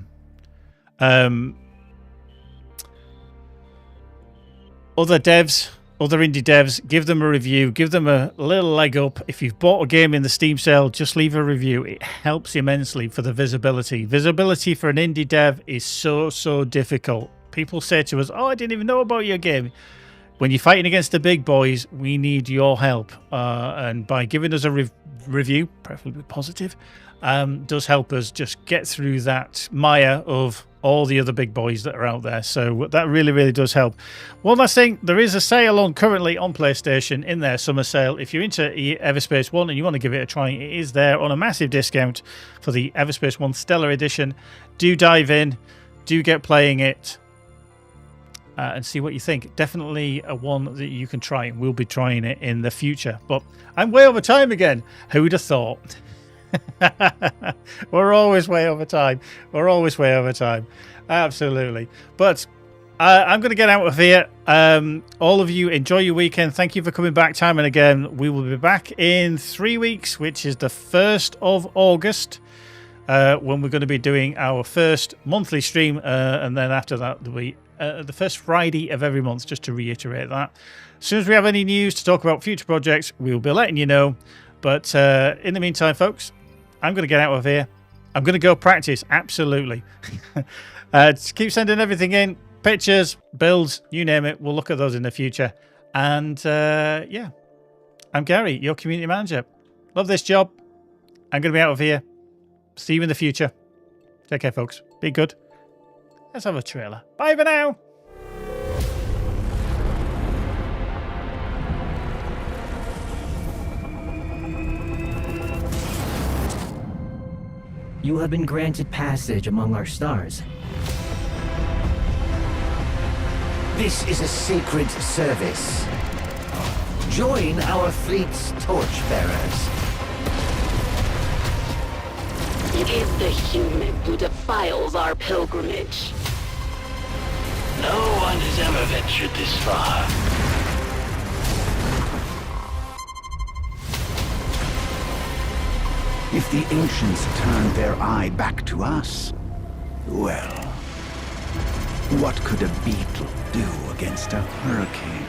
devs. Other indie devs, give them a review, give them a little leg up. If you've bought a game in the Steam sale, just leave a review. It helps immensely for the visibility. Visibility for an indie dev is so difficult. People say to us, oh, I didn't even know about your game. When you're fighting against the big boys, we need your help. And by giving us a review, preferably positive, does help us just get through that mire of all the other big boys that are out there. So that really does help. One last thing, there is a sale on currently on PlayStation in their summer sale. If you're into EverSpace 1 and you want to give it a try, it is there on a massive discount for the EverSpace 1 Stellar Edition. Do dive in, do get playing it, and see what you think. Definitely a one that you can try, and we'll be trying it in the future. But I'm way over time again. Who'd have thought? We're always way over time. Absolutely. But I'm going to get out of here. All of you, enjoy your weekend. Thank you for coming back time and again. We will be back in 3 weeks, which is the 1st of August, when we're going to be doing our first monthly stream. And then after that, there'll be the first Friday of every month, just to reiterate that. As soon as we have any news to talk about future projects, we'll be letting you know. But in the meantime, folks, I'm going to get out of here. I'm going to go practice. Absolutely. Just keep sending everything in. Pictures, builds, you name it. We'll look at those in the future. And yeah, I'm Gary, your community manager. Love this job. I'm going to be out of here. See you in the future. Take care, folks. Be good. Let's have a trailer. Bye for now. You have been granted passage among our stars. This is a sacred service. Join our fleet's torchbearers. It is the human who defiles our pilgrimage. No one has ever ventured this far. If the ancients turned their eye back to us, well, what could a beetle do against a hurricane?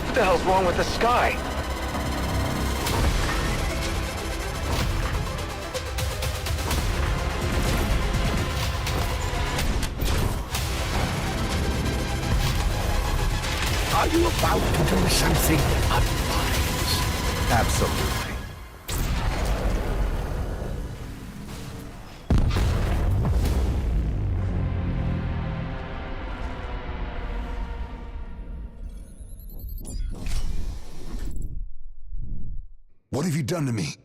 What the hell's wrong with the sky? Are you about to do something unwise? Absolutely. What have you done to me?